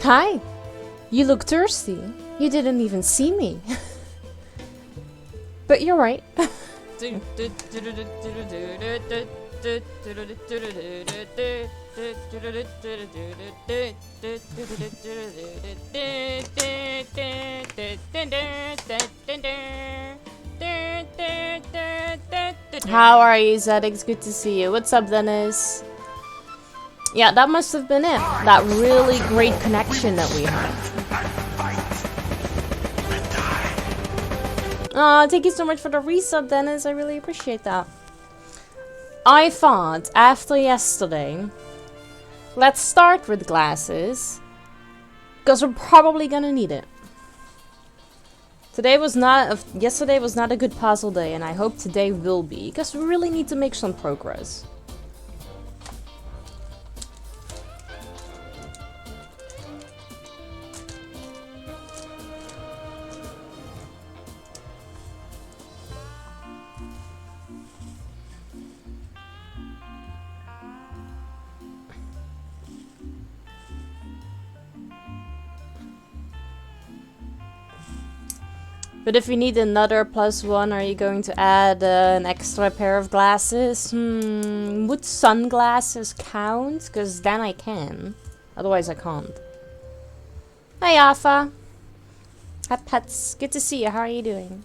Hi. You look thirsty. You didn't even see me. But you're right. How are you, Zedix? Good to see you. What's up, Dennis? Yeah, that must have been it. That really great connection that we had. Oh, thank you so much for the resub, Dennis. I really appreciate that. I thought, after yesterday, let's start with glasses. Because we're probably gonna need it. Yesterday was not a good puzzle day, and I hope today will be. Because we really need to make some progress. But if we need another +1, are you going to add an extra pair of glasses? Would sunglasses count? Because then I can. Otherwise I can't. Hey, Alpha. Hi, pets. Good to see you. How are you doing?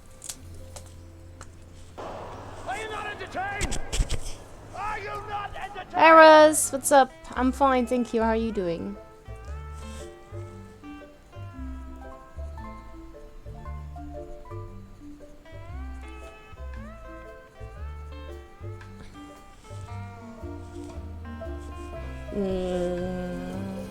Are you not entertained? Are you not entertained? Eras, what's up? I'm fine, thank you. How are you doing? Mm,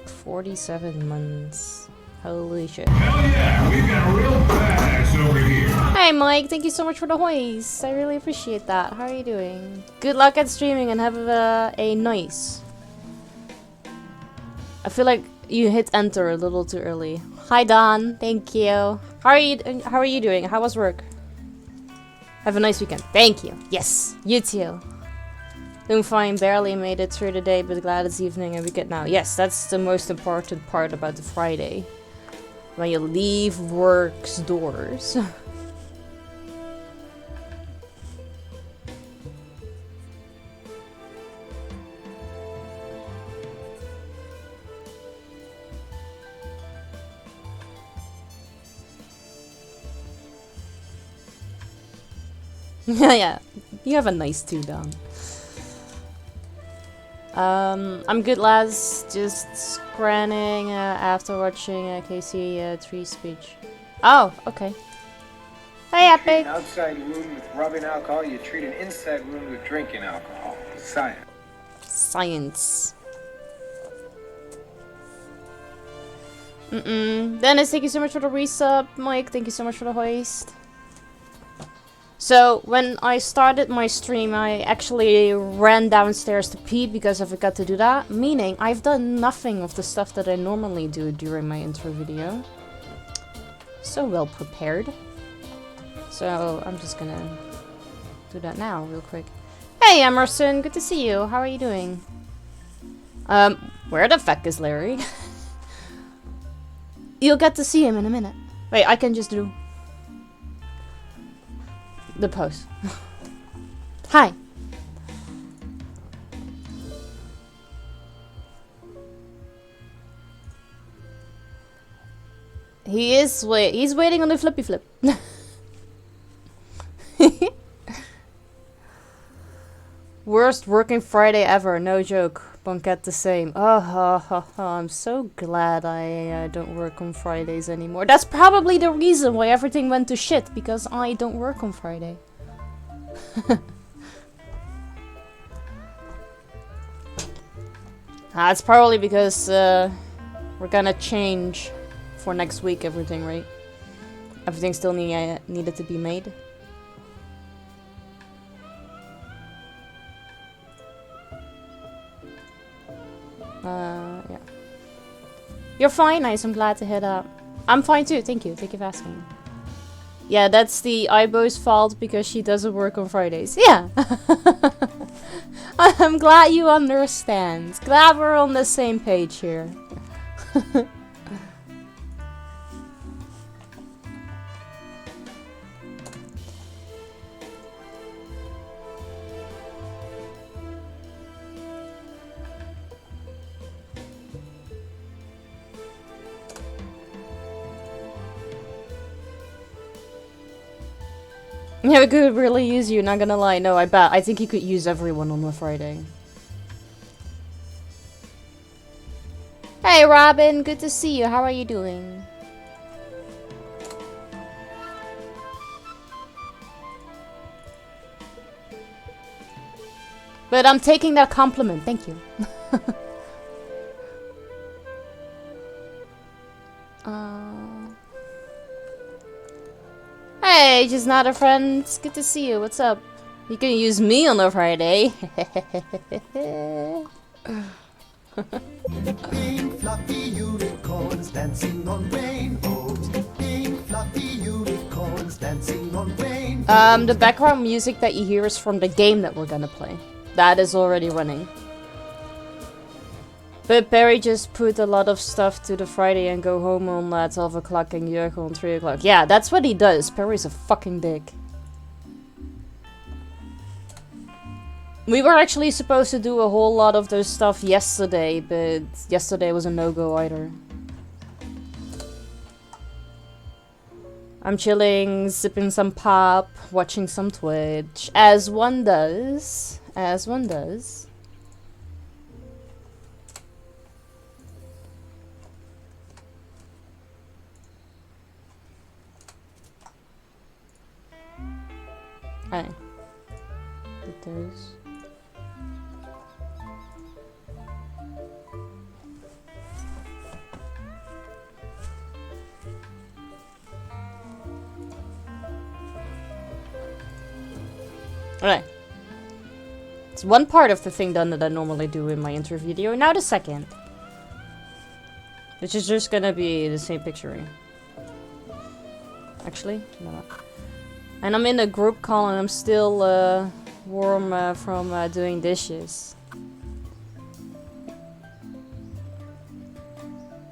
47 months. Holy shit. Hell yeah, we've got a real badass over here. Hey Mike, thank you so much for the hoist. I really appreciate that. How are you doing? Good luck at streaming and have a nice. I feel like you hit enter a little too early. Hi Don, thank you. How are you doing? How was work? Have a nice weekend. Thank you. Yes, you too. Doing fine, barely made it through the day, but glad it's evening and weekend now. Yes, that's the most important part about the Friday. When you leave work's doors. Yeah, you have a nice too, Dom. I'm good, lads. Just scranning after watching Casey Tree's speech. Oh, okay. Hey, Epic. An outside wound with rubbing alcohol, you treat an inside wound with drinking alcohol. Science. Science. Dennis, thank you so much for the resub. Mike, thank you so much for the hoist. So, when I started my stream, I actually ran downstairs to pee because I forgot to do that. Meaning, I've done nothing of the stuff that I normally do during my intro video. So well prepared. So, I'm just gonna do that now, real quick. Hey, Emerson, good to see you. How are you doing? Where the fuck is Larry? You'll get to see him in a minute. Wait, I can just do the pose. Hi. He's waiting on the flippy flip. Worst working Friday ever, no joke. Bonket the same. Oh, I'm so glad I don't work on Fridays anymore. That's probably the reason why everything went to shit, because I don't work on Friday. It's probably because we're gonna change for next week everything, right? Everything still needed to be made. Yeah. You're fine, nice. I'm glad to hear that. I'm fine too. Thank you. Thank you for asking. Yeah, that's the Ibo's fault because she doesn't work on Fridays. Yeah. I'm glad you understand. Glad we're on the same page here. Yeah, we could really use you, not gonna lie. No, I bet. I think he could use everyone on a Friday. Hey, Robin. Good to see you. How are you doing? But I'm taking that compliment. Thank you. Hey, just not a friend. It's good to see you. What's up? You can use me on a Friday. Pink fluffy unicorns dancing on rainbows. Pink fluffy unicorns dancing on rainbows. The background music that you hear is from the game that we're gonna play. That is already running. But Barry just put a lot of stuff to the Friday and go home on 12 o'clock and Jurgen on 3 o'clock. Yeah, that's what he does. Barry's a fucking dick. We were actually supposed to do a whole lot of those stuff yesterday, but yesterday was a no-go either. I'm chilling, sipping some pop, watching some Twitch, as one does. As one does. Hey. It does. Alright. It's one part of the thing done that I normally do in my intro video. Now the second. Which is just gonna be the same picture. Actually, no. And I'm in a group call and I'm still warm from doing dishes.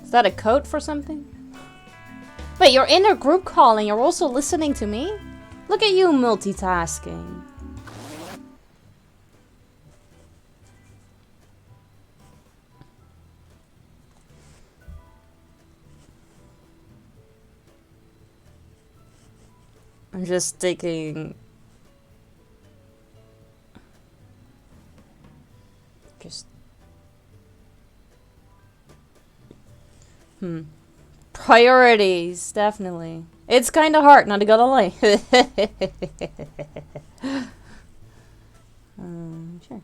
Is that a code for something? Wait, you're in a group call and you're also listening to me? Look at you multitasking. I'm just taking... Priorities, definitely. It's kind of hard, not gonna lie. Sure.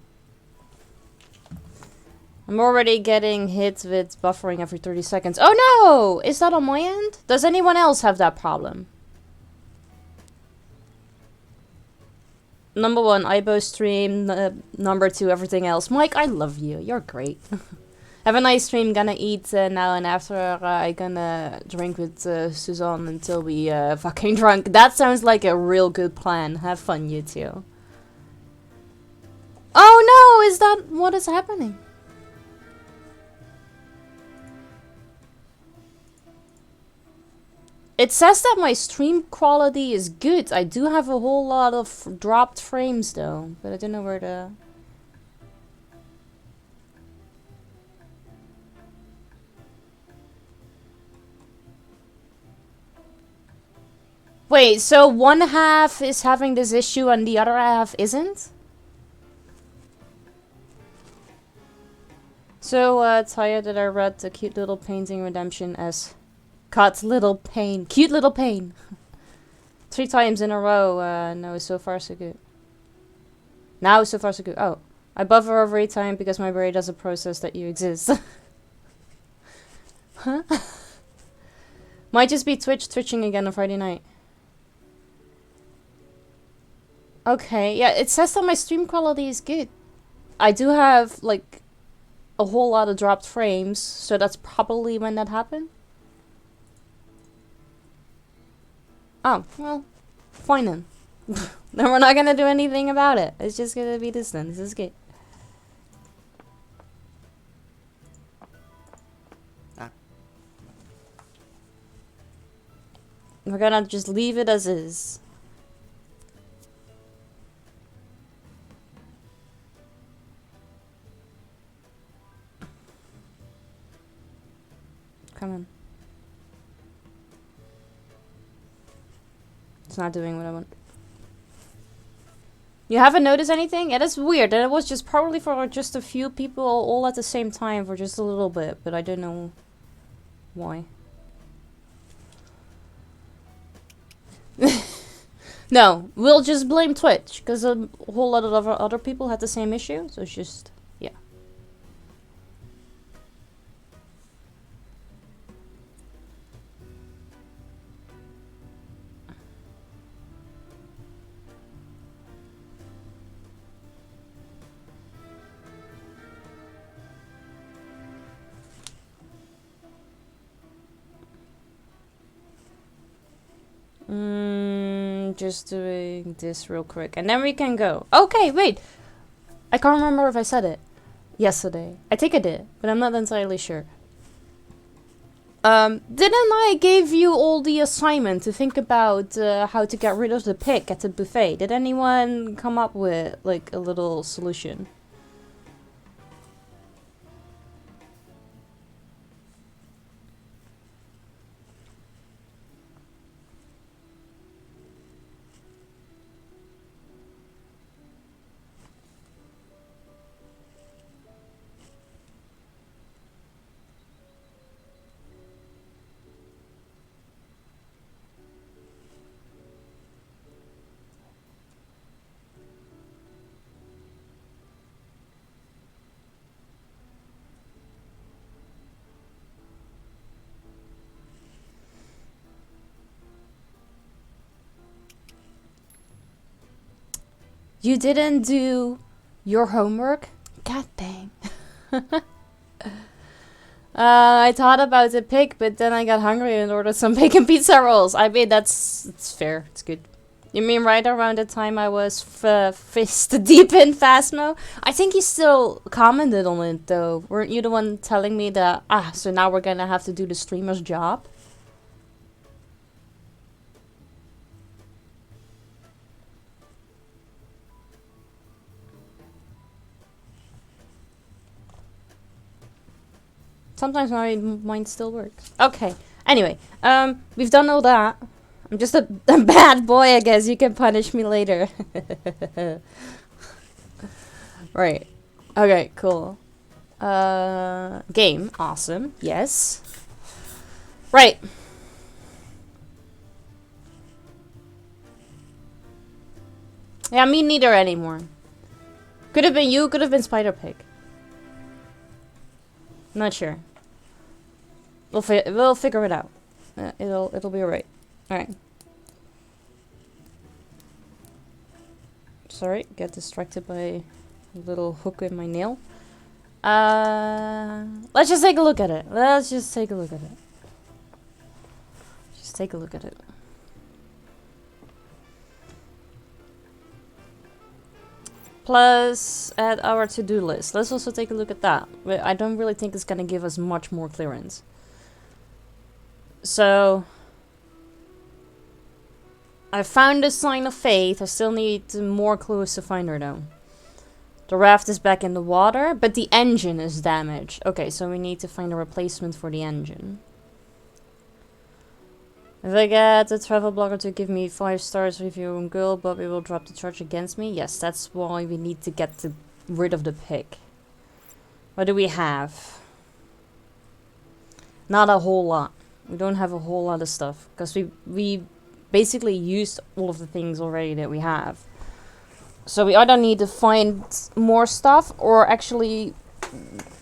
I'm already getting hit with buffering every 30 seconds. Oh no! Is that on my end? Does anyone else have that problem? Number 1, Ibo stream. Number 2, everything else. Mike, I love you. You're great. Have a nice stream. Gonna eat now, and after I gonna drink with Suzanne until we fucking drunk. That sounds like a real good plan. Have fun, you two. Oh no! Is that what is happening? It says that my stream quality is good. I do have a whole lot of dropped frames though, but I don't know where the... Wait, so one half is having this issue and the other half isn't? So tired that I read the Cute Little Painting Redemption as... Cut little pain. Cute little pain. 3 times in a row. No, so far so good. Now so far so good. Oh. I buffer every time because my brain doesn't process that you exist. Huh? Might just be twitching again on Friday night. Okay, yeah, it says that my stream quality is good. I do have, like, a whole lot of dropped frames, so that's probably when that happened. Oh, well, fine then. Then we're not gonna do anything about it. It's just gonna be this then. This is good. We're gonna just leave it as is. Come on. It's not doing what I want. You haven't noticed anything? Yeah, that's weird. And it was just probably for just a few people all at the same time for just a little bit. But I don't know why. No, we'll just blame Twitch. Because a whole lot of other people had the same issue. So it's just, yeah. Just doing this real quick. And then we can go. Okay, wait. I can't remember if I said it yesterday. I think I did, but I'm not entirely sure. Didn't I give you all the assignment to think about how to get rid of the pig at the buffet? Did anyone come up with like a little solution? You didn't do your homework? God dang. I thought about the pig, but then I got hungry and ordered some bacon pizza rolls. I mean, it's fair. It's good. You mean right around the time I was fist deep in Phasmo? I think you still commented on it, though. Weren't you the one telling me that, so now we're gonna have to do the streamer's job? Sometimes my mind still works. Okay. Anyway, we've done all that. I'm just a bad boy, I guess. You can punish me later. Right. Okay, cool. Game. Awesome. Yes. Right. Yeah, me neither anymore. Could have been you, could have been Spider Pig. Not sure. We'll figure it out. It'll be alright. Alright. Sorry, get distracted by a little hook in my nail. Let's just take a look at it. Let's just take a look at it. Just take a look at it. Plus, add our to-do list. Let's also take a look at that. But I don't really think it's gonna give us much more clearance. So, I found the sign of faith. I still need more clues to find her though. The raft is back in the water, but the engine is damaged. Okay, so we need to find a replacement for the engine. If I get the travel blogger to give me 5 stars review on Girl, Bobby will drop the charge against me. Yes, that's why we need to get rid of the pig. What do we have? Not a whole lot. We don't have a whole lot of stuff. Because we basically used all of the things already that we have. So we either need to find more stuff, or actually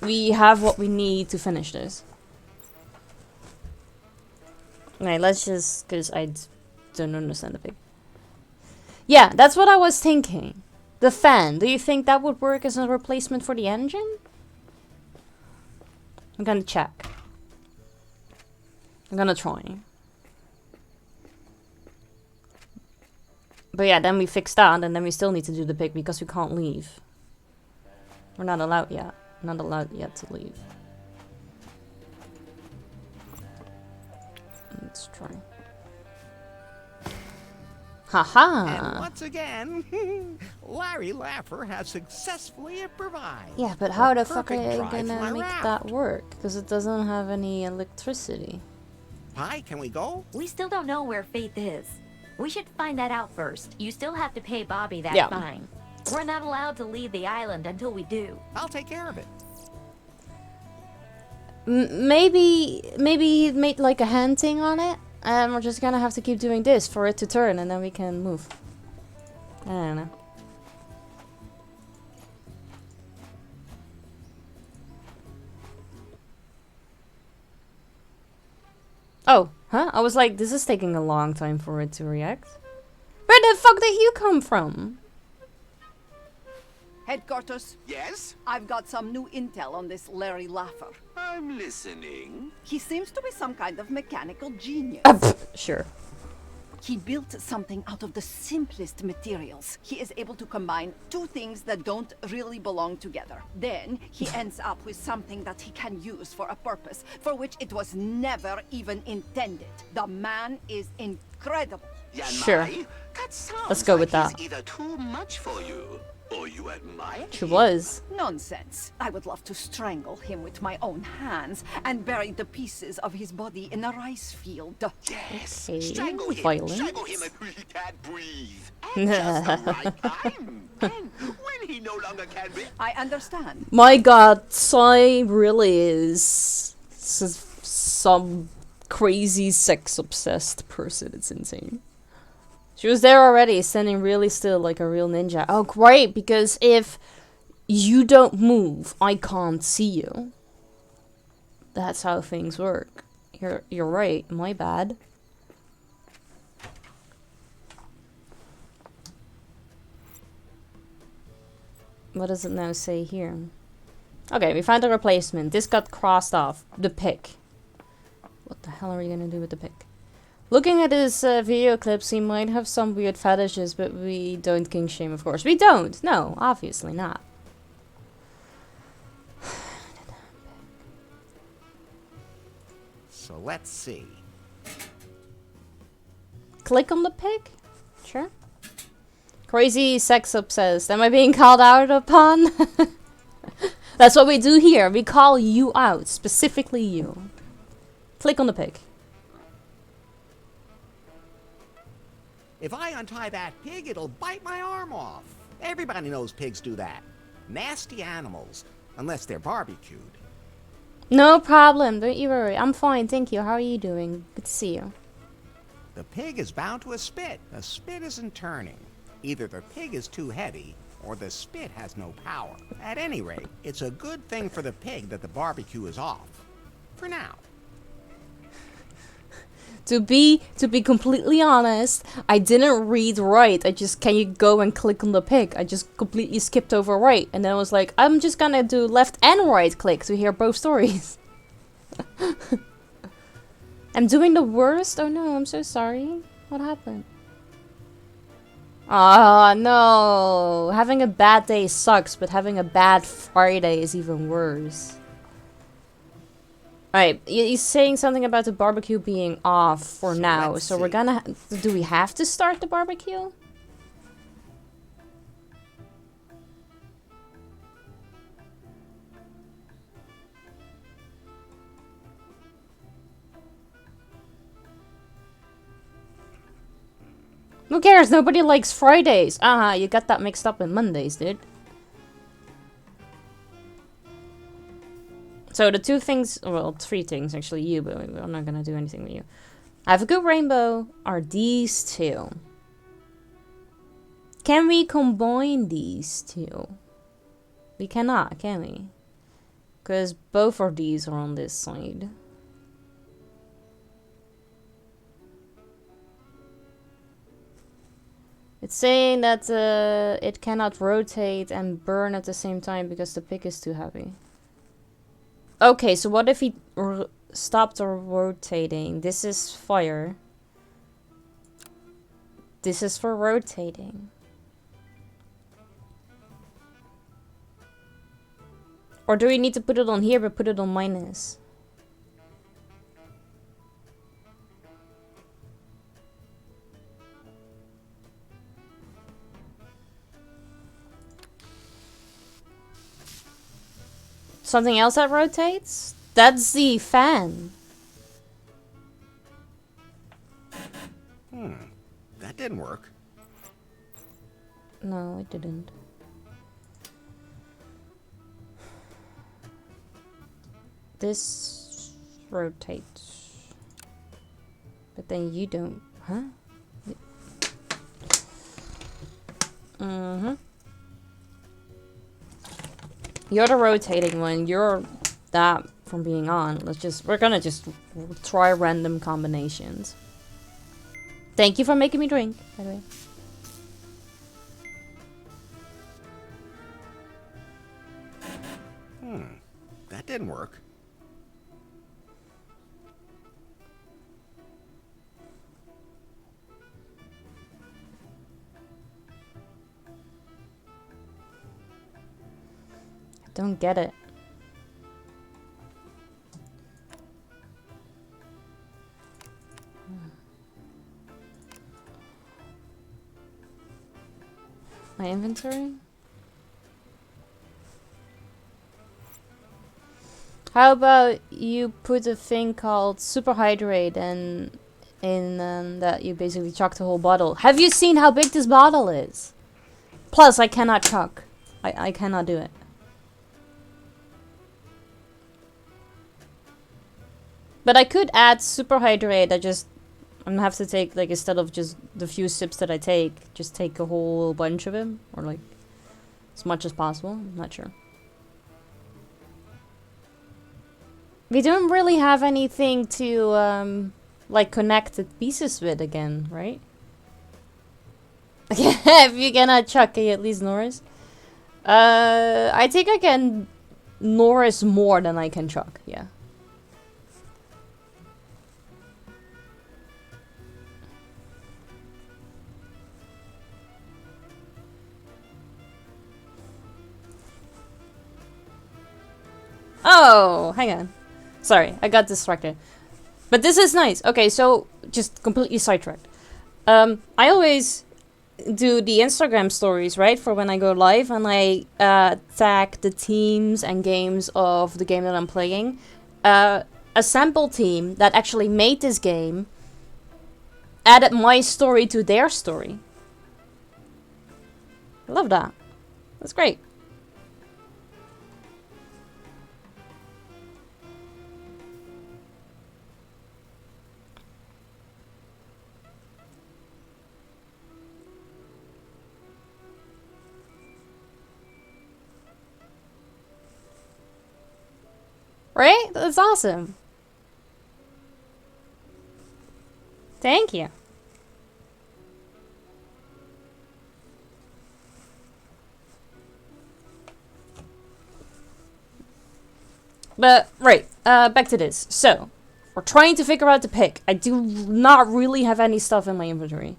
we have what we need to finish this. Okay, let's just, because I don't understand the pig. Yeah, that's what I was thinking. The fan, do you think that would work as a replacement for the engine? I'm gonna check. I'm gonna try. But yeah, then we fix that, and then we still need to do the pig because we can't leave. We're not allowed yet. Not allowed yet to leave. Let's try. And Haha. once again, Larry Laffer has successfully improvised. Yeah, but how a the fuck are perfect you drive for gonna my make raft. that work? Because it doesn't have any electricity. Pi, can we go? We still don't know where Faith is. We should find that out first. You still have to pay Bobby that Yeah. fine. We're not allowed to leave the island until we do. I'll take care of it. Maybe he made like a hand thing on it, and we're just gonna have to keep doing this for it to turn, and then we can move. I don't know. Oh, huh? I was like, this is taking a long time for it to react. Where the fuck did you come from? Headquarters, Yes? I've got some new intel on this Larry Laffer. I'm listening. He seems to be some kind of mechanical genius. Sure. He built something out of the simplest materials. He is able to combine two things that don't really belong together. Then he ends up with something that he can use for a purpose for which it was never even intended. The man is incredible. Sure. That sounds Let's go with like that. he's either too much for you, or you admire She him. was. Nonsense. I would love to strangle him with my own hands and bury the pieces of his body in a rice field. Yes. Okay, Strangle him. violence. Strangle him until he can't breathe. At just the right time. And when he no longer can breathe. I understand. My god, Sai really is some crazy sex obsessed person. It's insane. She was there already, standing really still like a real ninja. Oh, great, because if you don't move, I can't see you. That's how things work. You're right, my bad. What does it now say here? Okay, we found a replacement. This got crossed off. The pick. What the hell are we gonna do with the pick? Looking at his video clips, he might have some weird fetishes, but we don't kink shame, of course. We don't! No, obviously not. So let's see. Click on the pic? Sure. Crazy sex obsessed. Am I being called out upon? That's what we do here. We call you out. Specifically you. Click on the pic. If I untie that pig, it'll bite my arm off. Everybody knows pigs do that. Nasty animals, unless they're barbecued. No problem. Don't you worry. I'm fine. Thank you. How are you doing? Good to see you. The pig is bound to a spit. The spit isn't turning. Either the pig is too heavy, or the spit has no power. At any rate, it's a good thing for the pig that the barbecue is off. For now. To be completely honest, I didn't read right. Can you go and click on the pic? I just completely skipped over right. And then I was like, I'm just gonna do left and right click to hear both stories. I'm doing the worst? Oh no, I'm so sorry. What happened? Ah, no. Having a bad day sucks, but having a bad Friday is even worse. Alright, he's saying something about the barbecue being off for now. So we're gonna... do we have to start the barbecue? Who cares? Nobody likes Fridays. You got that mixed up in Mondays, dude. So the two things, well, three things actually, you, but I'm not gonna do anything with you. I have a good rainbow are these two. Can we combine these two? We cannot, can we? Because both of these are on this side. It's saying that it cannot rotate and burn at the same time because the pick is too heavy. Okay, so what if he stopped rotating? This is fire. This is for rotating. Or do we need to put it on here but put it on minus? something else that rotates? That's the fan. That didn't work. No, it didn't. This rotates. But then you don't, huh? Mm-hmm. You're the rotating one. You're that from being on. We're gonna just try random combinations. Thank you for making me drink, by the way. That didn't work. I don't get it. My inventory? How about you put a thing called Super Hydrate and in that you basically chuck the whole bottle. Have you seen how big this bottle is? Plus, I cannot chuck. I cannot do it. But I could add Super Hydrate. I'm gonna have to take, like, instead of just the few sips that I take, just take a whole bunch of them. Or, like, as much as possible. I'm not sure. We don't really have anything to, like, connect the pieces with again, right? If you cannot chuck, can you at least Norris? I think I can Norris more than I can chuck, yeah. Oh, hang on. Sorry, I got distracted. But this is nice. Okay, so just completely sidetracked. I always do the Instagram stories, right, for when I go live, and I tag the teams and games of the game that I'm playing. A sample team that actually made this game added my story to their story. I love that. That's great. Right? That's awesome. Thank you. But, right, back to this. So, we're trying to figure out the pick. I do not really have any stuff in my inventory.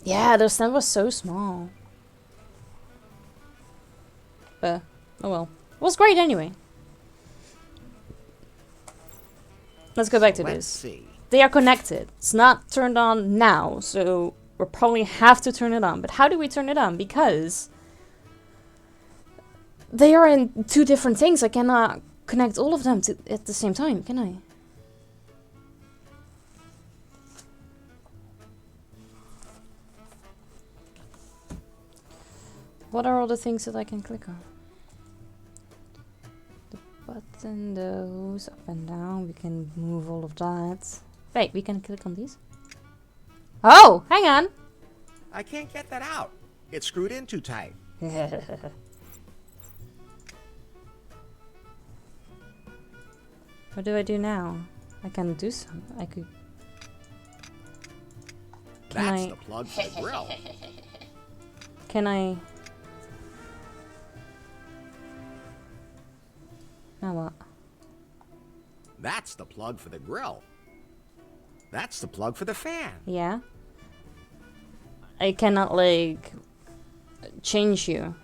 Yeah, the stand was so small. Oh well. It was great anyway. Let's go back to Let's this. see. They are connected. It's not turned on now, so we'll probably have to turn it on. But how do we turn it on? Because they are in two different things. I cannot connect all of them at the same time, can I? What are all the things that I can click on? The button, those, up and down. We can move all of that. Wait, we can click on these? Oh, hang on. I can't get that out. It's screwed in too tight. What do I do now? I can do some. I could. That's the plug for the grill. Can I? Now what? That's the plug for the grill. That's the plug for the fan. Yeah. I cannot, like, change you.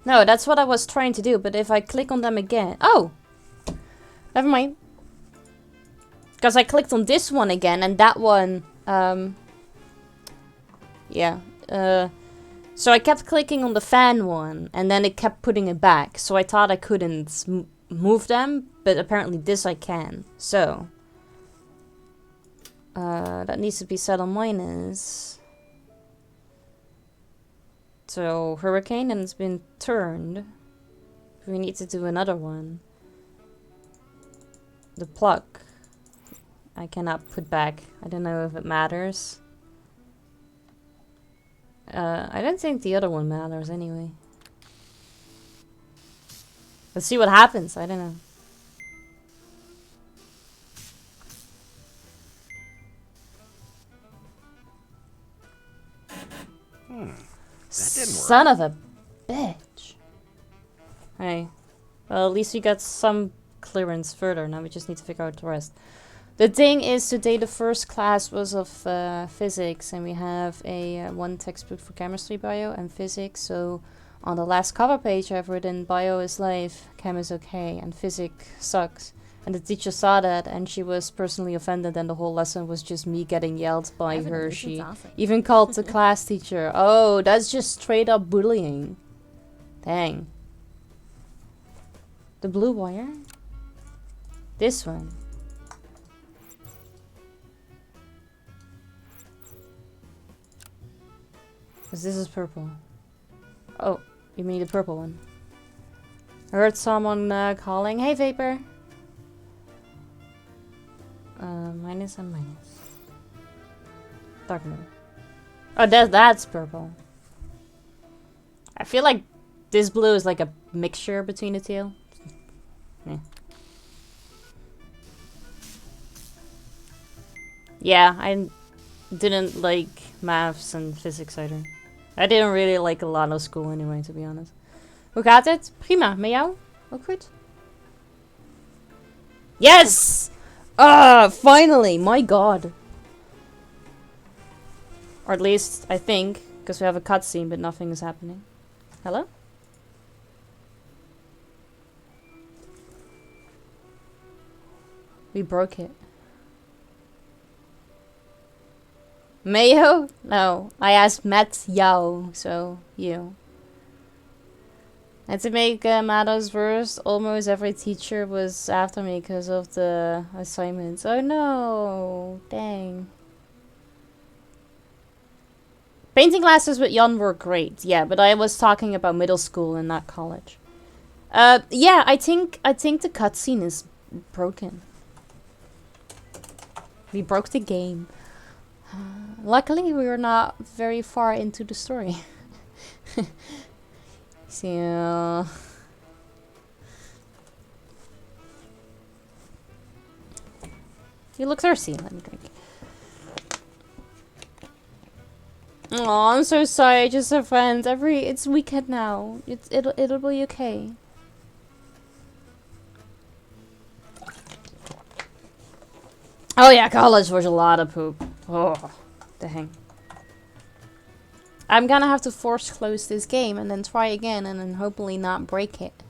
No, that's what I was trying to do, but if I click on them again... Oh! Never mind. Because I clicked on this one again, and that one... yeah. So I kept clicking on the fan one, and then it kept putting it back. So I thought I couldn't move them, but apparently this I can. So that needs to be set on minus. So hurricane, and it's been turned. We need to do another one. The pluck I cannot put back. I don't know if it matters. I don't think the other one matters anyway. Let's see what happens. I don't know. That didn't work. Son of a bitch. Hey. Well, at least we got some clearance further. Now we just need to figure out the rest. The thing is, today the first class was of physics, and we have a one textbook for chemistry, bio, and physics. So on the last cover page I've written bio is life, chem is okay, and physics sucks. And the teacher saw that, and she was personally offended, and the whole lesson was just me getting yelled by her. She even called the class teacher. Oh, that's just straight up bullying. Dang. The blue wire? This one. Because this is purple. Oh, you mean the purple one. I heard someone calling. Hey, Vapor. Minus and minus. Dark blue. Oh, that's purple. I feel like this blue is like a mixture between the two. Yeah. Yeah, I didn't like maths and physics either. I didn't really like a lot of school anyway, to be honest. Hoe gaat het? Prima. Met jou? Ook goed? Yes! Ah, finally! My god. Or at least, I think, because we have a cutscene, but nothing is happening. Hello? We broke it. Mayo? No, I asked Matt Yao, so you. And to make matters worse, almost every teacher was after me because of the assignments. Oh no, dang. Painting classes with Jan were great, yeah, but I was talking about middle school and not college. Yeah, I think the cutscene is broken. We broke the game. Luckily, we were not very far into the story. So... You look thirsty. Let me drink. Oh, I'm so sorry. Just a friend. It's weekend now. It'll be okay. Oh yeah, college was a lot of poop. Oh, dang. I'm gonna have to force close this game and then try again and then hopefully not break it.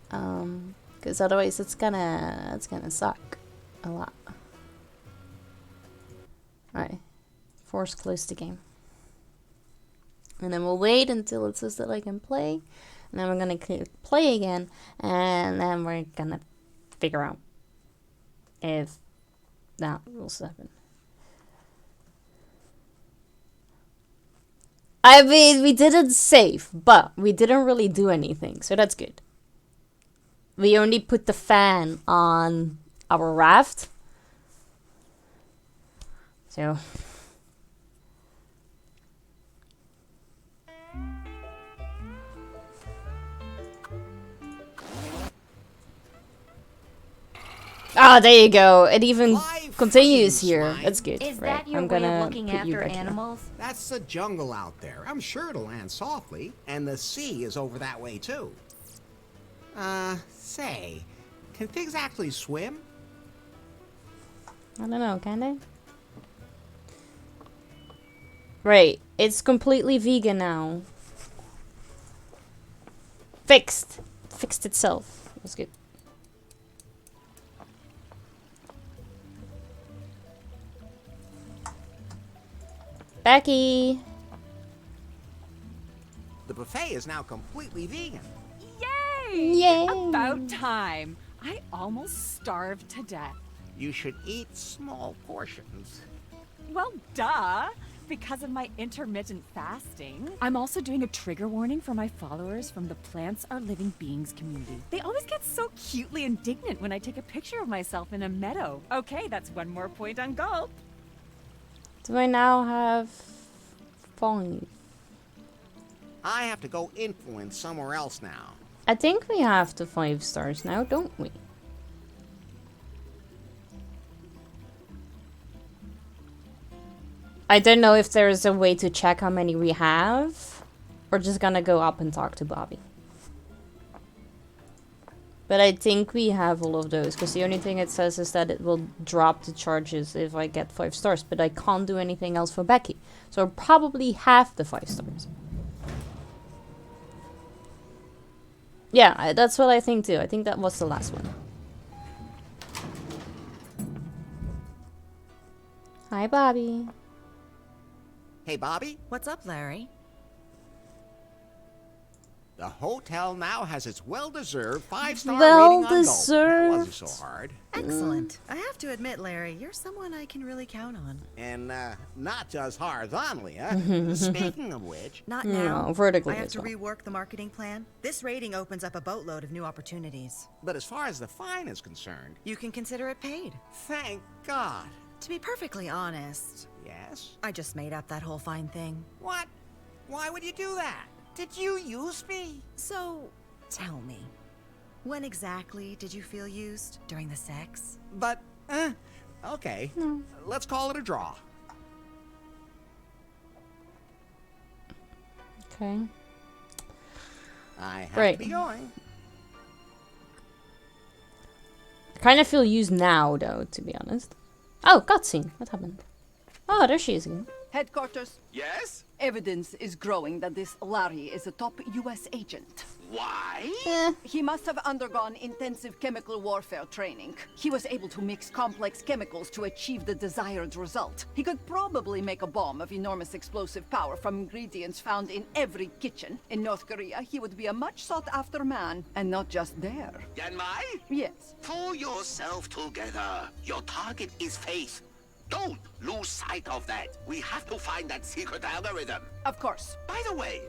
Because otherwise it's gonna suck a lot. Alright. Force close the game. And then we'll wait until it says that I can play. And then we're gonna play again. And then we're gonna figure out if that will happen. I mean, we didn't save, but we didn't really do anything, so that's good. We only put the fan on our raft. So... Ah, there you go. It even continues here. That's good. Is right. that your I'm way gonna of looking put you after back here. animals? That's the jungle out there. I'm sure it'll land softly. And the sea is over that way, too. Say, can pigs actually swim? I don't know, can they? Right, it's completely vegan now. Fixed. Fixed itself. That's good. Becky! buffet is now completely vegan. Yay! Yay! About time. I almost starved to death. You should eat small portions. Well, duh. Because of my intermittent fasting. I'm also doing a trigger warning for my followers from the Plants Are Living Beings community. They always get so cutely indignant when I take a picture of myself in a meadow. Okay, that's one more point on Gulp. Do I now have 5? I have to go influence somewhere else now. I think we have the 5 stars now, don't we? I don't know if there's a way to check how many we have. We're just gonna go up and talk to Bobby. But I think we have all of those, because the only thing it says is that it will drop the charges if I get 5 stars, but I can't do anything else for Becky. So I probably have the 5 stars. Yeah, that's what I think too. I think that was the last one. Hi, Bobby. Hey, Bobby, What's up, Larry? the hotel now has its well-deserved 5-star rating on Gulp. That wasn't so hard. Excellent. I have to admit, Larry, you're someone I can really count on. And not just horizontally, huh? Speaking of which, Not now. No, vertically I have as to well. rework the marketing plan. This rating opens up a boatload of new opportunities. but as far as the fine is concerned, You can consider it paid. thank God. To be perfectly honest, Yes? I just made up that whole fine thing. What? Why would you do that? Did you use me? So, tell me, when exactly did you feel used? During the sex? But, okay. Let's call it a draw. Okay. I have Right. to be going. I kind of feel used now, though, to be honest. Oh, cutscene. What happened? Oh, there she is again. Headquarters, Yes? evidence is growing that this Larry is a top US agent. Why? He must have undergone intensive chemical warfare training. He was able to mix complex chemicals to achieve the desired result. He could probably make a bomb of enormous explosive power from ingredients found in every kitchen. In North Korea, he would be a much sought-after man, and not just there. Yanmai? Yes. Pull yourself together. Your target is Faith. Don't lose sight of that. We have to find that secret algorithm. Of course. By the way,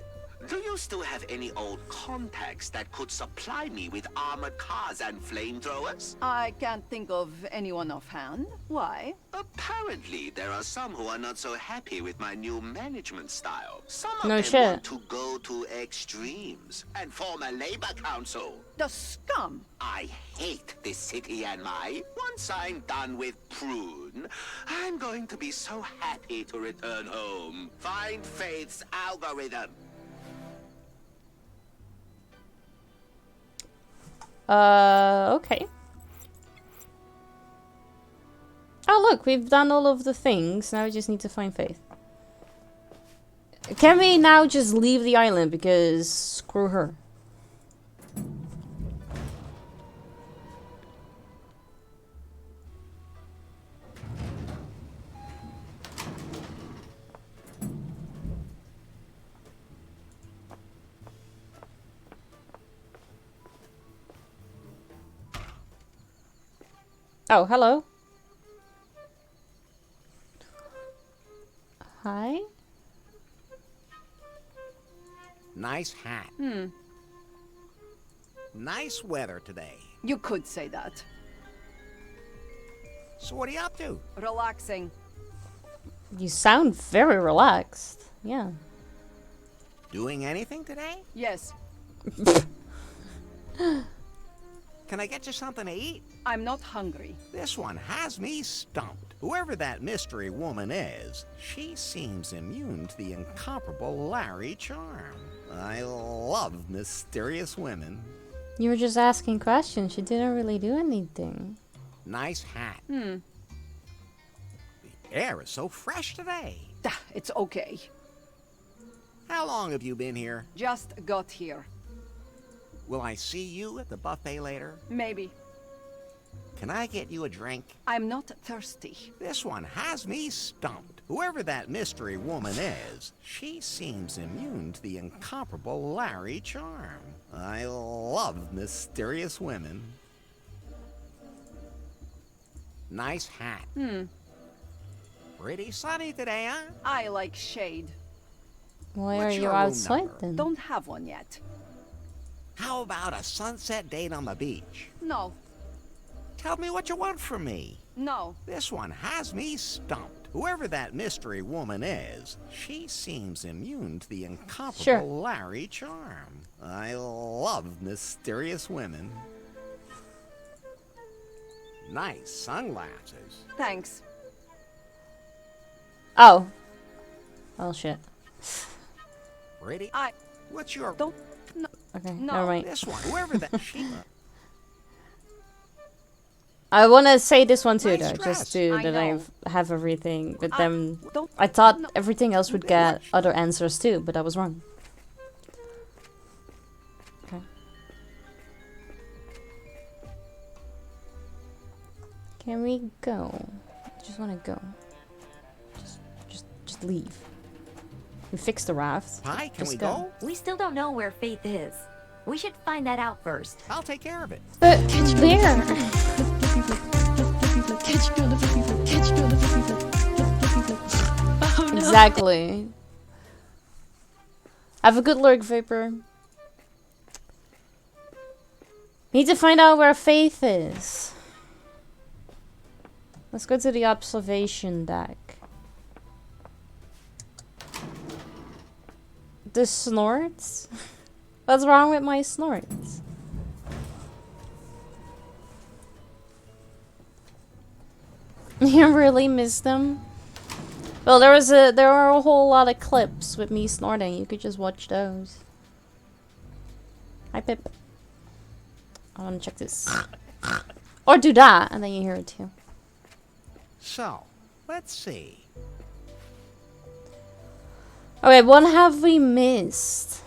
do you still have any old contacts that could supply me with armored cars and flamethrowers? I can't think of anyone offhand. Why? Apparently, there are some who are not so happy with my new management style. Some of No them shit. want to go to extremes and form a labor council. The scum! I hate this city and once I'm done with Prune, I'm going to be so happy to return home. Find Faith's algorithm. Okay. Oh, look, we've done all of the things. Now we just need to find Faith. Can we now just leave the island? Because screw her. Oh, hello. Hi. Nice hat. Nice weather today. You could say that. So what are you up to? Relaxing. You sound very relaxed. Yeah. Doing anything today? Yes. Can I get you something to eat? I'm not hungry. This one has me stumped. Whoever that mystery woman is, she seems immune to the incomparable Larry charm. I love mysterious women. You were just asking questions. She didn't really do anything. Nice hat. The air is so fresh today. It's okay. How long have you been here? Just got here. Will I see you at the buffet later? Maybe. can I get you a drink? I'm not thirsty. This one has me stumped. Whoever that mystery woman is, she seems immune to the incomparable Larry charm. I love mysterious women. Nice hat. Pretty sunny today, huh? I like shade. Why What's are you your room outside number? then? Don't have one yet. How about a sunset date on the beach? No, Tell me what you want from me. no. This one has me stumped. Whoever that mystery woman is, she seems immune to the incomparable Sure. Larry charm. I love mysterious women. Nice sunglasses. Thanks. Oh. Oh shit. Pretty. What's your... Don't. No. Okay, No. never mind. This one, whoever that... she... I want to say this one too, Nice though, dress. just to I that know. I have everything. But then Don't. I thought no. everything else would get other answers too, but I was wrong. Okay. Can we go? I just want to go. Just leave. We fixed the raft. Hi, can Just we go. go? We still don't know where Faith is. We should find that out first. I'll take care of it. But where? Exactly. Have a good look, Vapor. Need to find out where Faith is. Let's go to the observation deck. The snorts? What's wrong with my snorts? You really missed them? Well, there are a whole lot of clips with me snorting. You could just watch those. Hi, Pip. I want to check this. Or do that, and then you hear it too. So, let's see. Okay, what have we missed?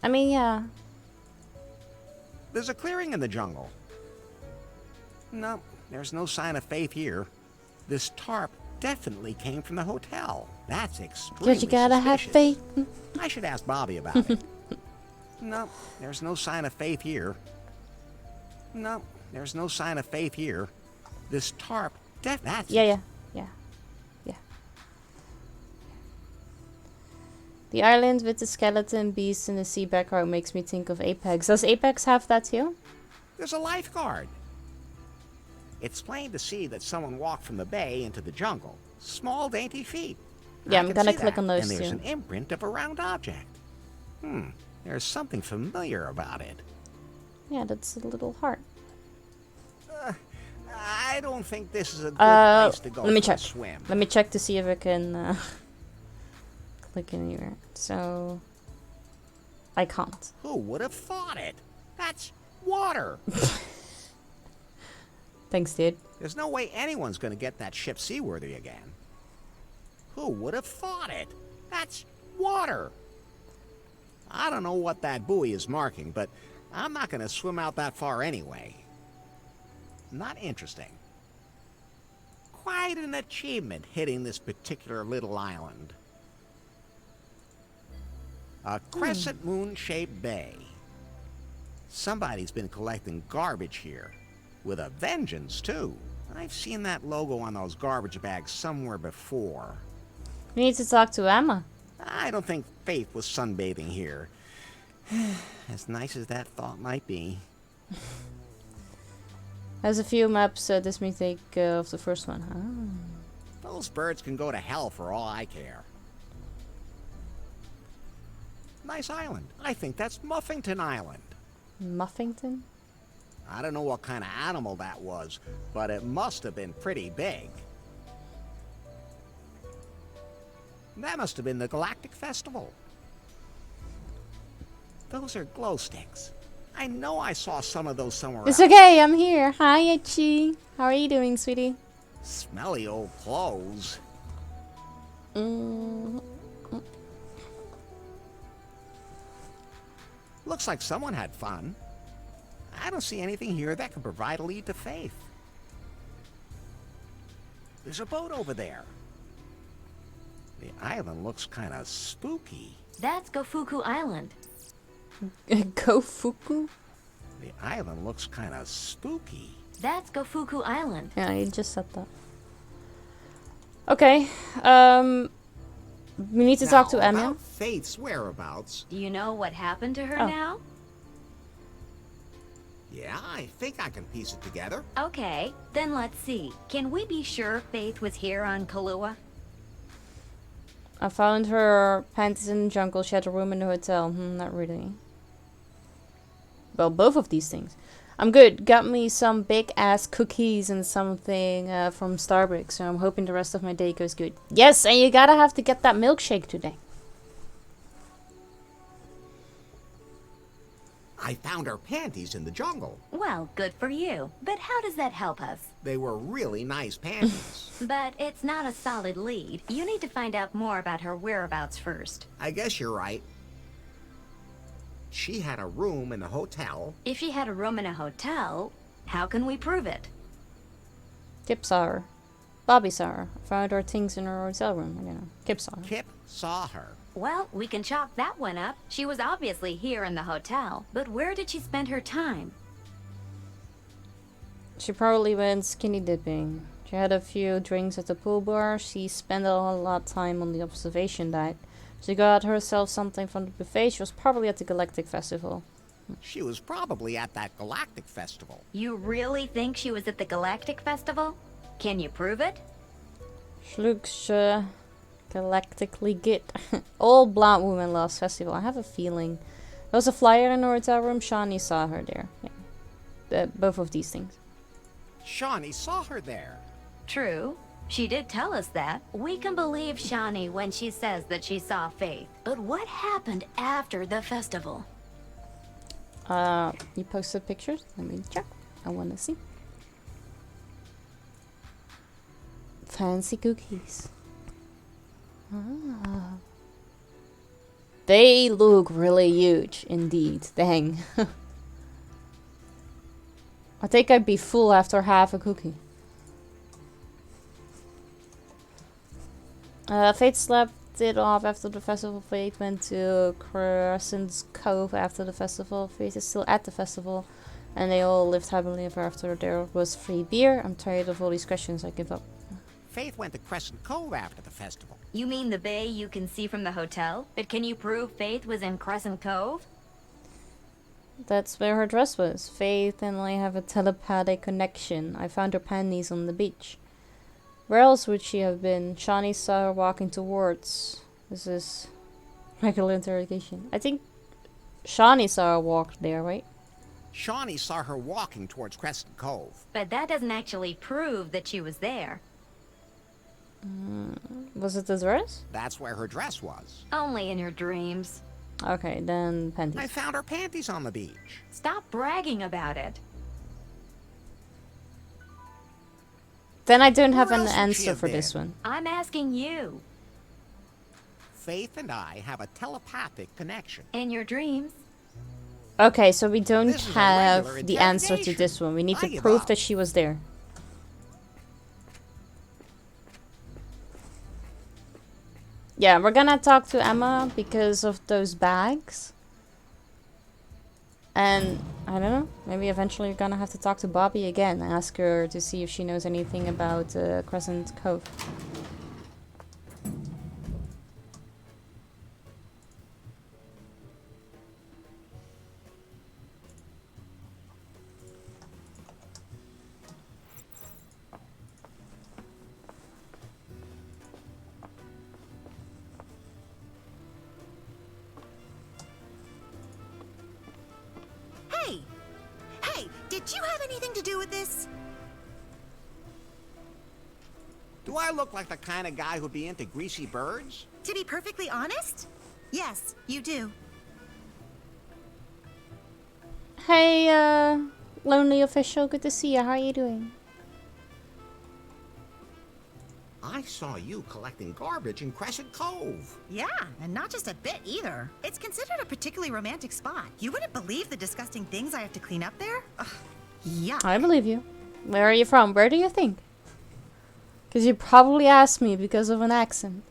I mean, yeah. There's a clearing in the jungle. No, there's no sign of Faith here. This tarp definitely came from the hotel. That's extremely Cause you gotta have suspicious. faith. I should ask Bobby about it. No, there's no sign of Faith here. No, there's no sign of Faith here. This tarp, that's... Yeah. The island with the skeleton beast in the sea background makes me think of Apex. Does Apex have that too? There's a lifeguard. It's plain to see that someone walked from the bay into the jungle. Small, dainty feet. Yeah, I I'm can gonna see click that. on those And there's too. an imprint of a round object. There's something familiar about it. Yeah, that's a little heart. I don't think this is a good place to go Let me for check. a swim. Let me check to see if I can click anywhere. So I can't. Who would have thought it? That's water. Thanks, dude. There's no way anyone's going to get that ship seaworthy again. Who would have thought it? That's water. I don't know what that buoy is marking, but I'm not going to swim out that far anyway. Not interesting. Quite an achievement hitting this particular little island. A crescent moon-shaped bay. Somebody's been collecting garbage here. With a vengeance, too. I've seen that logo on those garbage bags somewhere before. We need to talk to Emma. I don't think Faith was sunbathing here. As nice as that thought might be. There's a few maps this may take of the first one. Those birds can go to hell for all I care. Nice island. I think that's Muffington Island. Muffington? I don't know what kind of animal that was, but it must have been pretty big. That must have been the Galactic Festival. Those are glow sticks. I know I saw some of those somewhere It's else. okay, I'm here. Hi, Itchy. How are you doing, sweetie? Smelly old clothes. Looks like someone had fun. I don't see anything here that can provide a lead to Faith. There's a boat over there. The island looks kind of spooky. That's Gofuku Island. Gofuku? The island looks kind of spooky. That's Gofuku Island. Yeah, you just said that. Okay. We need to talk to Emma. About Faith's whereabouts. Do you know what happened to her Oh. now? Yeah, I think I can piece it together. Okay, then let's see. Can we be sure Faith was here on Kahlua? I found her panties in the jungle. She had a room in the hotel. Not really. Well, both of these things. I'm good. Got me some big ass cookies and something from Starbucks. So I'm hoping the rest of my day goes good. Yes, and you gotta have to get that milkshake today. I found her panties in the jungle. Well, good for you. But how does that help us? They were really nice panties. But it's not a solid lead. You need to find out more about her whereabouts first. I guess you're right. She had a room in the hotel. If she had a room in a hotel, how can we prove it? Kip saw her. Bobby saw her. Found her things in her hotel room. I don't know. Kip saw her. Kip saw her. Well, we can chalk that one up. She was obviously here in the hotel. But where did she spend her time? She probably went skinny dipping. She had a few drinks at the pool bar. She spent a lot of time on the observation deck. She got herself something from the buffet. She was probably at the Galactic Festival. She was probably at that Galactic Festival. You really think she was at the Galactic Festival? Can you prove it? She looks galactically good. All blonde women loves festival. I have a feeling. There was a flyer in her hotel room. Shawnee saw her there. Yeah. Both of these things. Shawnee saw her there. True. She did tell us that. We can believe Shawnee when she says that she saw Faith. But what happened after the festival? You posted pictures? Let me check. I want to see. Fancy cookies. Ah. They look really huge indeed. Dang. I think I'd be full after half a cookie. Faith slept it off after the festival. Faith went to Crescent's Cove after the festival. Faith is still at the festival. And they all lived happily ever after. There was free beer. I'm tired of all these questions. I give up. Faith went to Crescent Cove after the festival. You mean the bay you can see from the hotel? But can you prove Faith was in Crescent Cove? That's where her dress was. Faith and I have a telepathic connection. I found her panties on the beach. Where else would she have been? Shawnee saw her walking towards. This is regular interrogation. I think Shawnee saw her walk there, right? Shawnee saw her walking towards Crescent Cove. But that doesn't actually prove that she was there. Was it the dress? That's where her dress was. Only in your dreams. Okay, then panties. I found her panties on the beach. Stop bragging about it. Then I don't have Where an else would she answer have for been? this one. I'm asking you. Faith and I have a telepathic connection. In your dreams. Okay, so we don't This is a have regular the answer to interrogation. this one. We need I to give prove up. that she was there. Yeah, we're gonna talk to Emma because of those bags. And, I don't know, maybe eventually you're gonna have to talk to Bobby again and ask her to see if she knows anything about Crescent Cove. Hey, did you have anything to do with this? Do I look like the kind of guy who'd be into greasy birds? To be perfectly honest, yes, you do. Hey, Lonely Official, good to see you. How are you doing? I I saw you collecting garbage in Crescent Cove. Yeah, and not just a bit either. It's considered a particularly romantic spot. You wouldn't believe the disgusting things I have to clean up there. Ugh, yuck. I believe you. Where are you from? Where do you think? Because you probably asked me because of an accent.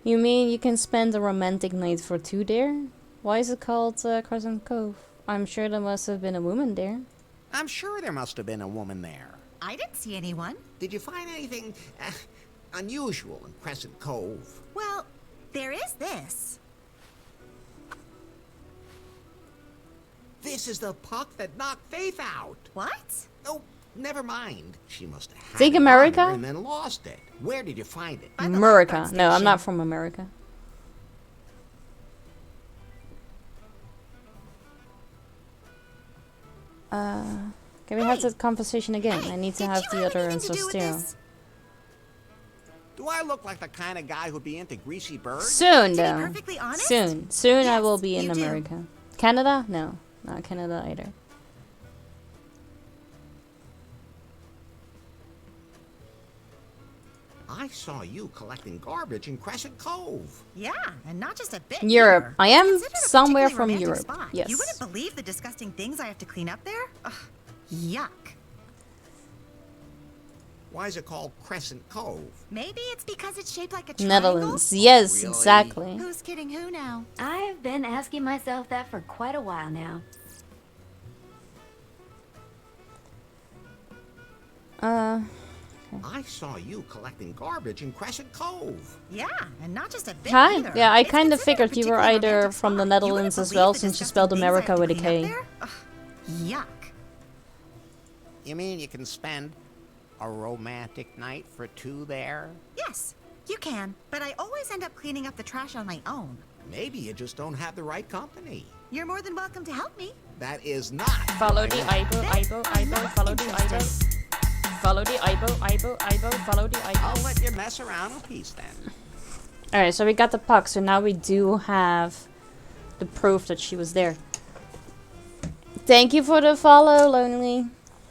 You mean you can spend a romantic night for two there? Why is it called Crescent Cove? I'm sure there must have been a woman there. I'm sure there must have been a woman there. I didn't see anyone. Did you find anything unusual in Crescent Cove? Well, there is this. This is the puck that knocked Faith out. What? Oh, never mind. She must have had Think it on America? her and then lost it. Where did you find it? America. No, I'm not from America. Can we have this conversation again? I need to have the other answer still. Do I look like the kind of guy who'd be into greasy birds? Soon, To be though. perfectly honest, Soon. Soon I yes, will be in you do. America. Canada? No. Not Canada either. I saw you collecting garbage in Crescent Cove. Yeah, and not just a bit Europe. either. I am It's considered a somewhere particularly from romantic Europe. spot. Yes. You wouldn't believe the disgusting things I have to clean up there. Ugh, yuck. Why is it called Crescent Cove? Maybe it's because it's shaped like a triangle. Netherlands. Yes, Really? exactly. Who's kidding who now? I've been asking myself that for quite a while now. I saw you collecting garbage in Crescent Cove. Yeah, and not just a bit Hi. either. Yeah, I It's kind of considered a figured you were particularly either romantic from the spot. You Netherlands wouldn't as well, believe the since you disgusting spelled things I America have to with a clean K. up there. Ugh, yuck. You mean you can spend a romantic night for two there? Yes, you can, but I always end up cleaning up the trash on my own. Maybe you just don't have the right company. You're more than welcome to help me. That is not. Follow the Ibo, follow the Ibo. Follow the Ibo, follow the Ibo. I'll let you mess around in peace then. Alright, so we got the puck, so now we do have the proof that she was there. Thank you for the follow, Lonely.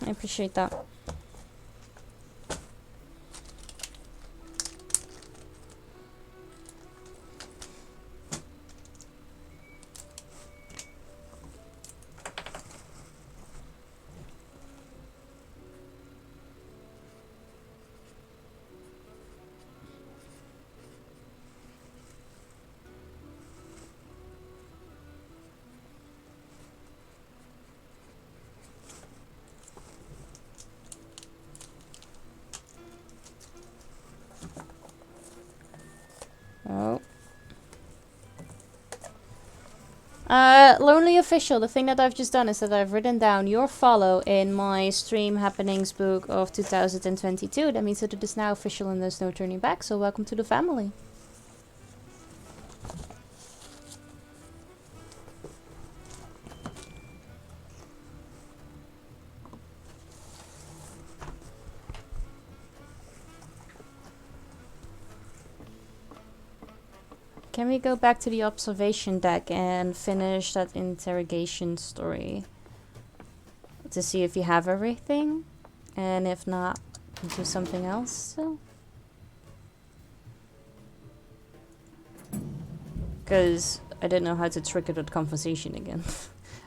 I appreciate that. Oh. Lonely Official, the thing that I've just done is that I've written down your follow in my stream happenings book of 2022. That means that it is now official and there's no turning back, so welcome to the family. Can we go back to the observation deck and finish that interrogation story? To see if you have everything? And if not, do something else still? Because I didn't know how to trigger that conversation again.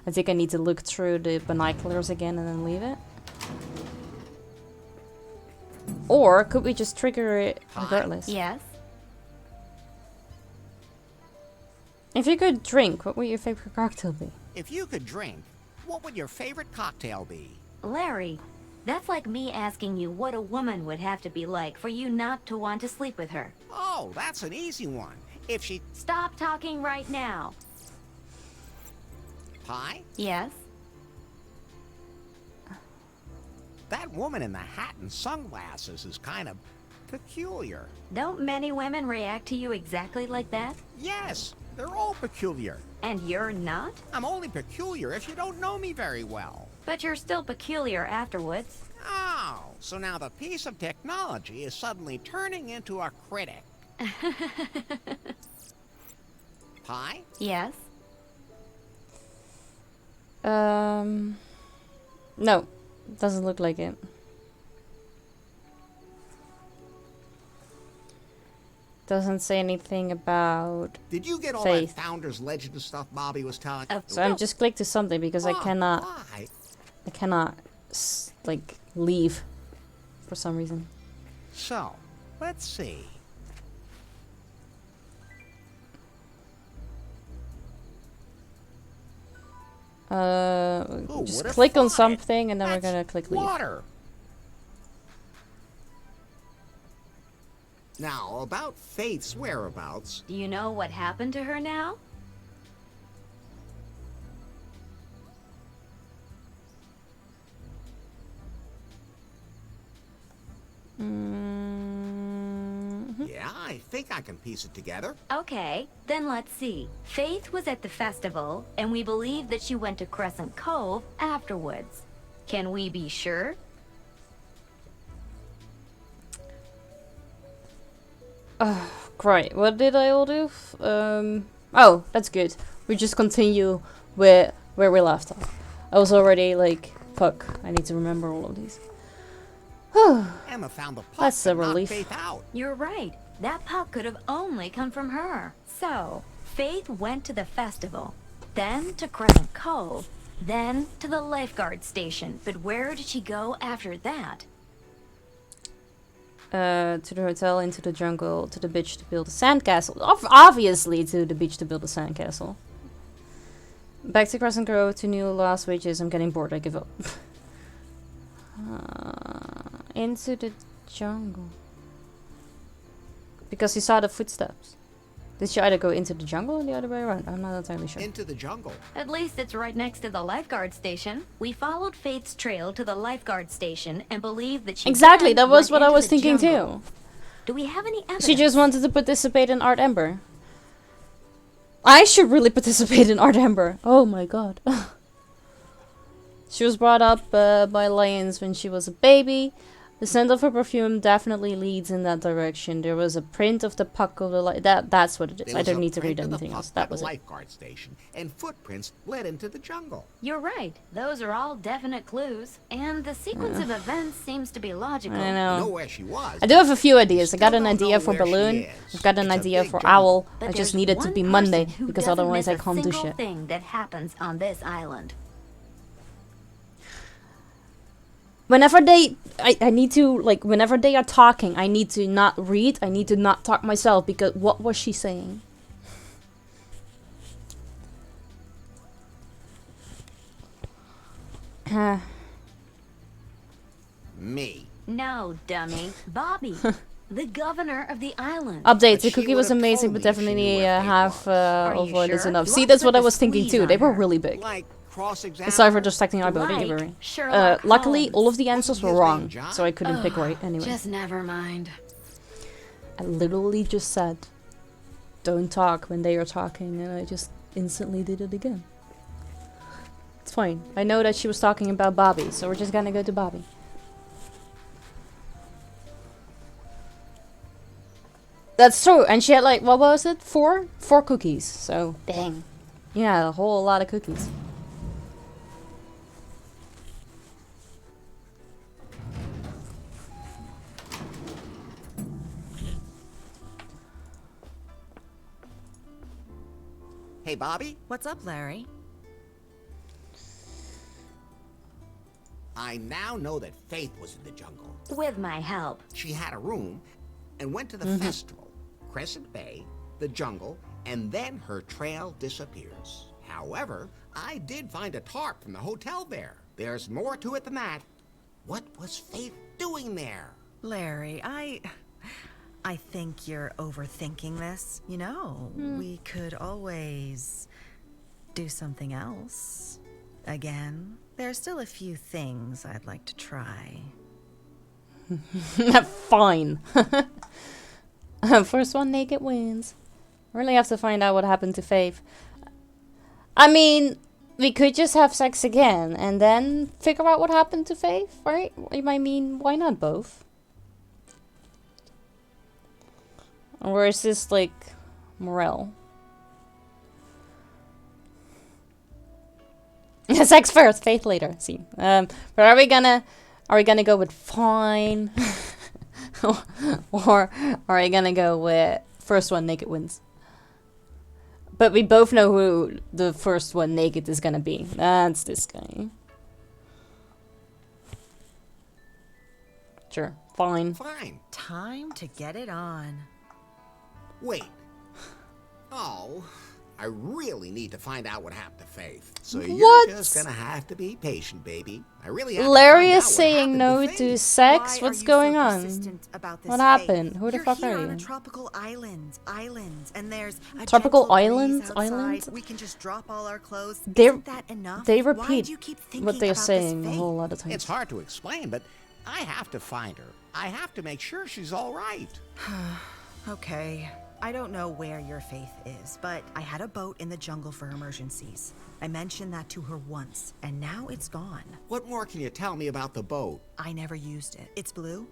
I think I need to look through the binoculars again and then leave it. Or could we just trigger it regardless? Yes? If you could drink, what would your favorite cocktail be? If you could drink, what would your favorite cocktail be? Larry, that's like me asking you what a woman would have to be like for you not to want to sleep with her. Oh, that's an easy one. If she... Stop talking right now. Pie? Yes? That woman in the hat and sunglasses is kind of peculiar. Don't many women react to you exactly like that? Yes, they're all peculiar. And you're not? I'm only peculiar if you don't know me very well. But you're still peculiar afterwards. Oh, so now the piece of technology is suddenly turning into a critic. Pie? Yes? No. Doesn't look like it. Doesn't say anything about Did you get all Faith. that Founder's Legend stuff Bobby was telling? So I'm just clicked to something because I cannot. Why? I cannot like leave for some reason. So, let's see. Just what a click on find. something and then we're That's gonna click leave. Water. Now, about Faith's whereabouts. Do you know what happened to her now? Yeah, I think I can piece it together. Okay, then let's see. Faith was at the festival, and we believe that she went to Crescent Cove afterwards. Can we be sure? Great. What did I all do? Oh, that's good. We just continue with where we left off. I was already like, fuck, I need to remember all of these. Emma found the puck That's a and knocked relief. Faith out. You're right. That puck could have only come from her. So, Faith went to the festival, then to Crescent Cove, then to the lifeguard station. But where did she go after that? To the hotel, into the jungle, to the beach to build a sandcastle. Obviously to the beach to build a sandcastle. Back to Crescent Grove, to new last wages. I'm getting bored, I give up. Into the jungle. Because he saw the footsteps. Did she either go into the jungle or the other way around? I'm not entirely sure. Into the jungle. At least it's right next to the lifeguard station. We followed Faith's trail to the lifeguard station and believe that she Exactly, then that was went what I into was the thinking jungle. too. Do we have any evidence? She just wanted to participate in Art Ember. I should really participate in Art Ember. Oh my god. She was brought up by lions when she was a baby. The scent of her perfume definitely leads in that direction. There was a print of the puck of the light. That's what it is. There I was don't a need to print read of the anything puck else. by That the was it. lifeguard station, and footprints led into the jungle. You're right. Those are all definite clues. And the sequence of events seems to be logical. I You know. know where she was. I do have a few ideas. I got Still an don't idea know for where she Balloon. is. I've got an It's a idea big for jungle. Owl. But I just there's needed to one be Monday person who because doesn't otherwise miss I can't a do single shit. thing that happens on this island. Whenever I need to, like, whenever they are talking, I need to not read, I need to not talk myself, because what was she saying? Me. No, dummy. Bobby, the governor of the island. Update, But the she cookie was would've amazing, told but me if she knew definitely where Faith half was. of oil is sure? enough. You See, want to that's what put I the was thinking squeeze too. They on were her. really big. Like cross-examine. Sorry for distracting our boat, don't you Like worry. Sherlock Luckily, Holmes. all of the answers were his name wrong, John? so I couldn't pick right anyway. Just never mind. I literally just said, don't talk when they are talking, and I just instantly did it again. It's fine. I know that she was talking about Bobby, so we're just gonna go to Bobby. That's true, and she had like, what was it? Four cookies, so dang. Yeah, a whole lot of cookies. Hey, Bobby. What's up, Larry? I now know that Faith was in the jungle. With my help. She had a room and went to the festival, Crescent Bay, the jungle, and then her trail disappears. However, I did find a tarp from the hotel there. There's more to it than that. What was Faith doing there? Larry, I think you're overthinking this. You know, we could always do something else. Again, there's still a few things I'd like to try. Fine. First one naked wins. Really have to find out what happened to Faith. I mean, we could just have sex again and then figure out what happened to Faith, right? I mean, why not both? Or is this like morale? Sex first, Faith later. See, but are we gonna go with fine, or are we gonna go with first one naked wins. But we both know who the first one naked is gonna be. That's this guy. Sure, fine. Fine. Time to get it on. Wait. Oh, I really need to find out what happened to Faith. So What? you're just gonna have to be patient, baby. I really have Larry to is find out what saying happened no Faith. to sex? Why What's are you going so on? persistent about this What fate? happened? Who the You're fuck here are on a you? tropical island, and there's a Tropical gentle breeze islands? outside. Islands? We can just drop all our clothes. They- Isn't that enough? They Why repeat do you keep thinking what they're about this saying a fate? whole lot of times. It's hard to explain, but I have to find her. I have to make sure she's all right. Okay. I don't know where your Faith is, but I had a boat in the jungle for emergencies. I mentioned that to her once, and now it's gone. What more can you tell me about the boat? I never used it. It's blue?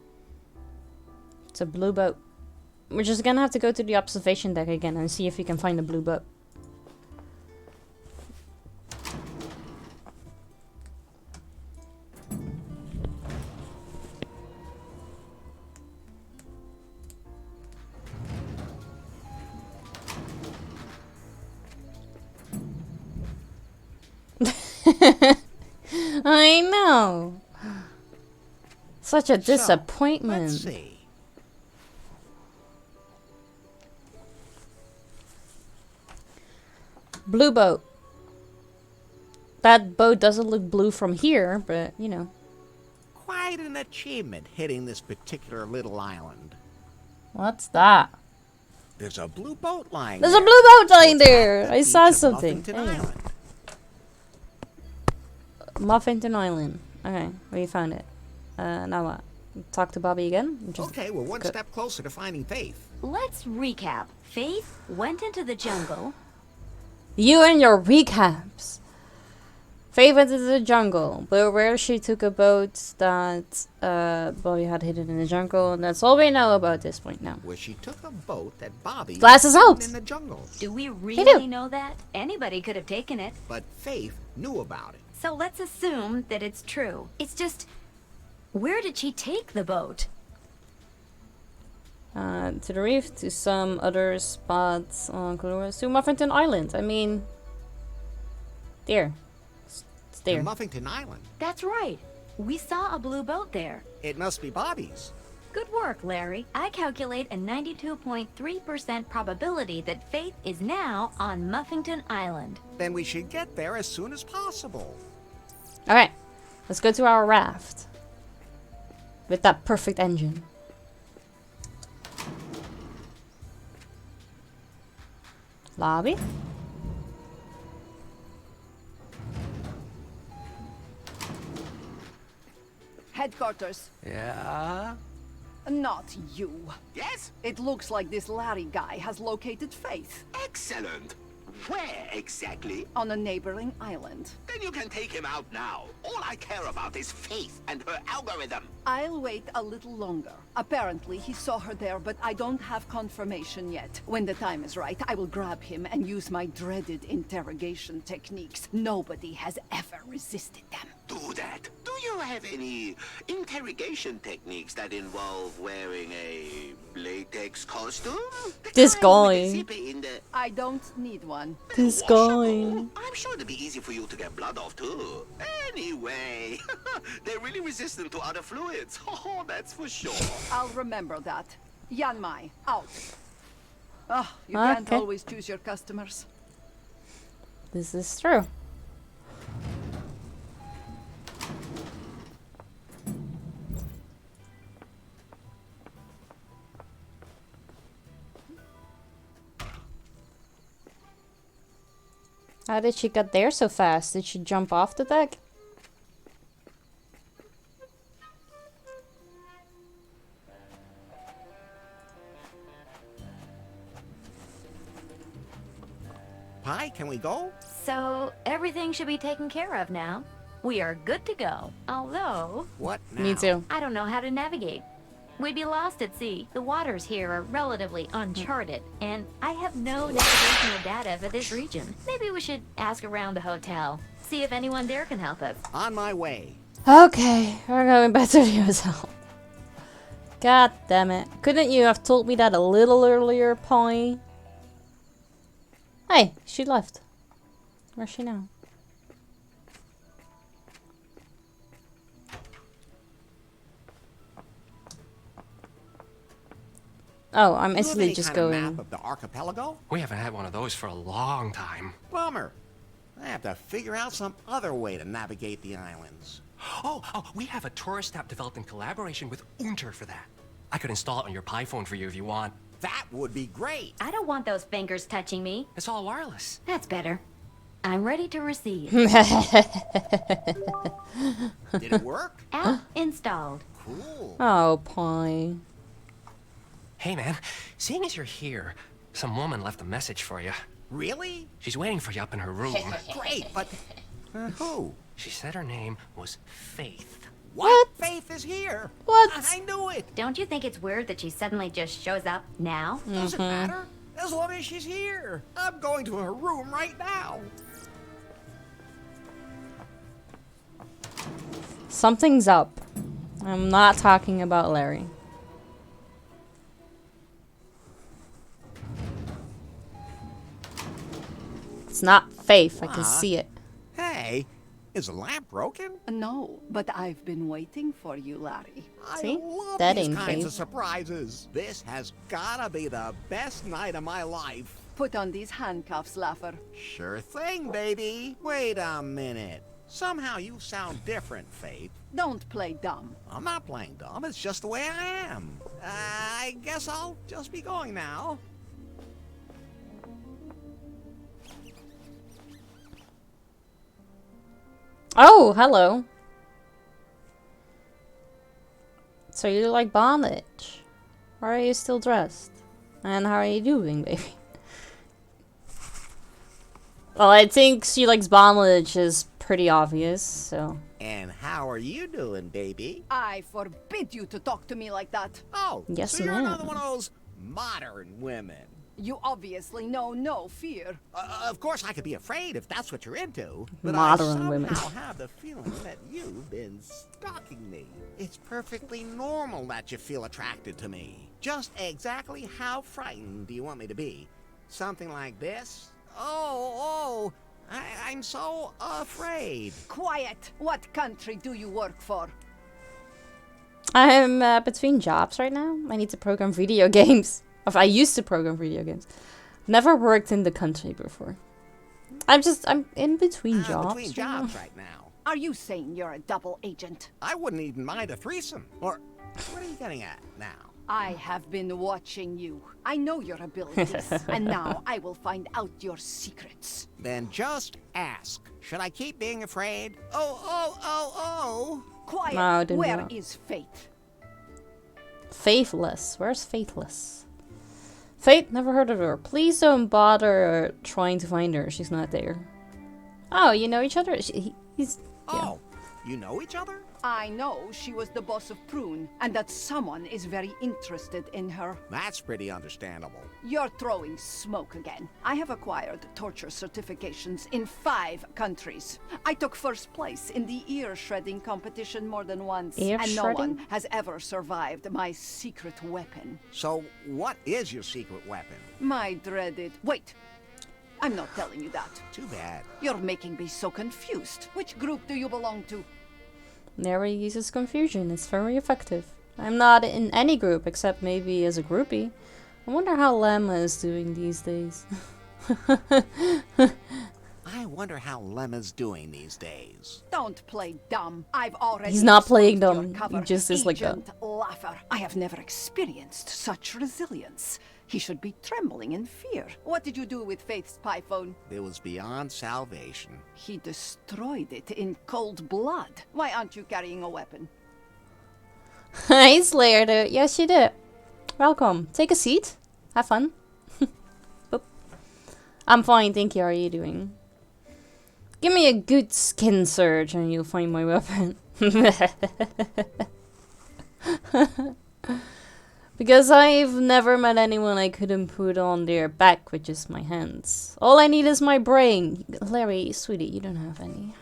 It's a blue boat. We're just gonna have to go to the observation deck again and see if we can find a blue boat. I know. Such a disappointment. Let's see. Blue boat. That boat doesn't look blue from here, but you know. Quite an achievement hitting this particular little island. What's that? There's a blue boat lying There's a there. blue boat lying It's there. at the I beach saw of something. Muffington Hey. Island. Muffington Island. Okay, we found it. Now what? Talk to Bobby again? Just Okay, we're one go- step closer to finding Faith. Let's recap. Faith went into the jungle. You and your recaps. Faith went into the jungle, but where she took a boat that Bobby had hidden in the jungle, and that's all we know about this point now. Where she took a boat that Bobby Glasses had out. in the jungle. Do we do. really know that? Anybody could have taken it. But Faith knew about it. So let's assume that it's true. It's just, where did she take the boat? To the reef, to some other spots on Colores, to Muffington Island. I mean, there. It's there. To Muffington Island. That's right. We saw a blue boat there. It must be Bobby's. Good work, Larry. I calculate a 92.3% probability that Faith is now on Muffington Island. Then we should get there as soon as possible. Alright, let's go to our raft. With that perfect engine. Lobby? Headquarters. Yeah? Not you. Yes? It looks like this Larry guy has located Faith Excellent. Where exactly? on a neighboring island. Then you can take him out now. All I care about is Faith and her algorithm. I'll wait a little longer. Apparently, he saw her there, but I don't have confirmation yet. When the time is right, I will grab him and use my dreaded interrogation techniques. Nobody has ever resisted them. Do that. Do you have any interrogation techniques that involve wearing a latex costume? The This kind with a guy. zipper in the I don't need one. This washable. guy. I'm sure it'd be easy for you to get blood off too. Anyway, they're really resistant to other fluids. Oh, that's for sure. I'll remember that. Yanmai, out. Oh, you Okay. can't always choose your customers. This is true. How did she get there so fast? Did she jump off the deck? Pi, can we go? So, everything should be taken care of now. We are good to go. Although, What now? Me too. I don't know how to navigate. We'd be lost at sea. The waters here are relatively uncharted, and I have no navigational data for this region. Maybe we should ask around the hotel, see if anyone there can help us. On my way. Okay, we're going back to the hotel. God damn it. Couldn't you have told me that a little earlier, Polly? Hey, she left. Where's she now? Oh, I'm instantly just going. Map of the archipelago? We haven't had one of those for a long time. Bummer. I have to figure out some other way to navigate the islands. Oh, we have a tourist app developed in collaboration with Unter for that. I could install it on your Pi phone for you if you want. That would be great. I don't want those fingers touching me. It's all wireless. That's better. I'm ready to receive. Did it work? App installed. Cool. Oh, Polly. Hey, man. Seeing as you're here, some woman left a message for you. Really? She's waiting for you up in her room. Great, but who? She said her name was Faith. What? Faith is here. What? I knew it. Don't you think it's weird that she suddenly just shows up now? Doesn't matter. As long as she's here. I'm going to her room right now. Something's up. I'm not talking about Larry. It's not Faith. I can see it. Hey, is the lamp broken? No, but I've been waiting for you, Larry. See? I love That these ain't kinds Faith. of surprises. This has gotta be the best night of my life. Put on these handcuffs, Laffer. Sure thing, baby. Wait a minute. Somehow you sound different, Faith. Don't play dumb. I'm not playing dumb. It's just the way I am. I guess I'll just be going now. Oh, hello. So you like bondage? Why are you still dressed? And how are you doing, baby? Well, I think she likes bondage is pretty obvious, so... And how are you doing, baby? I forbid you to talk to me like that. Oh, Yes, so you're ma'am. another one of those modern women. You obviously know no fear. Of course, I could be afraid if that's what you're into. But Modern I somehow women. have the feeling that you've been stalking me. It's perfectly normal that you feel attracted to me. Just exactly how frightened do you want me to be? Something like this? I'm so afraid. Quiet! What country do you work for? I'm between jobs right now. I need to program video games. I used to program video games. Never worked in the country before. I'm in between jobs. Between jobs right now. Are you saying you're a double agent? I wouldn't even mind a threesome. Or, what are you getting at now? I have been watching you. I know your abilities, and now I will find out your secrets. Then just ask. Should I keep being afraid? Oh. Quiet! No, I didn't Where know. is Faith? Faithless. Where's Faithless? Faith, never heard of her. Please don't bother trying to find her. She's not there. Oh, you know each other? He's... Yeah. Oh, you know each other? I know she was the boss of Prune, and that someone is very interested in her. That's pretty understandable. You're throwing smoke again. I have acquired torture certifications in 5 countries. I took first place in the ear-shredding competition more than once, and no Ear-shredding? one has ever survived my secret weapon. So, what is your secret weapon? My dreaded... Wait! I'm not telling you that. Too bad. You're making me so confused. Which group do you belong to? Never uses confusion. It's very effective. I'm not in any group except maybe as a groupie. I wonder how Lemma is doing these days. I wonder how Lemma's doing these days. Don't play dumb. I've already... He's not playing exposed your dumb. cover. He just is like that. Agent Laffer. I have never experienced such resilience. He should be trembling in fear. What did you do with Faith's Pi phone? It was beyond salvation. He destroyed it in cold blood. Why aren't you carrying a weapon? Hey, Slayer, dude. Yes, you did. Welcome. Take a seat. Have fun. Boop. I'm fine, thank you. How are you doing? Give me a good skin search and you'll find my weapon. Because I've never met anyone I couldn't put on their back with just my hands. All I need is my brain. Larry, sweetie, you don't have any.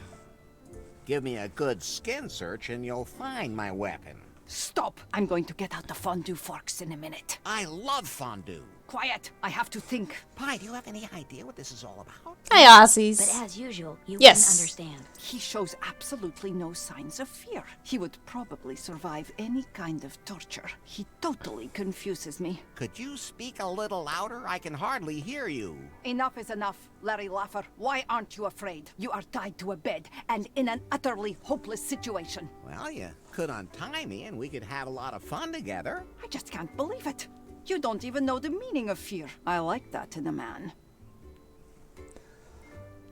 Give me a good skin search and you'll find my weapon. Stop! I'm going to get out the fondue forks in a minute. I love fondue. Quiet! I have to think. Pie, do you have any idea what this is all about? Hey, Aussies. But as usual, you Yes. can understand. He shows absolutely no signs of fear. He would probably survive any kind of torture. He totally confuses me. Could you speak a little louder? I can hardly hear you. Enough is enough, Larry Laffer. Why aren't you afraid? You are tied to a bed and in an utterly hopeless situation. Well, you could untie me and we could have a lot of fun together. I just can't believe it. You don't even know the meaning of fear. I like that in a man.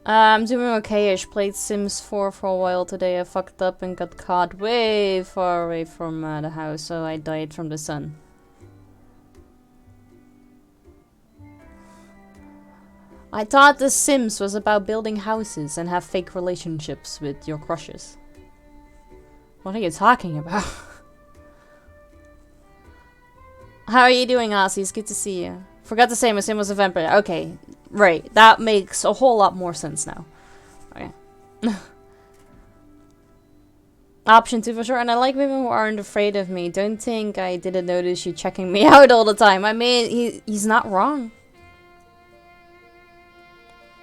I'm doing okay-ish. Played Sims 4 for a while today. I fucked up and got caught way far away from the house, so I died from the sun. I thought The Sims was about building houses and have fake relationships with your crushes. What are you talking about? How are you doing, Aussies? Good to see you. Forgot to say my sim was a vampire. Okay, right. That makes a whole lot more sense now. Okay. Option 2 for sure. And I like women who aren't afraid of me. Don't think I didn't notice you checking me out all the time. I mean, he's not wrong.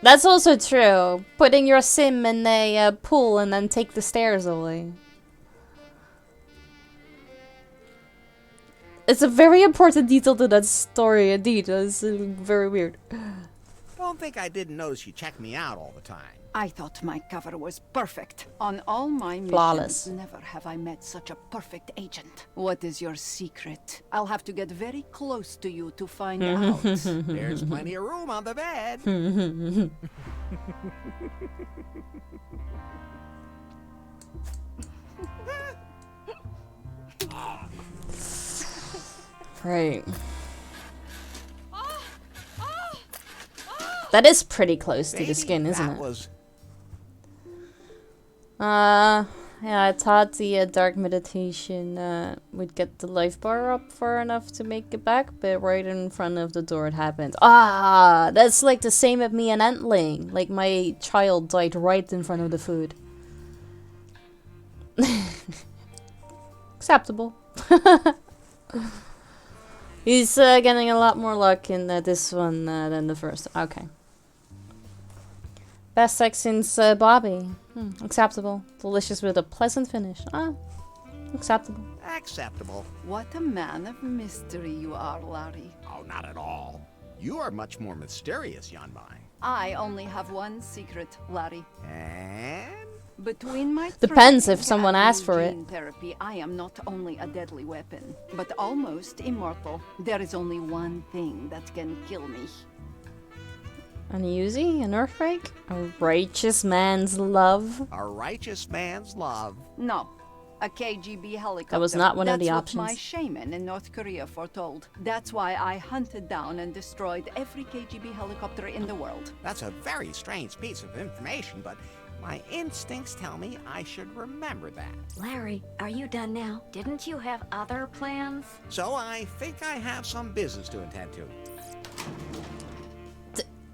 That's also true. Putting your sim in a pool and then take the stairs away. It's a very important detail to that story, indeed. It's very weird. Don't think I didn't notice you checked me out all the time. I thought my cover was perfect. On all my missions, Flawless. never have I met such a perfect agent. What is your secret? I'll have to get very close to you to find out. There's plenty of room on the bed. Right. That is pretty close to the skin, isn't it? Yeah, I thought the dark meditation would get the life bar up far enough to make it back, but right in front of the door it happened. Ah, that's like the same with me and Entling. Like my child died right in front of the food. Acceptable. He's getting a lot more luck in this one than the first. Okay. Best sex since Bobby. Acceptable. Delicious with a pleasant finish. Ah, acceptable. Acceptable. What a man of mystery you are, Larry. Oh, not at all. You are much more mysterious, Yanbai. I only have one secret, Larry. And? Between my Depends training if someone and asks for it. gene therapy, I am not only a deadly weapon, but almost immortal. There is only one thing that can kill me. An Uzi? An Earthquake? A righteous man's love? A righteous man's love. No. A KGB helicopter. That was not one of the That's what my options. shaman in North Korea foretold. That's why I hunted down and destroyed every KGB helicopter in the world. That's a very strange piece of information, but my instincts tell me I should remember that. Larry, are you done now? Didn't you have other plans? So I think I have some business to attend to.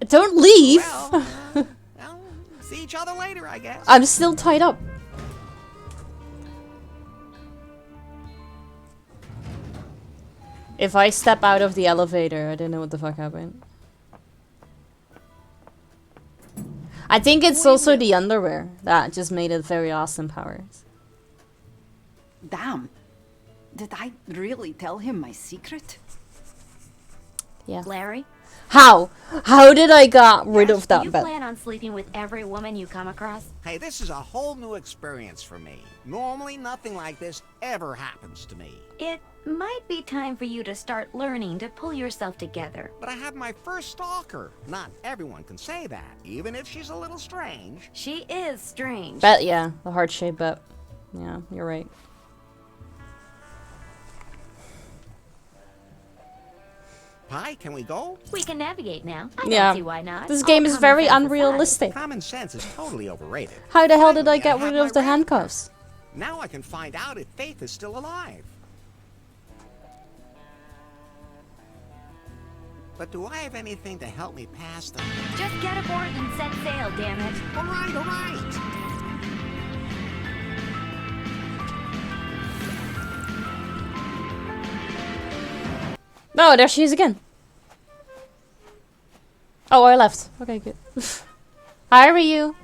Don't leave! Well, see each other later, I guess. I'm still tied up. If I step out of the elevator, I don't know what the fuck happened. I think it's also the underwear that just made it very Austin Powers. Damn. Did I really tell him my secret? Yeah. Larry? How? How did I got rid of that You bed? plan on sleeping with every woman you come across? Hey, this is a whole new experience for me. Normally, nothing like this ever happens to me. It might be time for you to start learning to pull yourself together. But I have my first stalker. Not everyone can say that, even if she's a little strange. She is strange. Bet, yeah. The heart-shaped bet. Yeah, you're right. Pie, can we go? We can navigate now. I Yeah. don't see why not. This All game is common very sense unrealistic. Common sense is totally overrated. How the hell did I Finally, get have rid of my the red handcuffs? Now I can find out if Faith is still alive. But do I have anything to help me pass the... Just get aboard and set sail, damn it. All right, all right. No, there she is again. Oh, I left. Okay, good. How are you?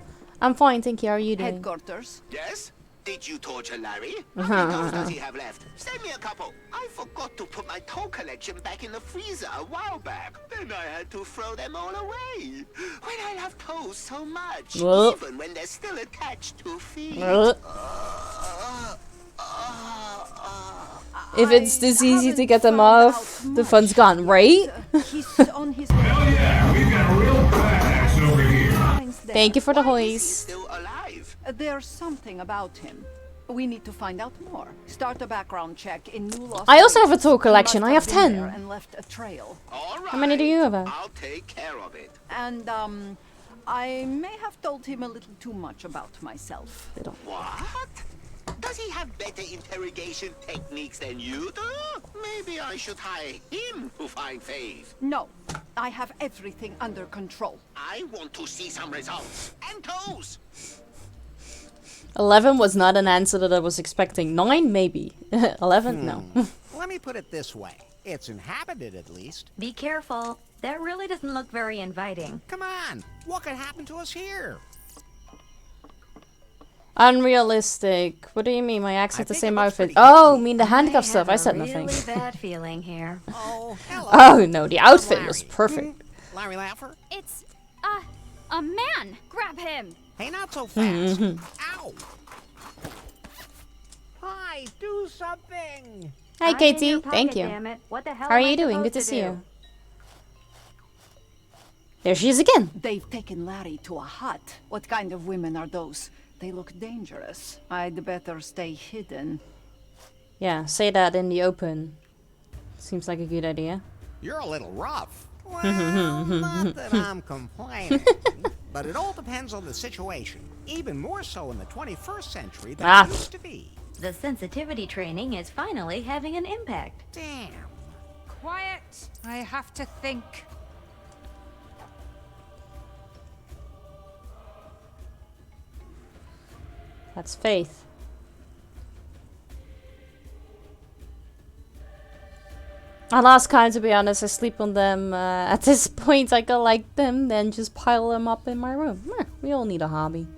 I'm fine, thank you. How are you doing? Headquarters. Yes? Did you torture Larry? How many toes does he have left? Send me a couple. I forgot to put my toe collection back in the freezer a while back. Then I had to throw them all away. When I love toes so much, even when they're still attached to feet. If it's this easy to get them off, the fun's gone, right? He's on his Hell yeah, we've got a real badass over here. Thank you for the hoist. Still alive. There's something about him. We need to find out more. Start a background check in New Lost I also have a Wages. tool He collection. must I have been there 10. and left a trail. All right. How many do you have? I'll take care of it. And I may have told him a little too much about myself. What? Does he have better interrogation techniques than you do? Maybe I should hire him to find Faith. No, I have everything under control. I want to see some results. And toes. 11 was not an answer that I was expecting. 9, maybe. 11, no. Let me put it this way. It's inhabited, at least. Be careful. That really doesn't look very inviting. Come on. What could happen to us here? Unrealistic. What do you mean? My ex I had the think same it looks outfit. pretty Oh, good. mean the handcuff stuff. I said Really nothing. bad feeling here. Oh, hello. Oh no, the outfit was Larry. perfect. Larry Laffer? It's a man. Grab him. Hey, not so fast. Ow. Hi, do something. Hi, I'm in Katie. your pocket, Thank you. damn it. What the hell How are am I you doing? supposed Good to see do? you. There she is again. They've taken Larry to a hut. What kind of women are those? They look dangerous. I'd better stay hidden. Yeah, say that in the open. Seems like a good idea. You're a little rough. Well, not that I'm complaining. But it all depends on the situation. Even more so in the 21st century than it used to be. The sensitivity training is finally having an impact. Damn. Quiet. I have to think. That's Faith. I lost kind, to be honest. I sleep on them. At this point, I collect them, then just pile them up in my room. We all need a hobby.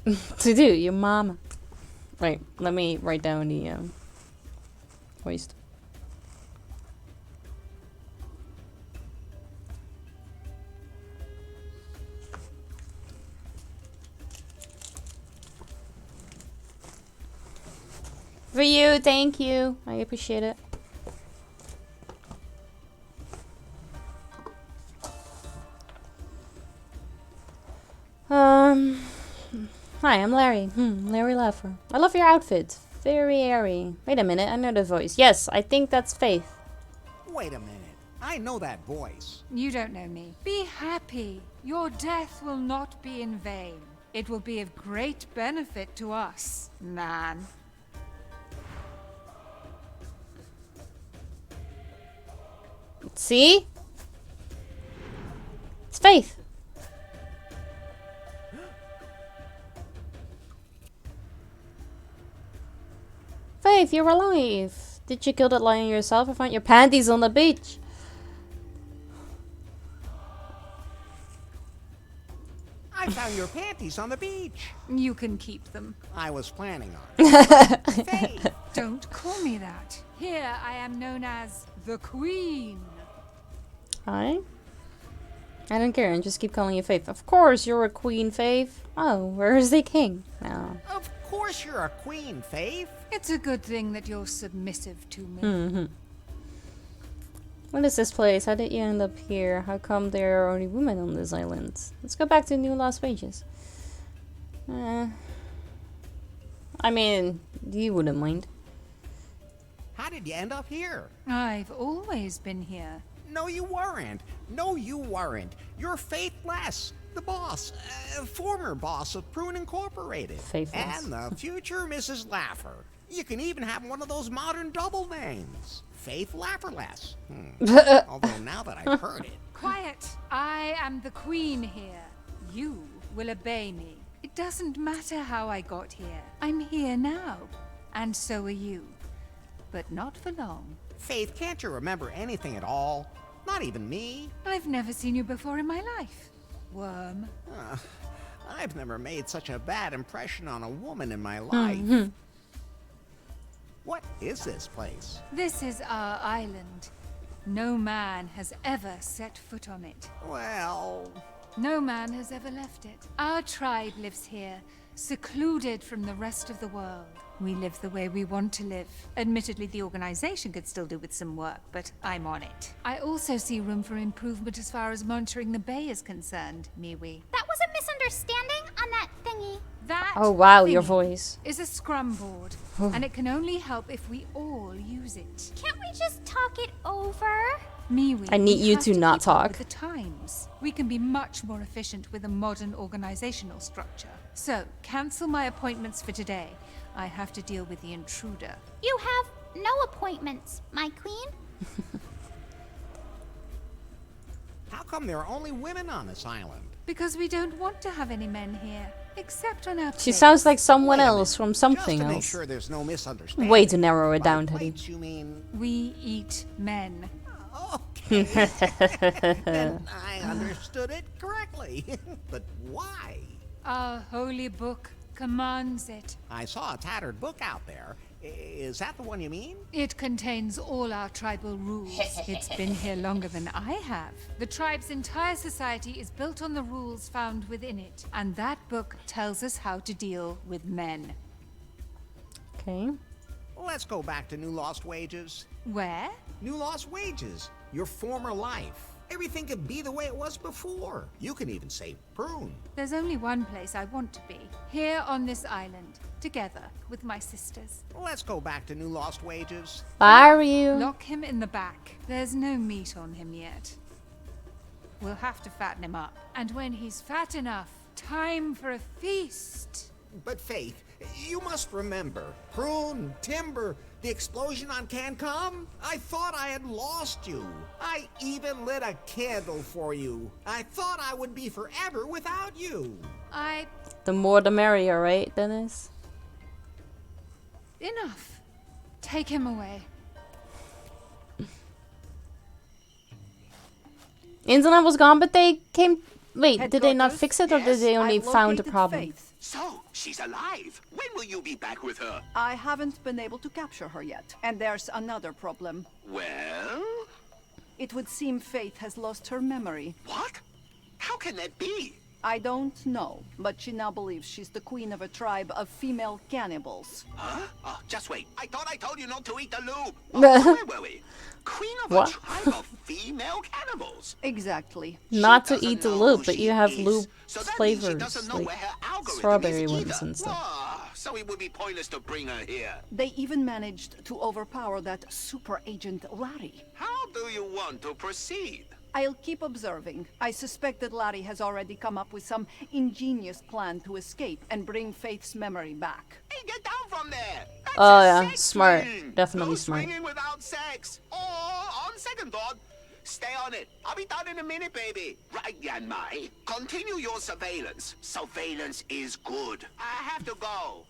To do, your mama. Right, let me write down the waste. For you, thank you. I appreciate it. Hi, I'm Larry. Larry Laffer. I love your outfit. Very airy. Wait a minute, I know the voice. Yes, I think that's Faith. Wait a minute. I know that voice. You don't know me. Be happy. Your death will not be in vain. It will be of great benefit to us, man. See? It's Faith. Faith, you're alive. Did you kill that lion yourself? I found your panties on the beach. I found your panties on the beach. You can keep them. I was planning on it. Faith. Don't call me that. Here I am known as the Queen. Hi. I don't care, and just keep calling you Faith. Of course you're a queen, Faith. Oh, where is the king? No. Of course you're a queen, Faith. It's a good thing that you're submissive to me. What is this place? How did you end up here? How come there are only women on this island? Let's go back to New Lost Wages. I mean, you wouldn't mind. How did you end up here? I've always been here. No, you weren't. No, you weren't. You're Faithless, the boss, former boss of Prune Incorporated. Faithless. And the future Mrs. Laffer. You can even have one of those modern double names. Faith Lafferless. Although now that I've heard it. Quiet. I am the Queen here. You will obey me. It doesn't matter how I got here. I'm here now. And so are you. But not for long. Faith, can't you remember anything at all? Not even me. I've never seen you before in my life. Worm. I've never made such a bad impression on a woman in my life. What is this place? This is our island. No man has ever set foot on it. Well... No man has ever left it. Our tribe lives here, secluded from the rest of the world. We live the way we want to live. Admittedly, the organization could still do with some work, but I'm on it. I also see room for improvement as far as monitoring the bay is concerned, Miwi. That was a misunderstanding on that thingy. That Oh wow, thingy your voice. is a scrum board, and it can only help if we all use it. Can't we just talk it over? Miwi, I need we you have to not keep up talk. with the times. We can be much more efficient with a modern organizational structure. So, cancel my appointments for today. I have to deal with the intruder. You have no appointments, my queen. How come there are only women on this island? Because we don't want to have any men here, except on our She plates. sounds like someone else from something Just to make else. sure there's no misunderstanding. Way to narrow it By down, Teddy. plates, you mean... We eat men. Then I understood it correctly. But why? Our holy book commands it. I saw a tattered book out there. Is that the one you mean? It contains all our tribal rules. It's been here longer than I have. The tribe's entire society is built on the rules found within it, and that book tells us how to deal with men. Okay. Let's go back to New Lost Wages. Where? New Lost Wages. Your former life. Everything could be the way it was before. You can even say prune. There's only one place I want to be. Here on this island, together with my sisters. Let's go back to New Lost Wages. Are you? Lock him in the back. There's no meat on him yet. We'll have to fatten him up. And when he's fat enough, time for a feast. But Faith, you must remember, prune, timber, the explosion on Cancom? I thought I had lost you. I even lit a candle for you. I thought I would be forever without you. The more the merrier, right, Dennis? Enough. Take him away. Internet was gone, but they came... Wait, Head did they not doctors? fix it, or did they only I've found the located problem? Faith. So, she's alive. When will you be back with her? I haven't been able to capture her yet. And there's another problem. Well? It would seem Faith has lost her memory. What? How can that be? I don't know, but she now believes she's the queen of a tribe of female cannibals. Huh? Oh, just wait. I thought I told you not to eat the lube. Oh, where were we? Queen of What? a tribe of female cannibals. Exactly. Not to doesn't eat the know lube, who but she you have is. lube So that means she flavors, doesn't know like where her algorithm strawberry is ones either. and stuff. Ah, so it would be pointless to bring her here. They even managed to overpower that super agent Larry. How do you want to proceed? I'll keep observing. I suspect that Larry has already come up with some ingenious plan to escape and bring Faith's memory back. Hey, get down from there! That's Oh a yeah, sex smart. swing. Definitely No smart. swinging without sex. Or, on second thought, stay on it. I'll be done in a minute, baby. Right, Yanmai. Continue your surveillance. Surveillance is good. I have to go.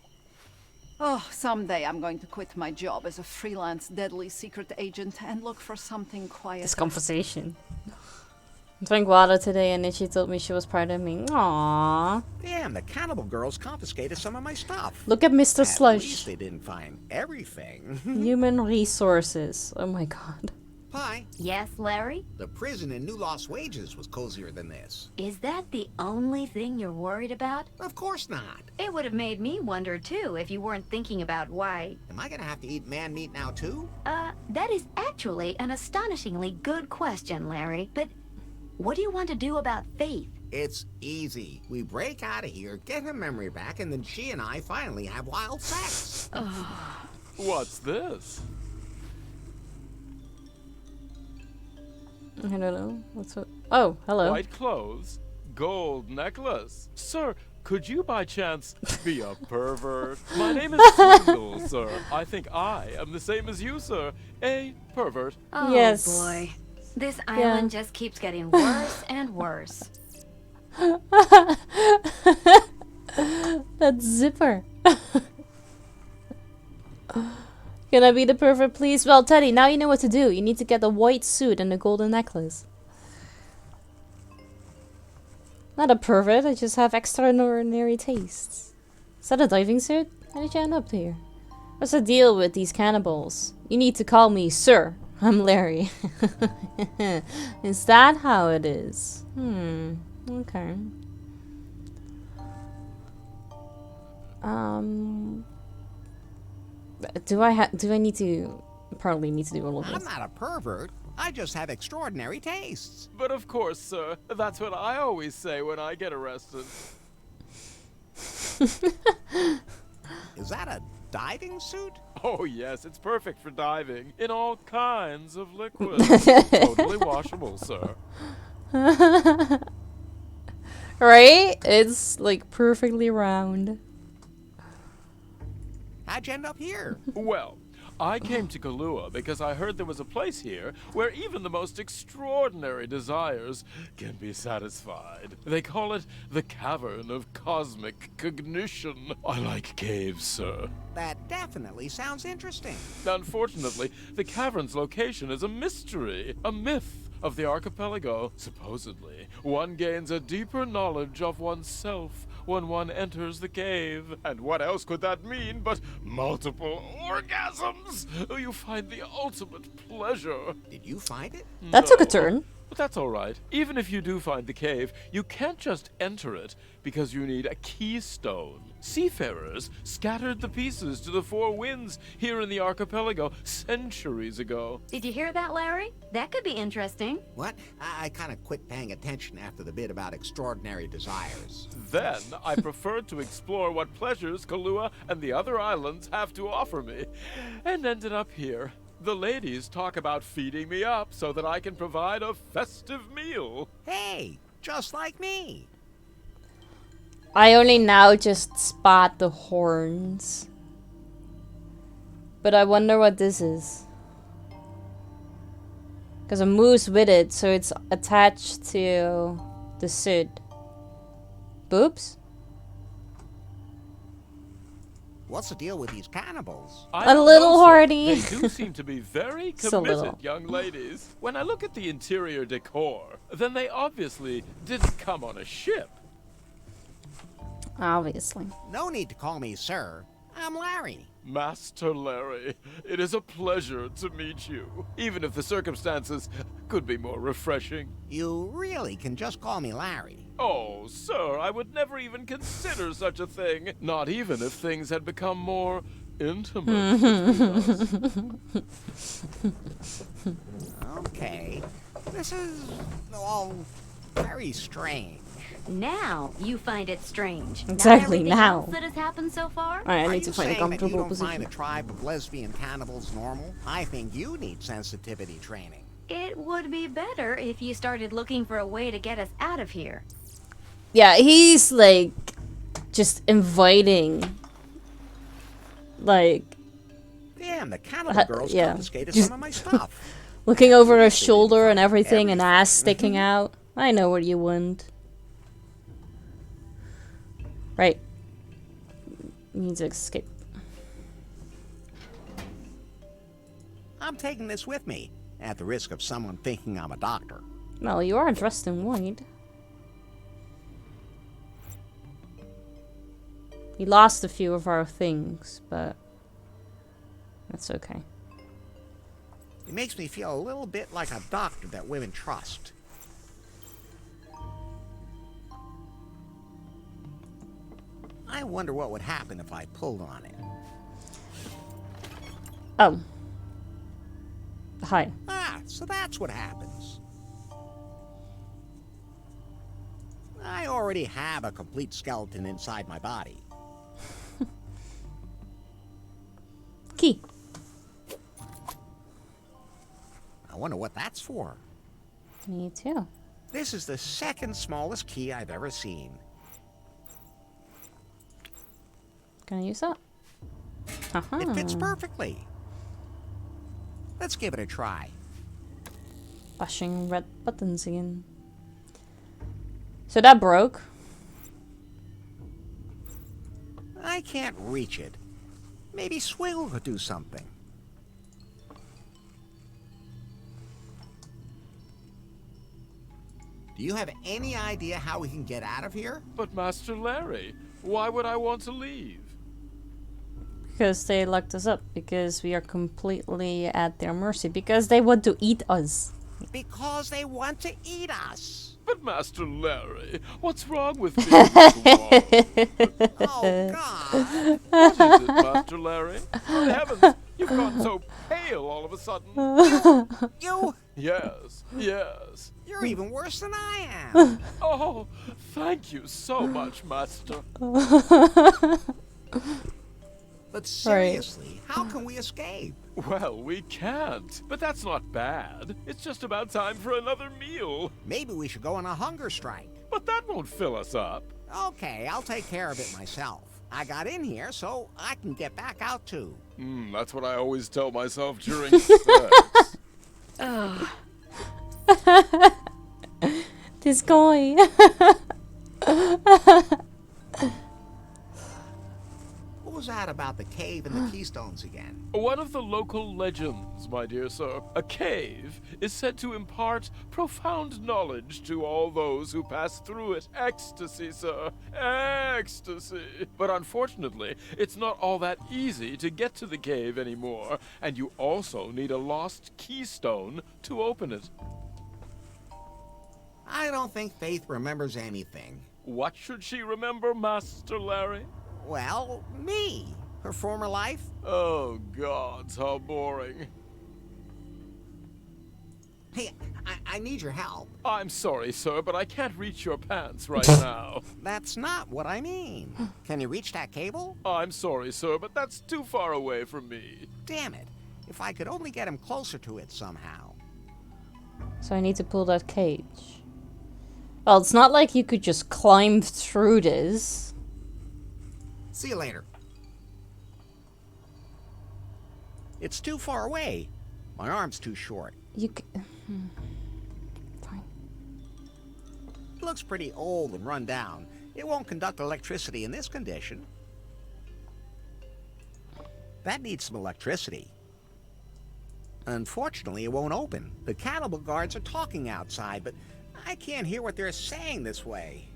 Oh, someday I'm going to quit my job as a freelance deadly secret agent and look for something quiet. This conversation. I drank water today and then she told me she was proud of me. Aww. Damn, the cannibal girls confiscated some of my stuff. Look at Mr. At Slush. least they didn't find everything. Human resources. Oh my god. Pie, Yes, Larry? the prison in New Lost Wages was cozier than this. Is that the only thing you're worried about? Of course not. It would have made me wonder too if you weren't thinking about why. Am I gonna have to eat man meat now too? That is actually an astonishingly good question, Larry. But what do you want to do about Faith? It's easy. We break out of here, get her memory back, and then she and I finally have wild sex. What's this? I don't know. What's up? Oh, hello. White clothes, gold necklace. Sir, could you by chance be a pervert? My name is Swindle, sir. I think I am the same as you, sir. A pervert. Oh Yes. boy. This island just keeps getting worse and worse. That zipper. Can I be the pervert, please? Well, Teddy, now you know what to do. You need to get the white suit and the golden necklace. Not a pervert, I just have extraordinary tastes. Is that a diving suit? How did you end up here? What's the deal with these cannibals? You need to call me Sir. I'm Larry. Is that how it is? Okay. Do I need to probably need to do all of this? I'm not a pervert. I just have extraordinary tastes. But of course, sir. That's what I always say when I get arrested. Is that a diving suit? Oh yes, it's perfect for diving in all kinds of liquids. Totally washable, sir. Right? It's like perfectly round. How'd you end up here? Well, I came to Kahlua because I heard there was a place here where even the most extraordinary desires can be satisfied. They call it the Cavern of Cosmic Cognition. I like caves, sir. That definitely sounds interesting. Unfortunately, the cavern's location is a mystery, a myth of the archipelago. Supposedly, one gains a deeper knowledge of oneself when one enters the cave. And what else could that mean but multiple orgasms? You find the ultimate pleasure. Did you find it? That took a turn. But that's all right. Even if you do find the cave, you can't just enter it because you need a keystone. Seafarers scattered the pieces to the four winds here in the archipelago centuries ago. Did you hear that, Larry? That could be interesting. What? I kind of quit paying attention after the bit about extraordinary desires. Then I preferred to explore what pleasures Kahlua and the other islands have to offer me, and ended up here. The ladies talk about feeding me up so that I can provide a festive meal. Hey, just like me. I only now just spot the horns. But I wonder what this is. Because a moose with it, so it's attached to the suit. Boobs? What's the deal with these cannibals? A little horny. They do seem to be very committed young ladies. When I look at the interior decor, then they obviously didn't come on a ship. Obviously. No need to call me sir. I'm Larry. Master Larry, it is a pleasure to meet you, even if the circumstances could be more refreshing. You really can just call me Larry. Oh, sir, I would never even consider such a thing, not even if things had become more intimate between us. Okay. This is all very strange. Now you find it strange. Exactly, Not everything now. else that has happened so far? Alright, I need to find a Saying that you comfortable don't position. find a tribe of lesbian cannibals normal? I think you need sensitivity training. It would be better if you started looking for a way to get us out of here. Yeah, he's like just inviting, like, Damn, the cannibal girls yeah, confiscated just some of my stuff. looking over her shoulder and everything, and ass sticking out. I know what you want. Right. Need to escape. I'm taking this with me, at the risk of someone thinking I'm a doctor. Well, you are dressed in white. We lost a few of our things, but that's okay. It makes me feel a little bit like a doctor that women trust. I wonder what would happen if I pulled on it. Oh. Hi. Ah, so that's what happens. I already have a complete skeleton inside my body. Key. I wonder what that's for. Me too. This is the second smallest key I've ever seen. Can I use that? Uh-huh. It fits perfectly. Let's give it a try. Pushing red buttons again. So that broke. I can't reach it. Maybe Swiggle could do something. Do you have any idea how we can get out of here? But Master Larry, why would I want to leave? Because they locked us up. Because we are completely at their mercy. Because they want to eat us. Because they want to eat us. But Master Larry, what's wrong with me? Oh, God. What is it, Master Larry? Good heavens, you've gone so pale all of a sudden. You? Yes, yes. You're even worse than I am. Oh, thank you so much, Master. But seriously, how can we escape? Well, we can't. But that's not bad. It's just about time for another meal. Maybe we should go on a hunger strike. But that won't fill us up. Okay, I'll take care of it myself. I got in here, so I can get back out too. That's what I always tell myself during sex. This guy. What was that about the cave and the keystones again? One of the local legends, my dear sir. A cave is said to impart profound knowledge to all those who pass through it. Ecstasy, sir. Ecstasy. But unfortunately, it's not all that easy to get to the cave anymore, and you also need a lost keystone to open it. I don't think Faith remembers anything. What should she remember, Master Larry? Well, me. Her former life. Oh, gods, how boring. Hey, I need your help. I'm sorry, sir, but I can't reach your pants right now. That's not what I mean. Can you reach that cable? I'm sorry, sir, but that's too far away from me. Damn it. If I could only get him closer to it somehow. So I need to pull that cage. Well, it's not like you could just climb through this. See you later. It's too far away. My arm's too short. You Fine. It looks pretty old and run down. It won't conduct electricity in this condition. That needs some electricity. Unfortunately, it won't open. The cannibal guards are talking outside, but I can't hear what they're saying this way.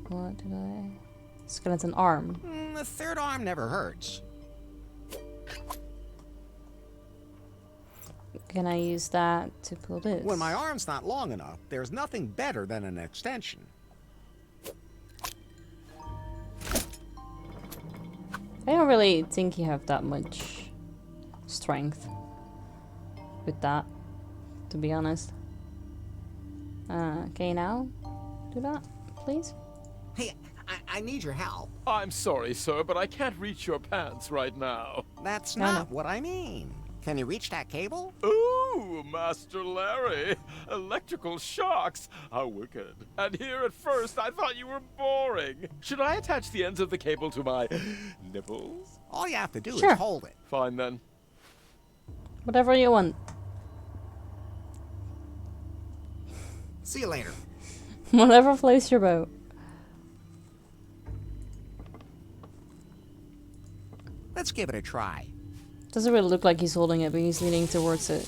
What did I... Skeleton arm. The third arm never hurts. Can I use that to pull this? When my arm's not long enough, there's nothing better than an extension. I don't really think you have that much strength with that, to be honest. Okay, now do that, please. Hey, I need your help. I'm sorry, sir, but I can't reach your pants right now. That's not what I mean. Can you reach that cable? Ooh, Master Larry. Electrical shocks. How wicked. And here at first, I thought you were boring. Should I attach the ends of the cable to my nipples? All you have to do is hold it. Fine, then. Whatever you want. See you later. Whatever floats your boat. Let's give it a try. Doesn't really look like he's holding it, but he's leaning towards it.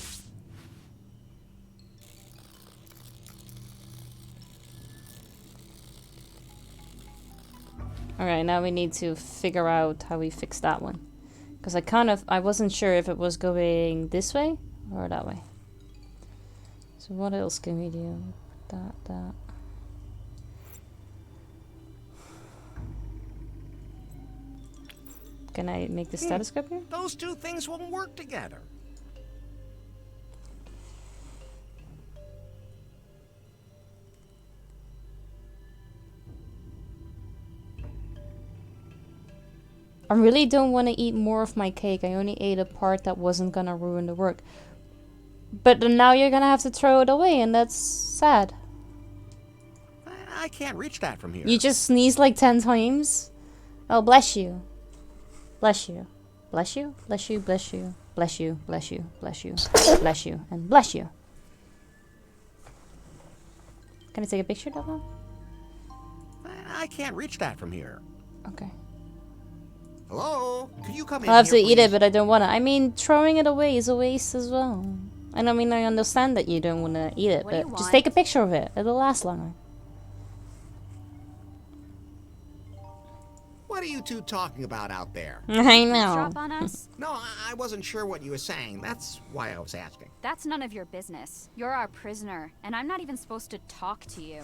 Alright, now we need to figure out how we fix that one. Because I wasn't sure if it was going this way or that way. So what else can we do? That. Can I make the stethoscope here? Those two things won't work together. I really don't want to eat more of my cake. I only ate a part that wasn't gonna ruin the work. But then now you're gonna have to throw it away, and that's sad. I can't reach that from here. You just sneezed like 10 times? Oh, bless you. Bless you. Bless you. Bless you. Bless you. Bless you. Bless you. Bless you. Bless you. And bless you. Can I take a picture of them? I can't reach that from here. Okay. Hello? Could you come in I'll have here, to eat it, please? but I don't wanna. I mean, throwing it away is a waste as well. And I mean, I understand that you don't wanna eat it, What do you but just want? take a picture of it. It'll last longer. What are you two talking about out there? I know. Drop on us? No, I wasn't sure what you were saying. That's why I was asking. That's none of your business. You're our prisoner, and I'm not even supposed to talk to you.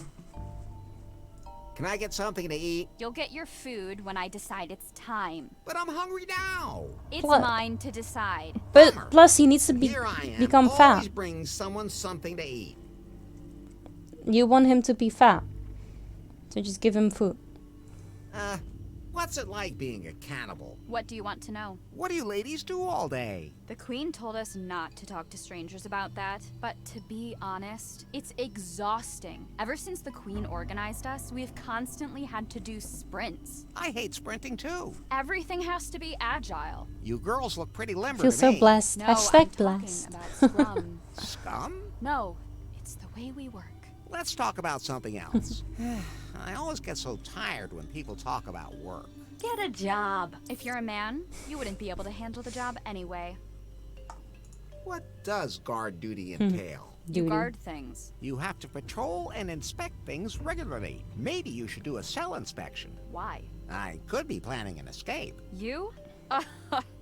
Can I get something to eat? You'll get your food when I decide it's time. But I'm hungry now. It's What? mine to decide. But plus, he needs to Here I am. become Always fat. bring someone something to eat. You want him to be fat, so just give him food. What's it like being a cannibal? What do you want to know? What do you ladies do all day? The Queen told us not to talk to strangers about that, but to be honest, it's exhausting. Ever since the Queen organized us, we've constantly had to do sprints. I hate sprinting too. Everything has to be agile. You girls look pretty limber Feel to so me. blessed. No, Hashtag I'm talking blessed. about scrum. Scum? No, it's the way we work. Let's talk about something else. I always get so tired when people talk about work. Get a job. If you're a man, you wouldn't be able to handle the job anyway. What does guard duty entail? You guard things. You have to patrol and inspect things regularly. Maybe you should do a cell inspection. Why? I could be planning an escape. You?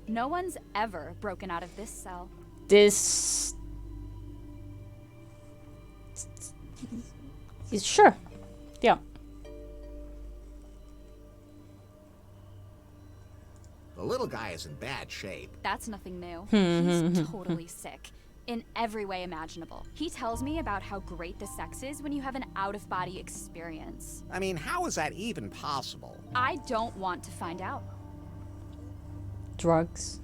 No one's ever broken out of this cell. This. Sure. Yeah. The little guy is in bad shape. That's nothing new. He's totally sick. In every way imaginable. He tells me about how great the sex is when you have an out-of-body experience. I mean, how is that even possible? I don't want to find out. Drugs.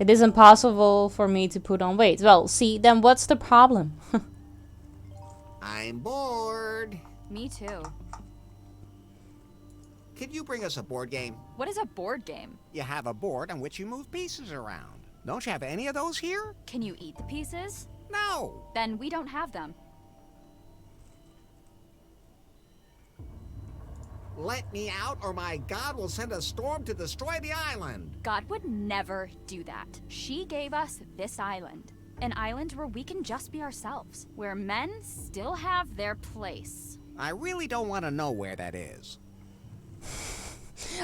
It is impossible for me to put on weight. Well, see, then what's the problem? I'm bored. Me too. Could you bring us a board game? What is a board game? You have a board on which you move pieces around. Don't you have any of those here? Can you eat the pieces? No. Then we don't have them. Let me out or my god will send a storm to destroy the island. God would never do that. She gave us this island. An island where we can just be ourselves. Where men still have their place. I really don't want to know where that is.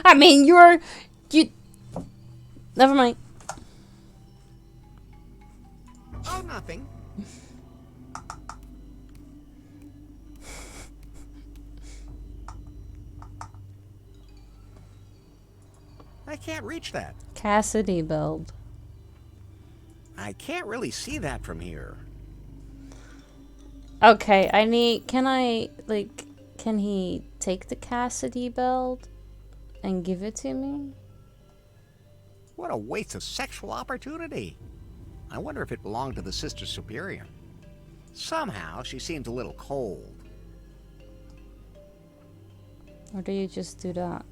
I mean, you. Never mind. Oh, nothing. I can't reach that. Cassidy build. I can't really see that from here. Okay, I need. Can I like? Can he take the Cassidy belt and give it to me? What a waste of sexual opportunity. I wonder if it belonged to the Sister Superior. Somehow, she seemed a little cold. Or do you just do that?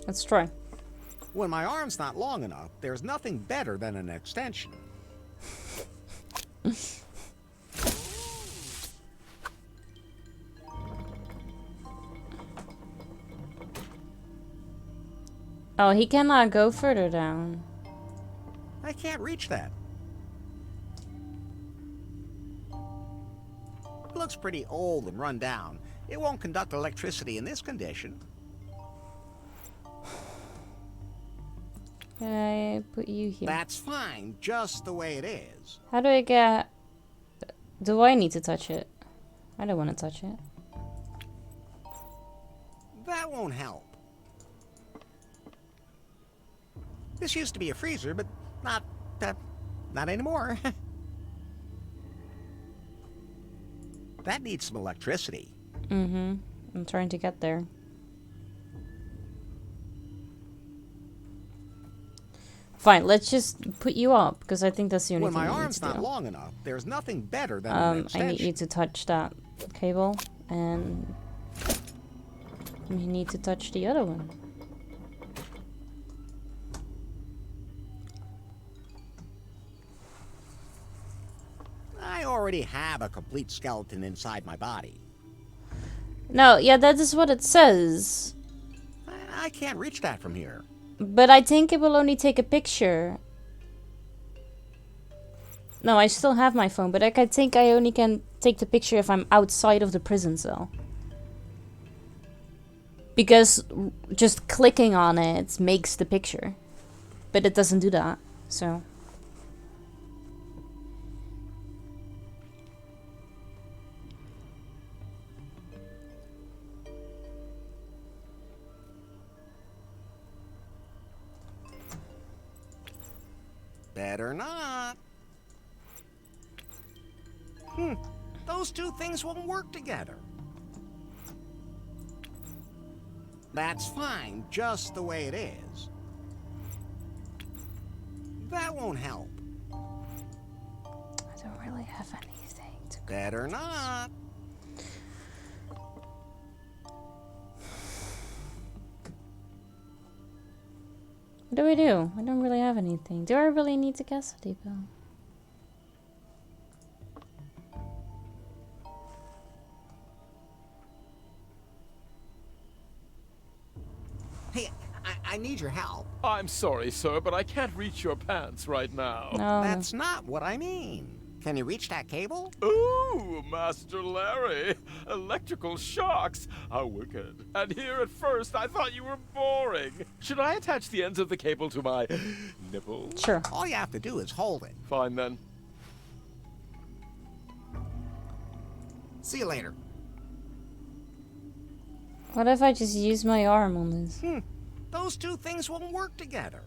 Let's try. When my arm's not long enough, there's nothing better than an extension. Oh, he cannot go further down. I can't reach that. It looks pretty old and run down. It won't conduct electricity in this condition. Can I put you here? That's fine, just the way it is. How do I get... Do I need to touch it? I don't want to touch it. That won't help. This used to be a freezer, but not anymore. That needs some electricity. Mm-hmm. I'm trying to get there. Fine, let's just put you up, because I think that's the only When thing my I need arm's to not do. long enough, there's nothing better than an I extension. need you to touch that cable, and you need to touch the other one. already have a complete skeleton inside my body. No, yeah, that is what it says. I can't reach that from here. But I think it will only take a picture. No, I still have my phone, but I think I only can take the picture if I'm outside of the prison cell. Because just clicking on it makes the picture. But it doesn't do that, so... Better not. Those two things won't work together. That's fine, just the way it is. That won't help. I don't really have anything to... Better not. What do we do? I don't really have anything. Do I really need to Castle Depot? Hey, I need your help. I'm sorry, sir, but I can't reach your pants right now. No. That's not what I mean. Can you reach that cable? Ooh, Master Larry. Electrical shocks. How wicked. And here at first, I thought you were boring. Should I attach the ends of the cable to my nipple? Sure. All you have to do is hold it. Fine, then. See you later. What if I just use my arm on this? Those two things won't work together.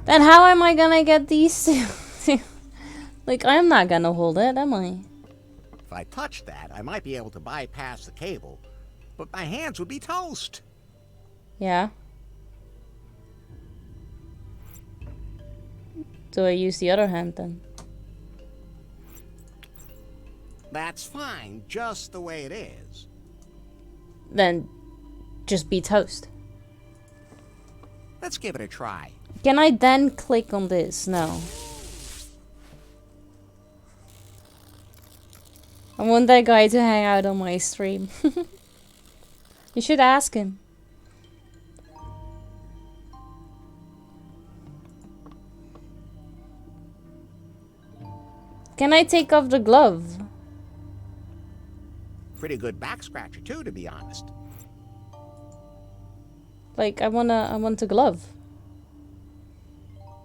Then how am I gonna get these two? Like, I'm not gonna hold it, am I? If I touched that, I might be able to bypass the cable, but my hands would be toast. Yeah. Do I use the other hand then? That's fine, just the way it is. Then just be toast. Let's give it a try. Can I then click on this? No. I want that guy to hang out on my stream. You should ask him. Can I take off the glove? Pretty good back scratcher too, to be honest. Like, I want a glove.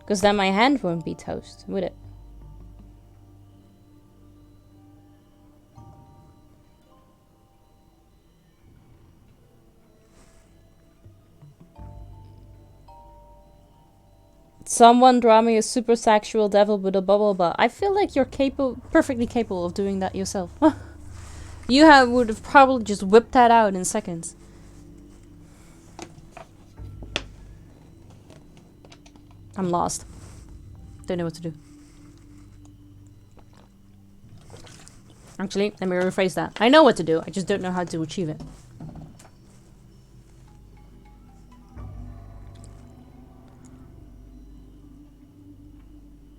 Because then my hand won't be toast, would it? Someone draw me a super sexual devil with a bubble butt. I feel like you're perfectly capable of doing that yourself. You would have probably just whipped that out in seconds. I'm lost. Don't know what to do. Actually, let me rephrase that. I know what to do, I just don't know how to achieve it.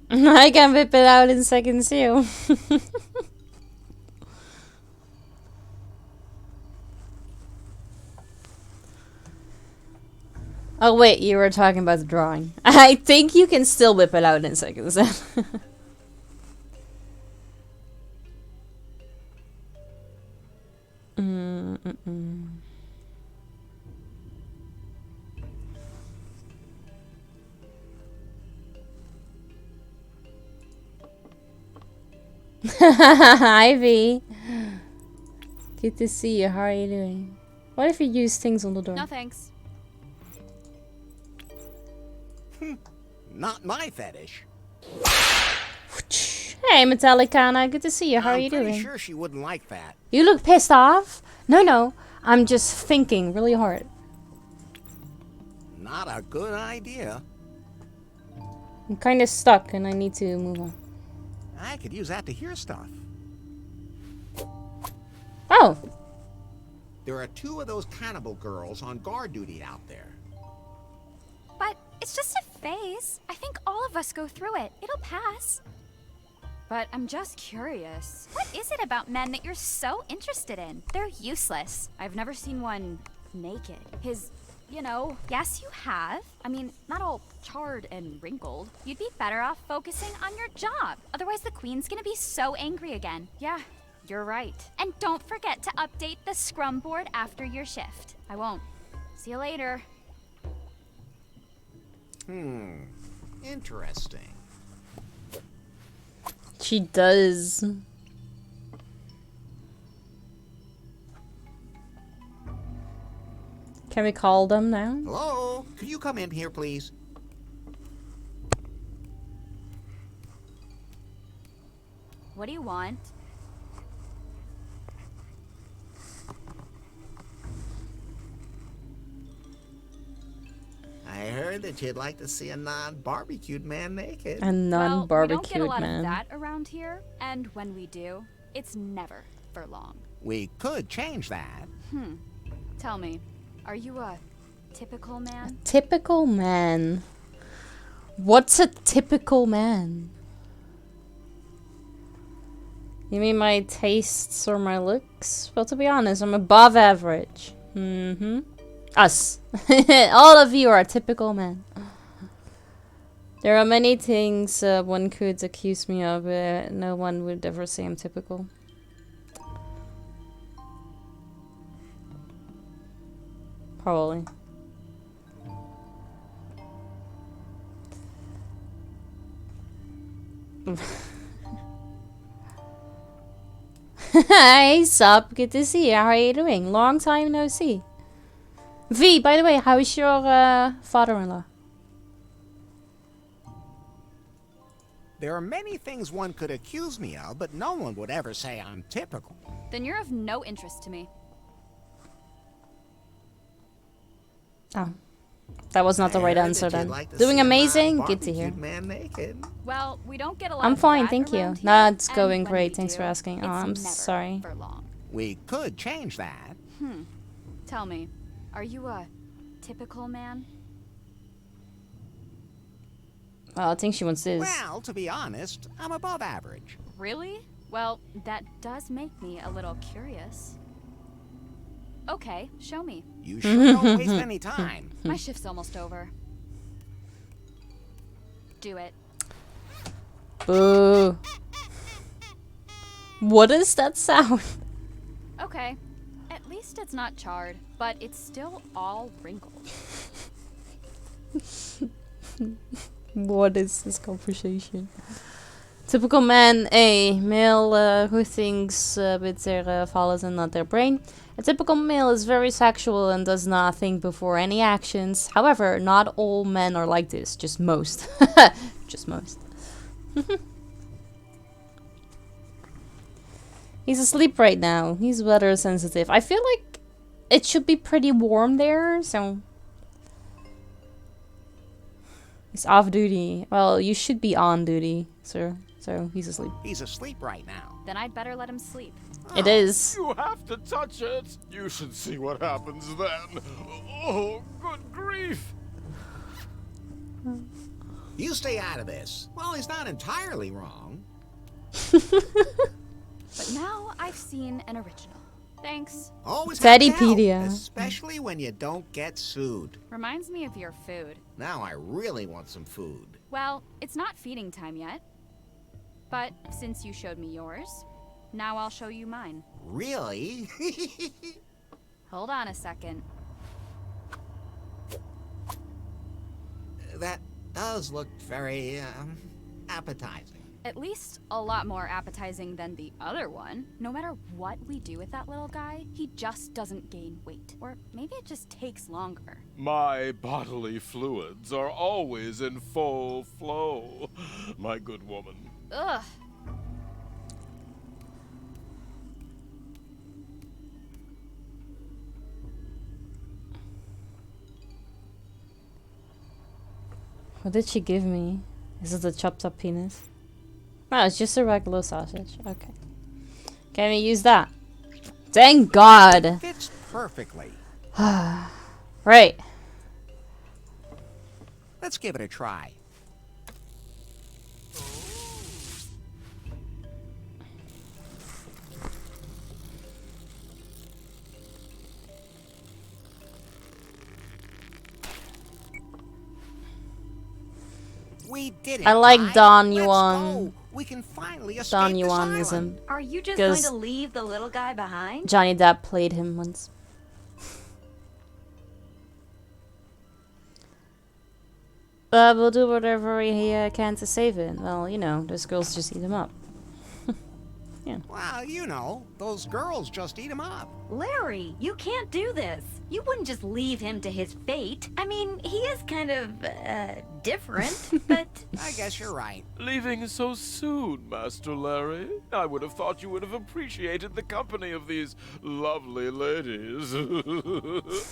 I can whip it out in seconds too. Oh wait, you were talking about the drawing. I think you can still whip it out in seconds. Ivy. Good to see you. How are you doing? What if you use things on the door? No thanks. Not my fetish. Hey, Metallicana. Good to see you. How are you I'm doing? pretty sure she wouldn't like that. You look pissed off? No. I'm just thinking really hard. Not a good idea. I'm kind of stuck and I need to move on. I could use that to hear stuff. Oh. There are 2 of those cannibal girls on guard duty out there. But it's just a phase. I think all of us go through it. It'll pass. But I'm just curious. What is it about men that you're so interested in? They're useless. I've never seen one naked. You know, yes you have. I mean, not all charred and wrinkled. You'd be better off focusing on your job. Otherwise the queen's gonna be so angry again. Yeah, you're right. And don't forget to update the scrum board after your shift. I won't. See you later. Interesting. She does. Can we call them now? Hello? Could you come in here, please? What do you want? I heard that you'd like to see a non-barbecued man naked. A non-barbecued we don't get a lot man. of that around here, and when we do, it's never for long. We could change that. Tell me, are you a typical man? Typical man. What's a typical man? You mean my tastes or my looks? Well, to be honest, I'm above average. Us. All of you are typical men. There are many things one could accuse me of. No one would ever say I'm typical. Probably. Hey, sup? Good to see you. How are you doing? Long time no see. V, by the way, how is your father-in-law? There are many things one could accuse me of, but no one would ever say I'm typical. Then you're of no interest to me. Oh. That was not the right answer then. Doing amazing? Good to hear. Man naked. Well, we don't get a lot I'm of fine, that thank you. around here, Nah, it's and going when great. we Thanks do, for asking. Oh, it's I'm never sorry. for long. We could change that. Tell me, are you a typical man? Well, I think she wants this. Well, to be honest, I'm above average. Really? Well, that does make me a little curious. Okay, show me. You sure don't waste any time. My shift's almost over. Do it. Boo. What is that sound? Okay. At least it's not charred, but it's still all wrinkled. What is this conversation? Typical man A. Male who thinks with their phallus and not their brain. A typical male is very sexual and does not think before any actions. However, not all men are like this. Just most. Just most. He's asleep right now. He's weather sensitive. I feel like it should be pretty warm there, so... He's off duty. Well, you should be on duty, sir. So, he's asleep. He's asleep right now. Then I'd better let him sleep. It is. You have to touch it. You should see what happens then. Oh, good grief. You stay out of this. Well, he's not entirely wrong. But now I've seen an original. Thanks. Always have to help, Daddypedia. especially when you don't get sued. Reminds me of your food. Now I really want some food. Well, it's not feeding time yet. But since you showed me yours, now I'll show you mine. Really? Hold on a second. That does look very appetizing. At least a lot more appetizing than the other one. No matter what we do with that little guy, he just doesn't gain weight. Or maybe it just takes longer. My bodily fluids are always in full flow, my good woman. Ugh. What did she give me? Is it a chopped up penis? No, it's just a regular sausage. Okay. Can we use that? Thank God! Fits perfectly. Right. Let's give it a try. We did it. I like guys. Don Let's Yuan. go. We can finally escape Don this Yuanism. island. Are you just going Because to leave the little guy behind? Johnny Depp played him once. We'll do whatever he can to save it. Well, you know, those girls just eat him up. Yeah. Well, you know, those girls just eat him up. Larry, you can't do this. You wouldn't just leave him to his fate. I mean, he is kind of, different, but... I guess you're right. Leaving so soon, Master Larry? I would have thought you would have appreciated the company of these lovely ladies.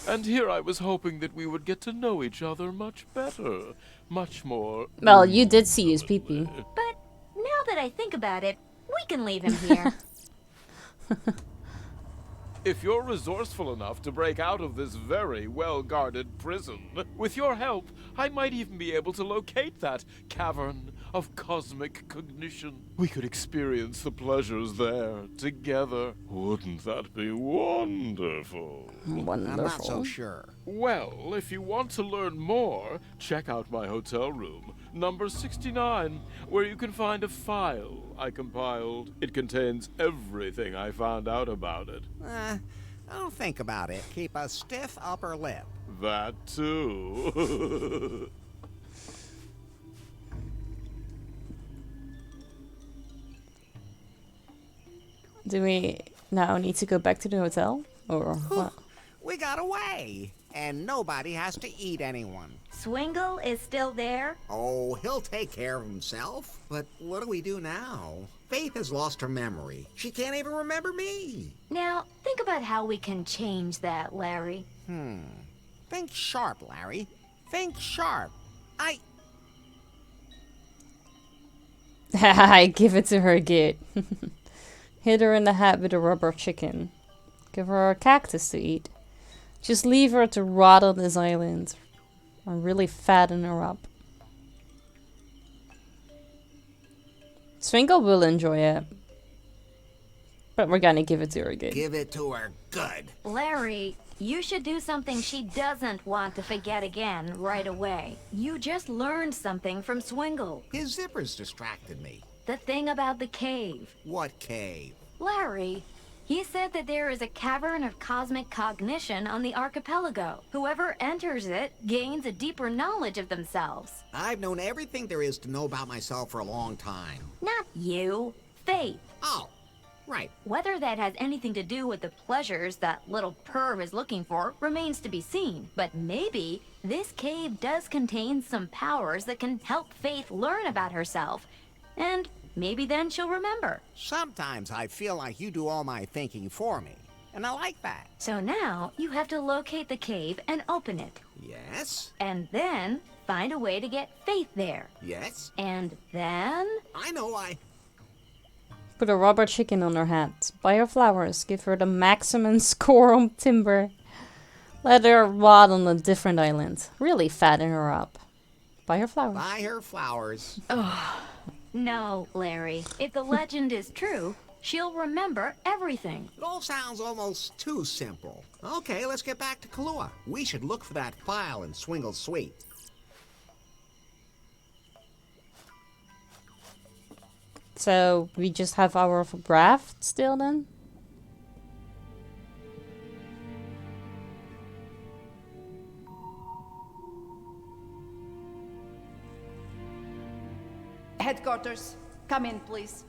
And here I was hoping that we would get to know each other much better. Much more... Well, you did see his pee-pee. But now that I think about it, we can leave him here. If you're resourceful enough to break out of this very well-guarded prison, with your help, I might even be able to locate that cavern of cosmic cognition. We could experience the pleasures there together. Wouldn't that be wonderful? Wonderful. I'm not so sure. Well, if you want to learn more, check out my hotel room, number 69, where you can find a file I compiled. It contains everything I found out about it. Don't think about it. Keep a stiff upper lip. That too. Do we now need to go back to the hotel? Or what? We got away, and nobody has to eat anyone. Swingle is still there? Oh, he'll take care of himself. But what do we do now? Faith has lost her memory. She can't even remember me. Now, think about how we can change that, Larry. Think sharp, Larry. Think sharp. I give it to her, Git. Hit her in the head with a rubber chicken. Give her a cactus to eat. Just leave her to rot on this island. Or really fatten her up. Swingle will enjoy it. But we're gonna give it to her, Git. Give it to her good. Larry, you should do something she doesn't want to forget again right away. You just learned something from Swingle. His zippers distracted me. The thing about the cave. What cave? Larry, he said that there is a cavern of cosmic cognition on the archipelago. Whoever enters it gains a deeper knowledge of themselves. I've known everything there is to know about myself for a long time. Not you, Faith. Oh, right. Whether that has anything to do with the pleasures that little perv is looking for remains to be seen. But maybe this cave does contain some powers that can help Faith learn about herself. And maybe then she'll remember. Sometimes I feel like you do all my thinking for me, and I like that. So now you have to locate the cave and open it. Yes? And then find a way to get Faith there. Yes? And then... I know, Put a rubber chicken on her head. Buy her flowers. Give her the maximum score on timber. Let her rot on a different island. Really fatten her up. Buy her flowers. Buy her flowers. No, Larry. If the legend is true, she'll remember everything. It all sounds almost too simple. Okay, let's get back to Kahlua. We should look for that file in Swingle's suite. So, we just have our raft still then? Headquarters, come in, please.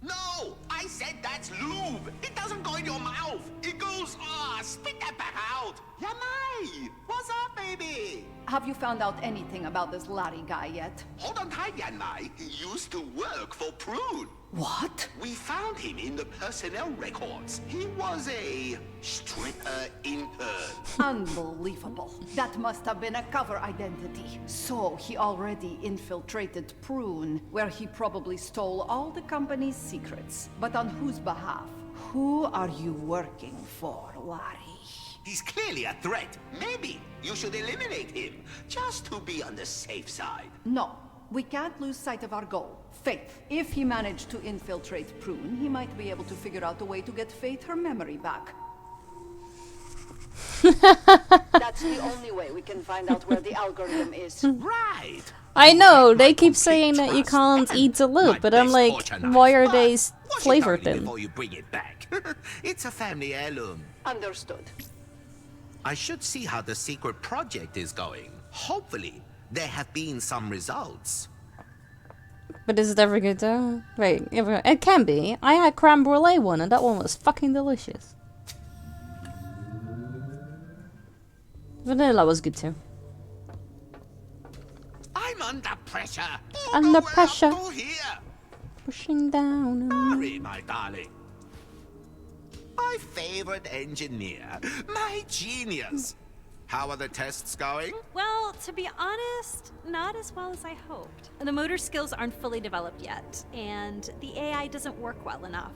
No! I said that's lube! It doesn't go in your mouth! It goes, spit that back out! Yamai! What's up, baby? Have you found out anything about this Larry guy yet? Hold on tight, Yanmai. He used to work for Prune. What? We found him in the personnel records. He was a stripper intern. Unbelievable. That must have been a cover identity. So he already infiltrated Prune, where he probably stole all the company's secrets. But on whose behalf? Who are you working for, Larry? He's clearly a threat. Maybe you should eliminate him, just to be on the safe side. No, we can't lose sight of our goal. Faith. If he managed to infiltrate Prune, he might be able to figure out a way to get Faith her memory back. That's the only way we can find out where the algorithm is. Right. I know, they keep saying that you can't eat the loop, but I'm like, why are they flavored then? Before you bring it back. It's a family heirloom. Understood. I should see how the secret project is going. Hopefully, there have been some results. But is it ever good though? Wait, it can be. I had creme brulee one and that one was fucking delicious. Vanilla was good too. I'm under pressure. Under pressure. Pushing down. Sorry, my darling. My favorite engineer. My genius. How are the tests going? Well, to be honest, not as well as I hoped. The motor skills aren't fully developed yet, and the AI doesn't work well enough.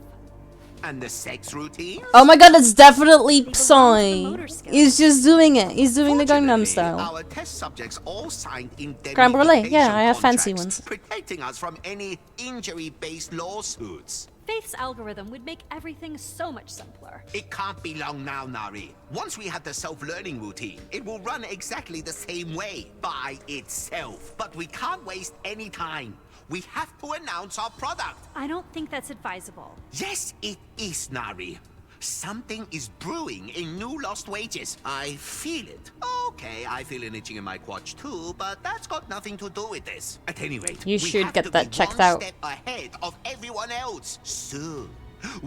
And the sex routine? Oh my god, it's definitely Psy. He's just doing it. He's doing the Gangnam Style. Our test subjects all signed Creme brulee. Yeah, I have fancy contracts, ones. protecting us from any injury-based lawsuits. Faith's algorithm would make everything so much simpler. It can't be long now, Nari. Once we have the self-learning routine, it will run exactly the same way, by itself. But we can't waste any time. We have to announce our product. I don't think that's advisable. Yes, it is, Nari. Something is brewing in New Lost Wages. I feel it. Okay, I feel an itching in my crotch too, but that's got nothing to do with this. At any rate, You we should have get to that be checked one out. step ahead of everyone else. Soon,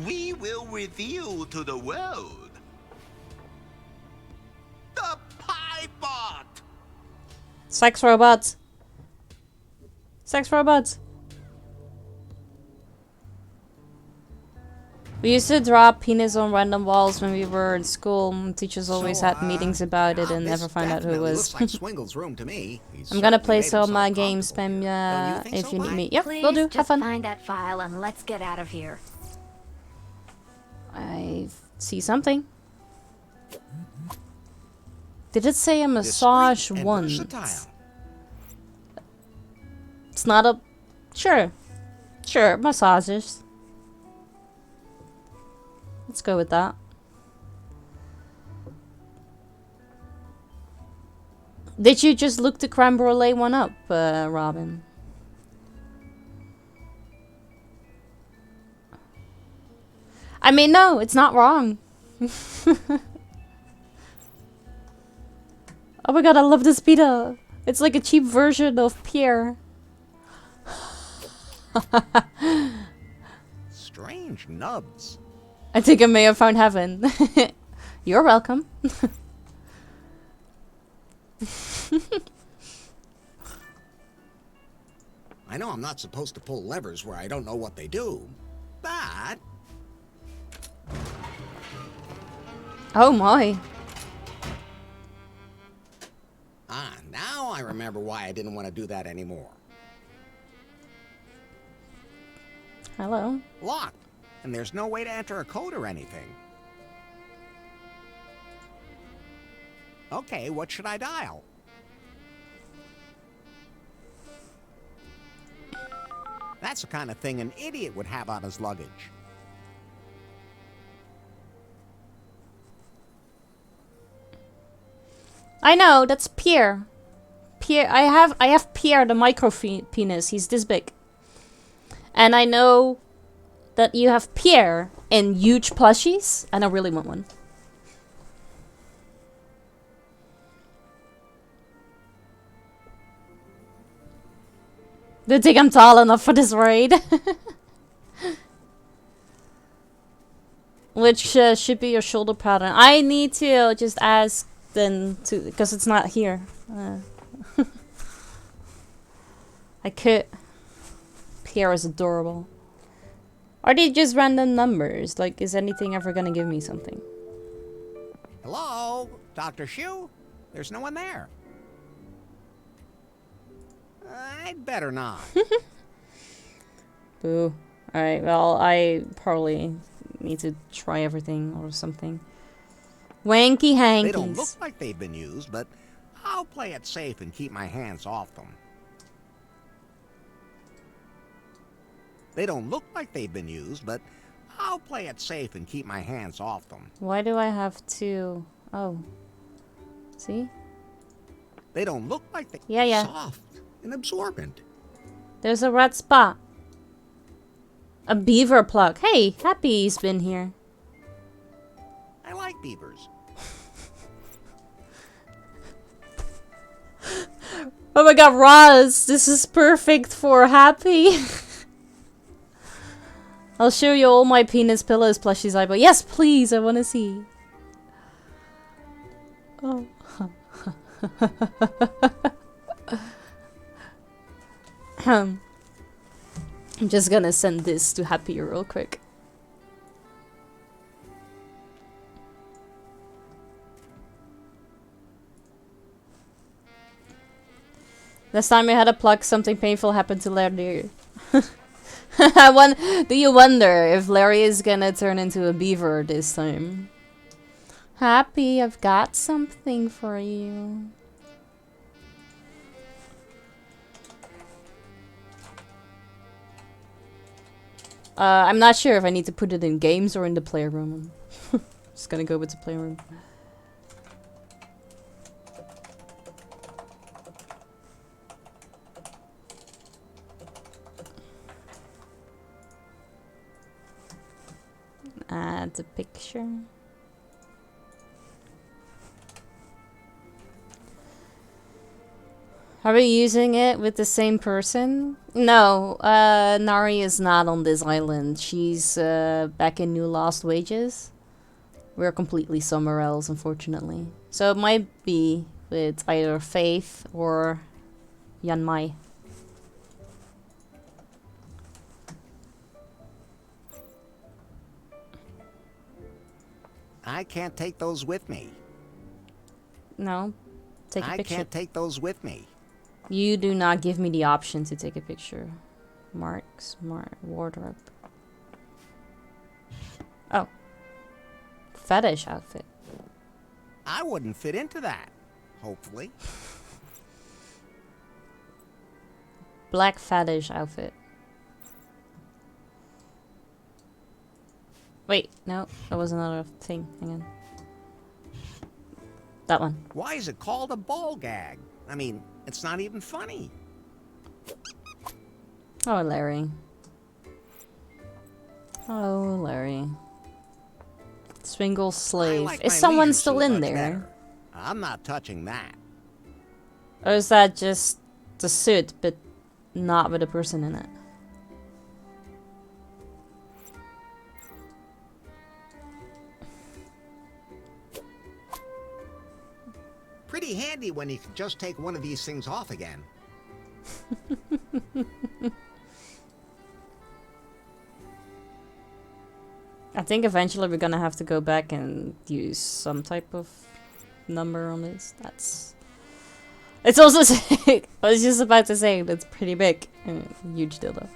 we will reveal to the world the Piebot. Sex robots. Sex robots. We used to draw penis on random walls when we were in school. Teachers always had meetings about it and never found out who it was. Looks like Swingle's room to me. He's I'm gonna play certainly made some himself games, Spam, think if so, you need Mike? me. Yep, Please will do. Have just fun. find that file and let's get out of here. I see something. Did it say a massage and once? versatile. It's not a... Sure. Sure, massages. Let's go with that. Did you just look the creme brulee one up, Robin? I mean, no, it's not wrong. Oh my god, I love this pita. It's like a cheap version of Pierre. Strange nubs. I think I may have found heaven. You're welcome. I know I'm not supposed to pull levers where I don't know what they do, but... Oh my. Ah, now I remember why I didn't want to do that anymore. Hello. Locked. And there's no way to enter a code or anything. Okay, what should I dial? That's the kind of thing an idiot would have on his luggage. I know, that's Pierre. Pierre, I have Pierre, the micro penis. He's this big. And I know that you have Pierre in huge plushies, and I really want one. Don't think I'm tall enough for this raid. Which should be your shoulder pattern. I need to just ask then to, because it's not here. I could. Pierre is adorable. Are they just random numbers? Like, is anything ever gonna give me something? Hello? Dr. Shu? There's no one there. I'd better not. Boo. Alright, well, I probably need to try everything or something. Wanky hankies. They don't look like they've been used, but I'll play it safe and keep my hands off them. They don't look like they've been used, but I'll play it safe and keep my hands off them. Why do I have to... Oh. See? They don't look like they... Yeah. Soft and absorbent. There's a red spot. A beaver plug. Hey, Happy's been here. I like beavers. Oh my god, Roz, this is perfect for Happy. I'll show you all my penis pillows plushies I bought. Yes, please, I want to see. Oh. I'm just gonna send this to Happy real quick. Last time I had a plug, something painful happened to Larry. Do you wonder if Larry is gonna turn into a beaver this time? Happy, I've got something for you. I'm not sure if I need to put it in games or in the playroom. Just gonna go with the playroom. Add the picture. Are we using it with the same person? No, Nari is not on this island. She's back in New Lost Wages. We're completely somewhere else, unfortunately. So it might be with either Faith or Yan Mai. I can't take those with me. No, take a I picture. can't take those with me. You do not give me the option to take a picture. Smart wardrobe. Oh. Fetish outfit. I wouldn't fit into that, hopefully. Black fetish outfit. Wait, no, that was another thing. Hang on. That one. Why is it called a ball gag? I mean, it's not even funny. Oh, Larry. Oh, Larry. Swingle's slave. Like is my someone leisure still suit in much there? better. I'm not touching that. Or is that just the suit, but not with a person in it? Pretty handy when you can just take one of these things off again. I think eventually we're gonna have to go back and use some type of number on this. It's also sick. I was just about to say that's pretty big. Huge dildo.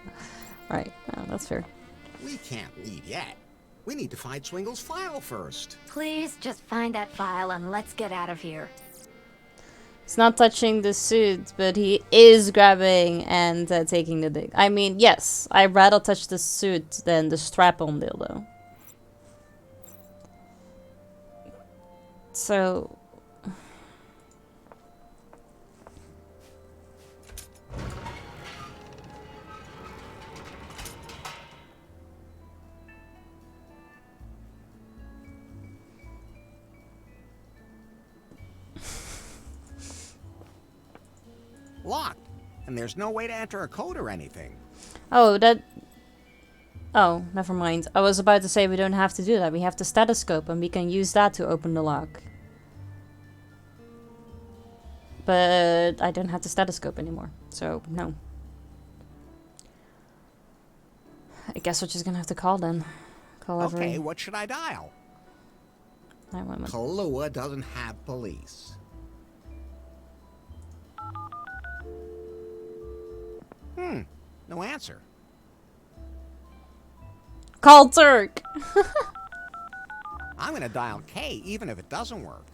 Right, that's fair. We can't leave yet. We need to find Swingle's file first. Please just find that file and let's get out of here. He's not touching the suit, but he is grabbing and taking the dick. I mean, yes, I'd rather touch the suit than the strap-on dildo. So... Locked. And there's no way to enter a code or anything. Oh, that... Oh, never mind. I was about to say we don't have to do that. We have the stethoscope and we can use that to open the lock. But I don't have the stethoscope anymore. So, no. I guess we're just gonna have to call then. Call every... Okay, what should I dial? 911. Kahlua doesn't have police. No answer. Call Turk! I'm gonna dial K even if it doesn't work.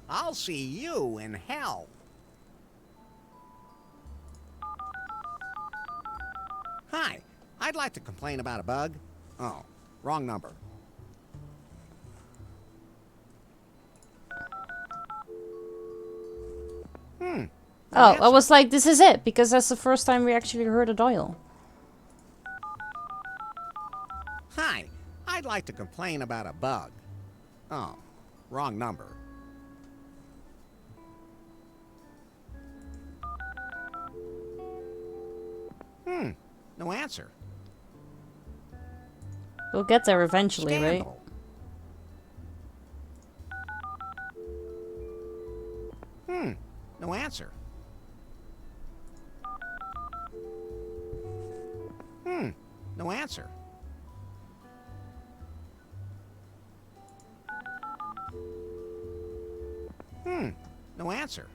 I'll see you in hell. Hi, I'd like to complain about a bug. Oh, wrong number. Oh, I was like, this is it, because that's the first time we actually heard a dial. Hi, I'd like to complain about a bug. Oh, wrong number. No answer. We'll get there eventually, Scandal. right? No answer. No answer. No answer.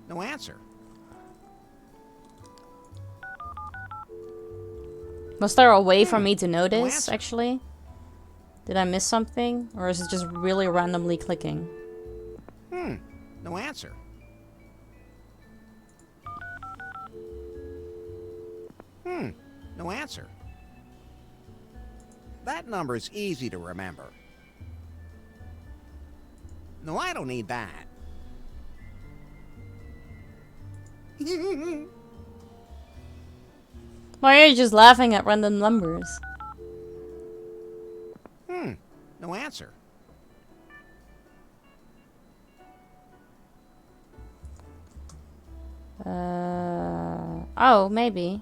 No answer. Was there a way for me to notice, actually? Did I miss something? Or is it just really randomly clicking? No answer. No answer. That number is easy to remember. No, I don't need that. Why are you just laughing at random numbers? No answer. Oh, maybe.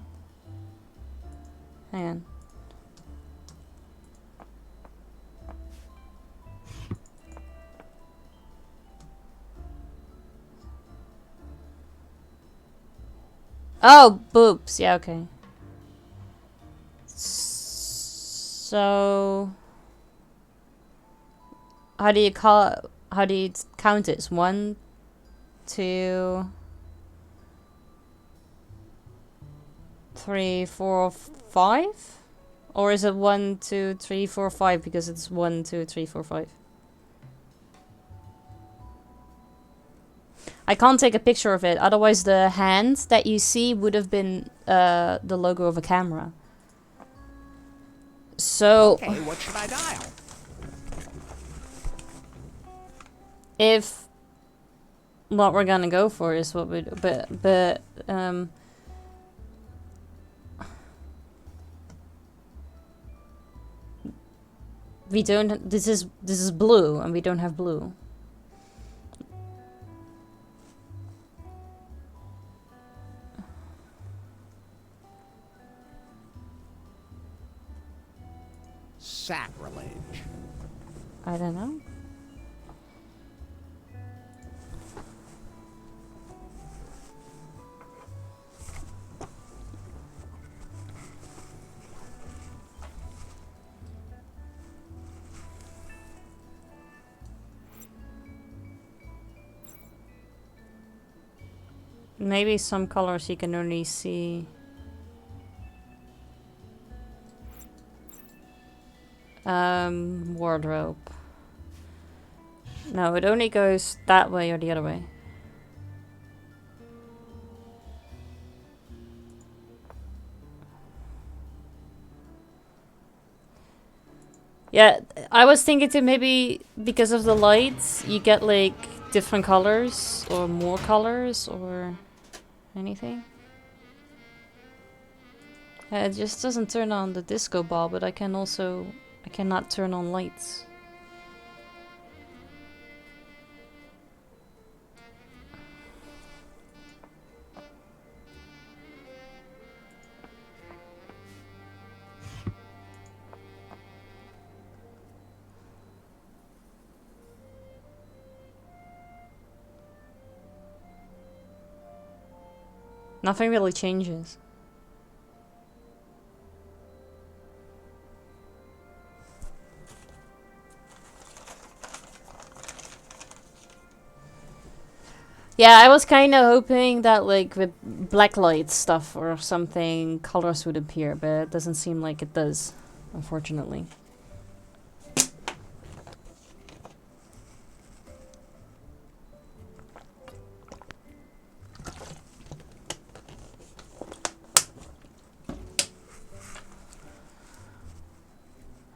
Hang on. Oh, boobs. Yeah, okay. So, how do you count this? 1, 2, 3, 4, 5? Or is it 1, 2, 3, 4, 5 because it's 1, 2, 3, 4, 5? I can't take a picture of it, otherwise the hand that you see would have been the logo of a camera. So, okay, what should I dial? If what we're gonna go for is what we do, but we don't. This is blue, and we don't have blue. Sacrilege. I don't know. Maybe some colors you can only see. Wardrobe. No, it only goes that way or the other way. Yeah, I was thinking to maybe because of the lights, you get like different colors or more colors or anything. It just doesn't turn on the disco ball, but I cannot turn on lights. Nothing really changes. Yeah, I was kind of hoping that like with blacklight stuff or something, colors would appear, but it doesn't seem like it does, unfortunately.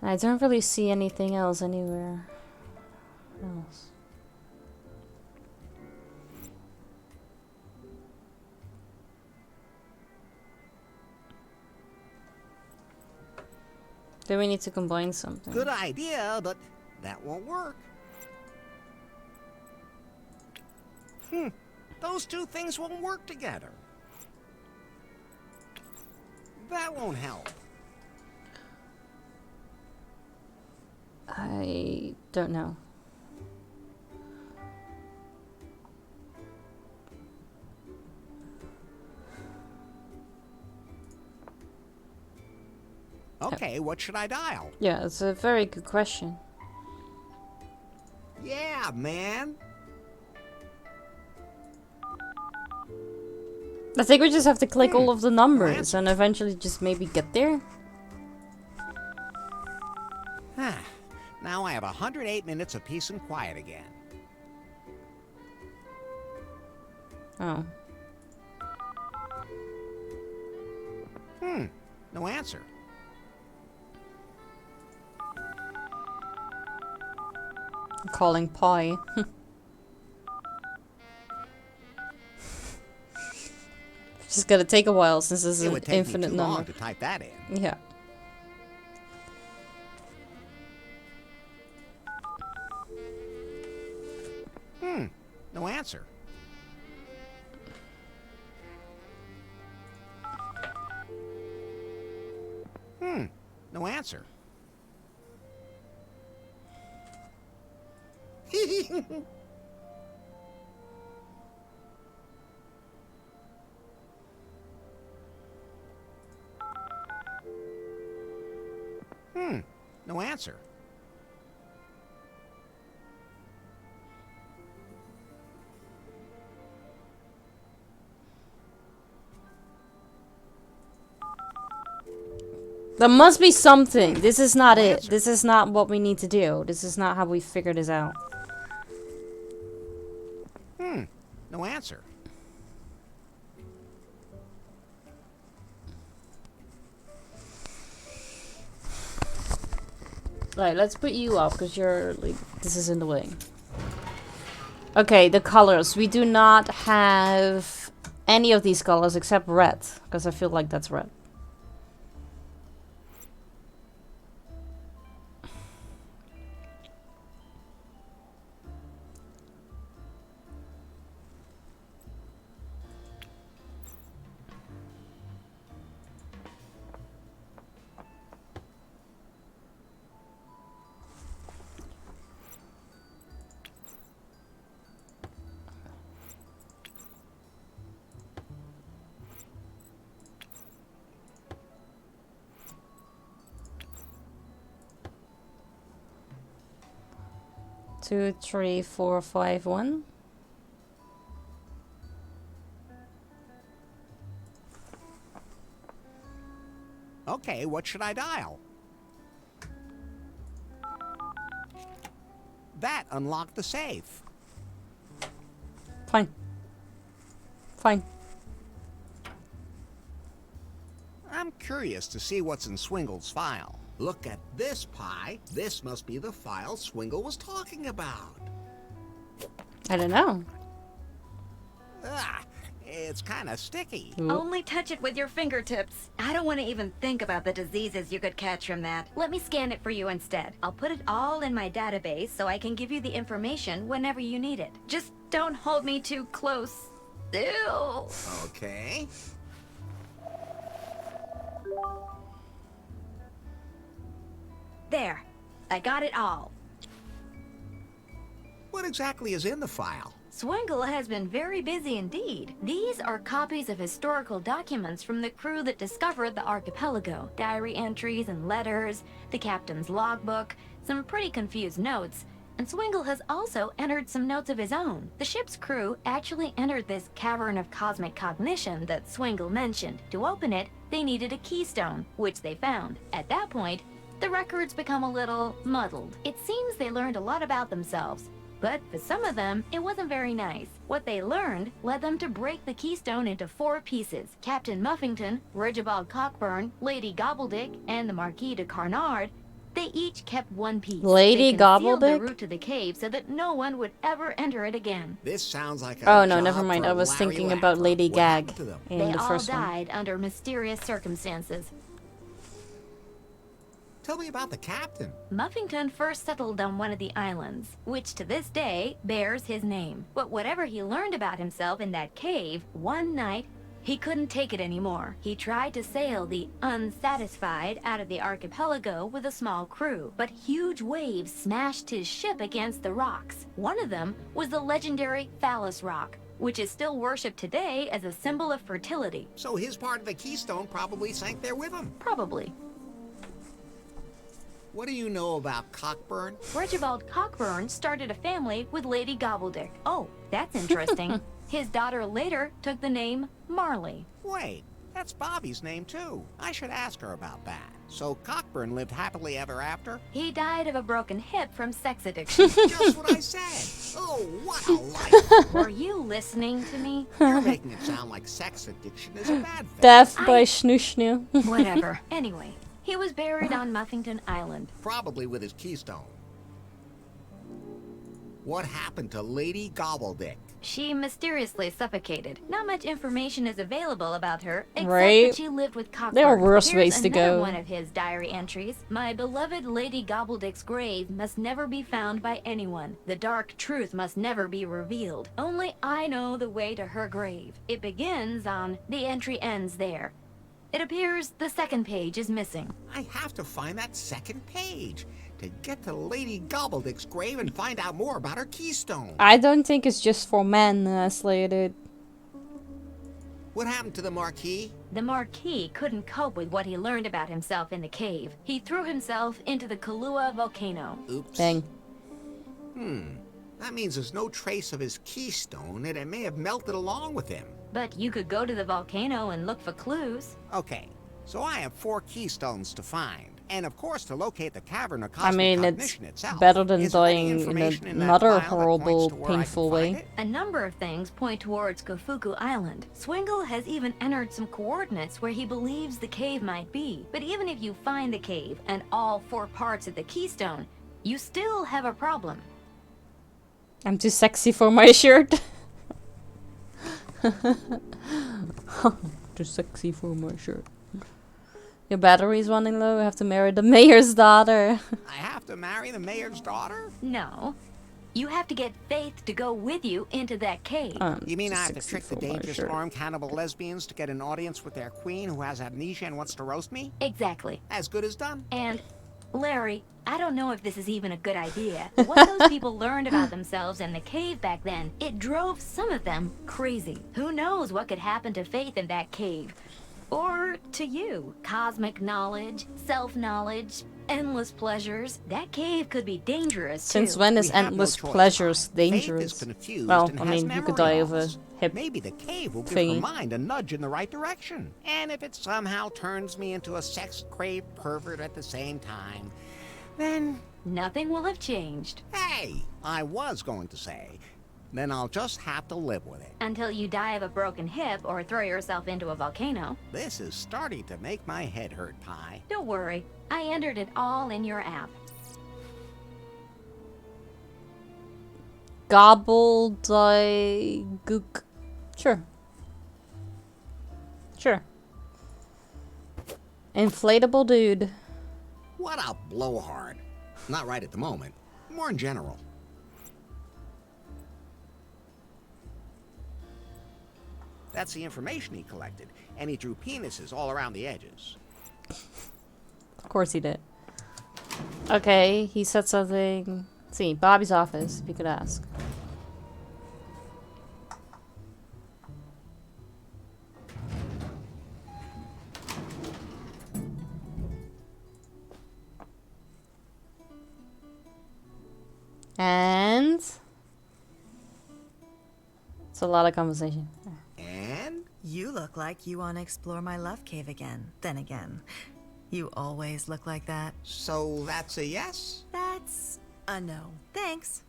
I don't really see anything else anywhere else. Do we need to combine something? Good idea, but that won't work. Those two things won't work together. That won't help. I don't know. Okay, what should I dial? Yeah, it's a very good question. Yeah, man. I think we just have to click all of the numbers and eventually just maybe get there. Now I have 108 minutes of peace and quiet again. Oh. No answer. I'm calling Pi. It's just gonna take a while since this is It an would take infinite me too long number. to type that in. Yeah. No answer. No answer. No answer. There must be something. This is not it. This is not what we need to do. This is not how we figure this out. No answer. Right, let's put you up because you're like, this is in the way. Okay, the colors. We do not have any of these colors except red because I feel like that's red. Two, three, four, five, one. Okay, what should I dial? That unlocked the safe. Fine. Fine. I'm curious to see what's in Swingle's file. Look at this, Pi. This must be the file Swingle was talking about. I don't know. It's kind of sticky. Only touch it with your fingertips. I don't want to even think about the diseases you could catch from that. Let me scan it for you instead. I'll put it all in my database so I can give you the information whenever you need it. Just don't hold me too close. Ew. Okay. There. I got it all. What exactly is in the file? Swingle has been very busy indeed. These are copies of historical documents from the crew that discovered the archipelago. Diary entries and letters, the captain's logbook, some pretty confused notes, and Swingle has also entered some notes of his own. The ship's crew actually entered this cavern of cosmic cognition that Swingle mentioned. To open it, they needed a keystone, which they found. At that point, the records become a little muddled. It seems they learned a lot about themselves, but for some of them, it wasn't very nice. What they learned led them to break the keystone into 4 pieces. Captain Muffington, Regibald Cockburn, Lady Gobbledick, and the Marquis de Carnard, they each kept 1 piece. Lady They concealed the Gobbledick? route to the cave so that no one would ever enter it again. This sounds like a Oh no, job never mind. for I was Larry thinking Laffer. about Lady What Gag happened to them? in They the all first one. died under mysterious circumstances. Tell me about the captain. Muffington first settled on one of the islands, which to this day bears his name. But whatever he learned about himself in that cave, one night, he couldn't take it anymore. He tried to sail the Unsatisfied out of the archipelago with a small crew, but huge waves smashed his ship against the rocks. One of them was the legendary Phallus Rock, which is still worshipped today as a symbol of fertility. So his part of the keystone probably sank there with him. Probably. What do you know about Cockburn? Regibald Cockburn started a family with Lady Gobbledick. Oh, that's interesting. His daughter later took the name Marley. Wait, that's Bobby's name too. I should ask her about that. So Cockburn lived happily ever after? He died of a broken hip from sex addiction. Just what I said. Oh, what a life. Were you listening to me? You're making it sound like sex addiction is a bad thing. Death by Shnushnu. Whatever. Anyway, he was buried on Muffington Island. Probably with his keystone. What happened to Lady Gobbledick? She mysteriously suffocated. Not much information is available about her, except Right. that she lived with Cockburn. There are worse Here's ways to another go. one of his diary entries. My beloved Lady Gobbledick's grave must never be found by anyone. The dark truth must never be revealed. Only I know the way to her grave. It begins on, the entry ends there. It appears the second page is missing. I have to find that second page to get to Lady Gobbledick's grave and find out more about her keystone. I don't think it's just for men, Slayer dude. What happened to the Marquis? The Marquis couldn't cope with what he learned about himself in the cave. He threw himself into the Kahlua volcano. Oops. Dang. That means there's no trace of his keystone and it may have melted along with him. But you could go to the volcano and look for clues. Okay, so I have 4 keystones to find. And of course to locate the cavern of I cosmic mean, it's cognition itself. better than Is there any dying in information in that another file that horrible, points to where I can painful find way. it? A number of things point towards Kofuku Island. Swingle has even entered some coordinates where he believes the cave might be. But even if you find the cave and all 4 parts of the keystone, you still have a problem. I'm too sexy for my shirt. Too sexy for my shirt. Your battery's running low. I have to marry the mayor's daughter. I have to marry the mayor's daughter? No. You have to get Faith to go with you into that cave. You mean too I have to sexy trick the for my dangerous shirt. farm cannibal lesbians to get an audience with their queen who has amnesia and wants to roast me? Exactly. As good as done. And, Larry, I don't know if this is even a good idea. But what those people learned about themselves in the cave back then, it drove some of them crazy. Who knows what could happen to Faith in that cave? Or to you. Cosmic knowledge, self-knowledge, endless pleasures. That cave could be dangerous, Since too. when is We have no endless choice, pleasures Faith is dangerous? confused Well, and I has mean, you memory could die of a loss. hip Maybe the cave will give thingy. her mind a nudge in the right direction. And if it somehow turns me into a sex-craved pervert at the same time, then... Nothing will have changed. Hey, I was going to say, then I'll just have to live with it. Until you die of a broken hip or throw yourself into a volcano. This is starting to make my head hurt, Pi. Don't worry. I entered it all in your app. Gobbledygook. Sure. Sure. Inflatable dude. What a blowhard. Not right at the moment. More in general. That's the information he collected, and he drew penises all around the edges. Of course he did. Okay, he said something. Let's see, Bobby's office, if you could ask. And it's a lot of conversation. And you look like you want to explore my love cave again. Then again, you always look like that. So that's a yes? That's a no. Thanks.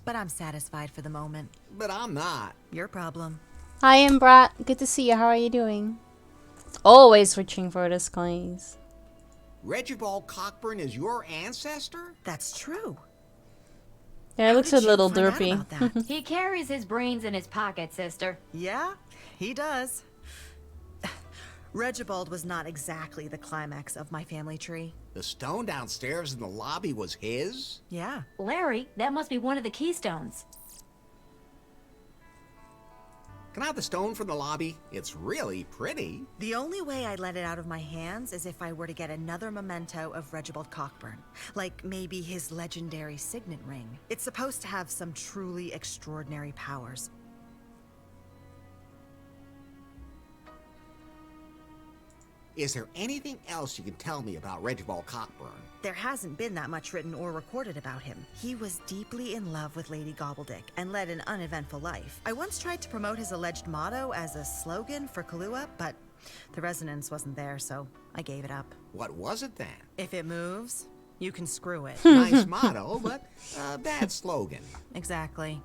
But I'm satisfied for the moment. But I'm not. Your problem. Hi, Imbrat. Good to see you. How are you doing? Always reaching for the skies. Regibald Cockburn is your ancestor? That's true. Yeah, it looks a little derpy. He carries his brains in his pocket, sister. Yeah, he does. Regibald was not exactly the climax of my family tree. The stone downstairs in the lobby was his? Yeah. Larry, that must be one of the keystones. Can I have the stone from the lobby? It's really pretty. The only way I'd let it out of my hands is if I were to get another memento of Regibald Cockburn. Like maybe his legendary signet ring. It's supposed to have some truly extraordinary powers. Is there anything else you can tell me about Regibald Cockburn? There hasn't been that much written or recorded about him. He was deeply in love with Lady Gobbledick and led an uneventful life. I once tried to promote his alleged motto as a slogan for Kahlua, but the resonance wasn't there, so I gave it up. What was it then? If it moves, you can screw it. Nice motto, but a bad slogan. Exactly.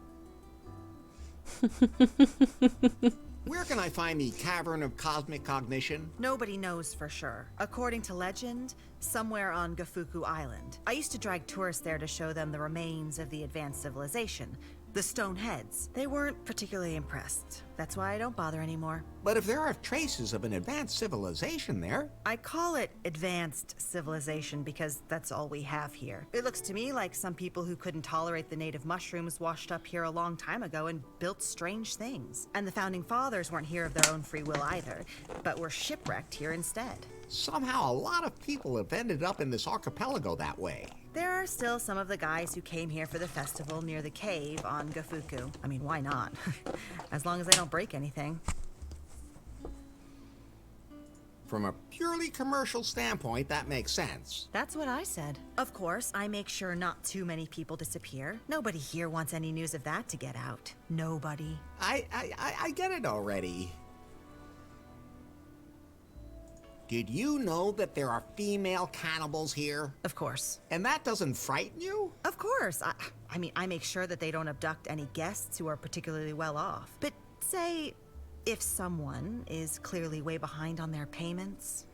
Where can I find the Cavern of Cosmic Cognition? Nobody knows for sure. According to legend, somewhere on Gafuku Island. I used to drag tourists there to show them the remains of the advanced civilization, the stone heads. They weren't particularly impressed. That's why I don't bother anymore. But if there are traces of an advanced civilization there... I call it advanced civilization because that's all we have here. It looks to me like some people who couldn't tolerate the native mushrooms washed up here a long time ago and built strange things. And the founding fathers weren't here of their own free will either, but were shipwrecked here instead. Somehow a lot of people have ended up in this archipelago that way. There are still some of the guys who came here for the festival near the cave on Gafuku. I mean, why not? As long as they don't break anything. From a purely commercial standpoint, that makes sense. That's what I said. Of course, I make sure not too many people disappear. Nobody here wants any news of that to get out. Nobody. I get it already. Did you know that there are female cannibals here? Of course. And that doesn't frighten you? Of course. I mean, I make sure that they don't abduct any guests who are particularly well off. But say, if someone is clearly way behind on their payments.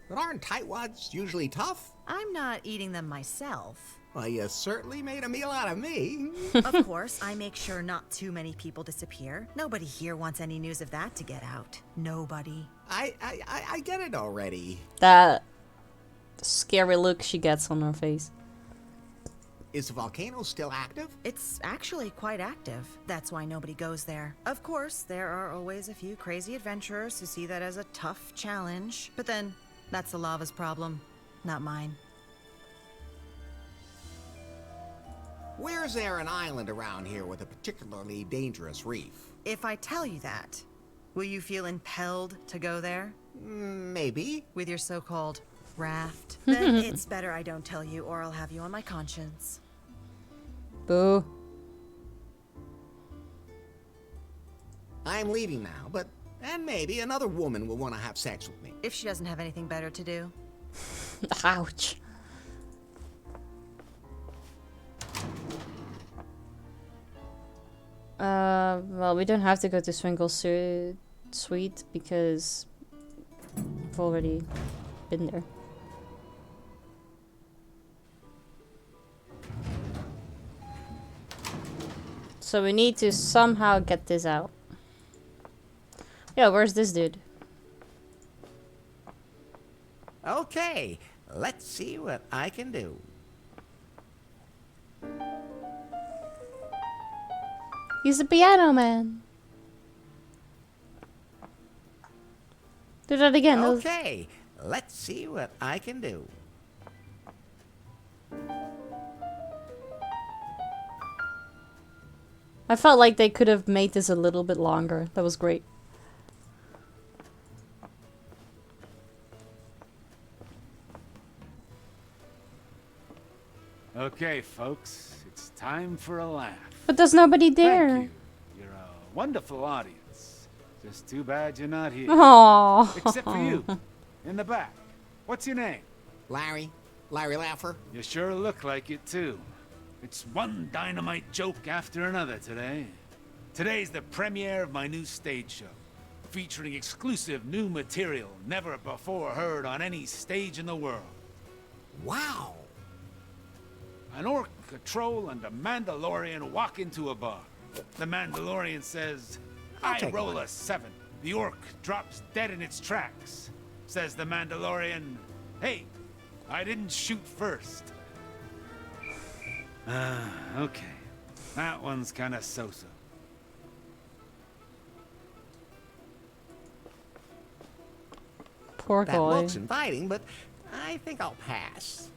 But aren't tightwads usually tough? I'm not eating them myself. Well, you certainly made a meal out of me. Of course, I make sure not too many people disappear. Nobody here wants any news of that to get out. Nobody. I get it already. That scary look she gets on her face. Is the volcano still active? It's actually quite active. That's why nobody goes there. Of course, there are always a few crazy adventurers who see that as a tough challenge. But then, that's the lava's problem, not mine. Where's there an island around here with a particularly dangerous reef? If I tell you that, will you feel impelled to go there? Maybe. With your so-called raft? Then it's better I don't tell you or I'll have you on my conscience. Boo. I'm leaving now, and maybe another woman will want to have sex with me. If she doesn't have anything better to do. Ouch. Well, we don't have to go to Swinkle's suite because I've already been there. So we need to somehow get this out. Yeah, where's this dude? Okay, let's see what I can do. He's a piano man. Do that again. Okay, let's see what I can do. I felt like they could have made this a little bit longer. That was great. Okay, folks, it's time for a laugh. But there's nobody there. Thank you. You're a wonderful audience. Just too bad you're not here. Aww. Except for you, in the back. What's your name? Larry. Larry Laffer. You sure look like it, too. It's one dynamite joke after another today. Today's the premiere of my new stage show, featuring exclusive new material never before heard on any stage in the world. Wow. An orc, a troll, and a Mandalorian walk into a bar. The Mandalorian says, I roll a 7. The orc drops dead in its tracks. Says the Mandalorian, hey, I didn't shoot first. Okay. That one's kinda so-so. Poor That guy. looks inviting, but I think I'll pass.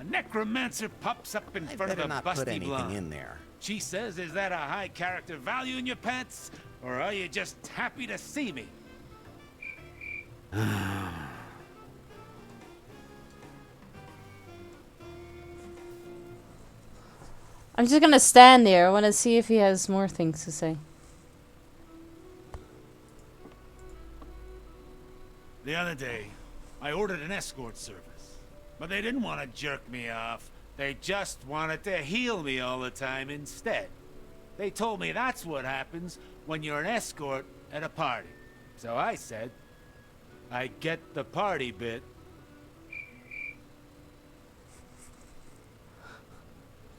A necromancer pops up in front of better a not put busty anything blonde. in there. She says, is that a high character value in your pants? Or are you just happy to see me? I'm just gonna stand there. I want to see if he has more things to say. The other day, I ordered an escort service. But they didn't want to jerk me off. They just wanted to heal me all the time instead. They told me that's what happens when you're an escort at a party. So I said, I get the party bit.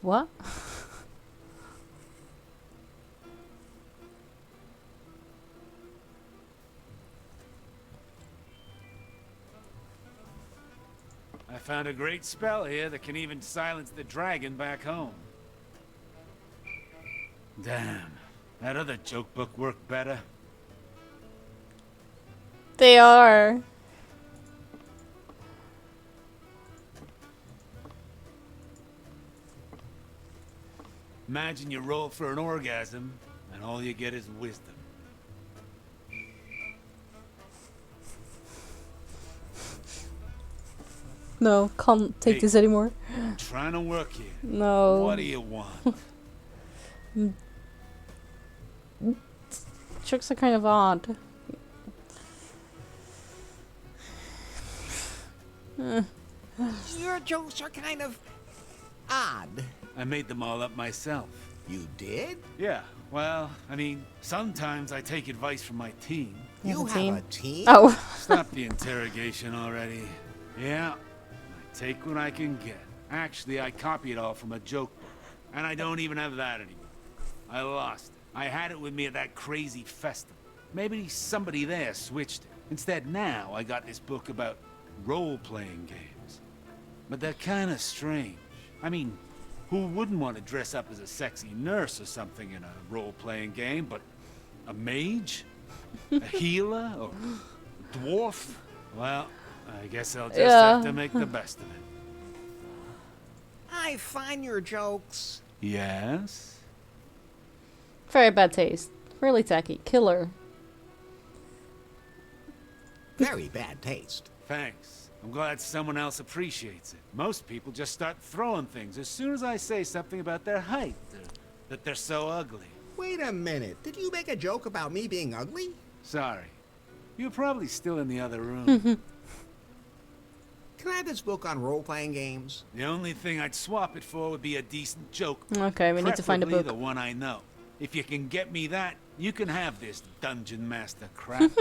What? I found a great spell here that can even silence the dragon back home. Damn, that other joke book worked better. They are. Imagine you roll for an orgasm, and all you get is wisdom. No, can't take this anymore. I'm trying to work here. No. What do you want? Jokes are kind of odd. Your jokes are kind of odd. I made them all up myself. You did? Yeah, well, I mean, sometimes I take advice from my team. You have a team? Oh. Stop the interrogation already. Yeah, I take what I can get. Actually, I copy it all from a joke book, and I don't even have that anymore. I lost it. I had it with me at that crazy festival. Maybe somebody there switched it. Instead, now I got this book about role-playing games. But they're kind of strange. I mean, who wouldn't want to dress up as a sexy nurse or something in a role-playing game, but a mage? A healer? Or a dwarf? Well, I guess I'll just have to make the best of it. I find your jokes... Yes? Very bad taste. Really tacky. Killer. Very bad taste. Thanks. I'm glad someone else appreciates it. Most people just start throwing things as soon as I say something about their height, or that they're so ugly. Wait a minute. Did you make a joke about me being ugly? Sorry. You're probably still in the other room. Can I have this book on role-playing games? The only thing I'd swap it for would be a decent joke. Okay, we need to find a Preferably book. the one I know. If you can get me that, you can have this Dungeon Master crap.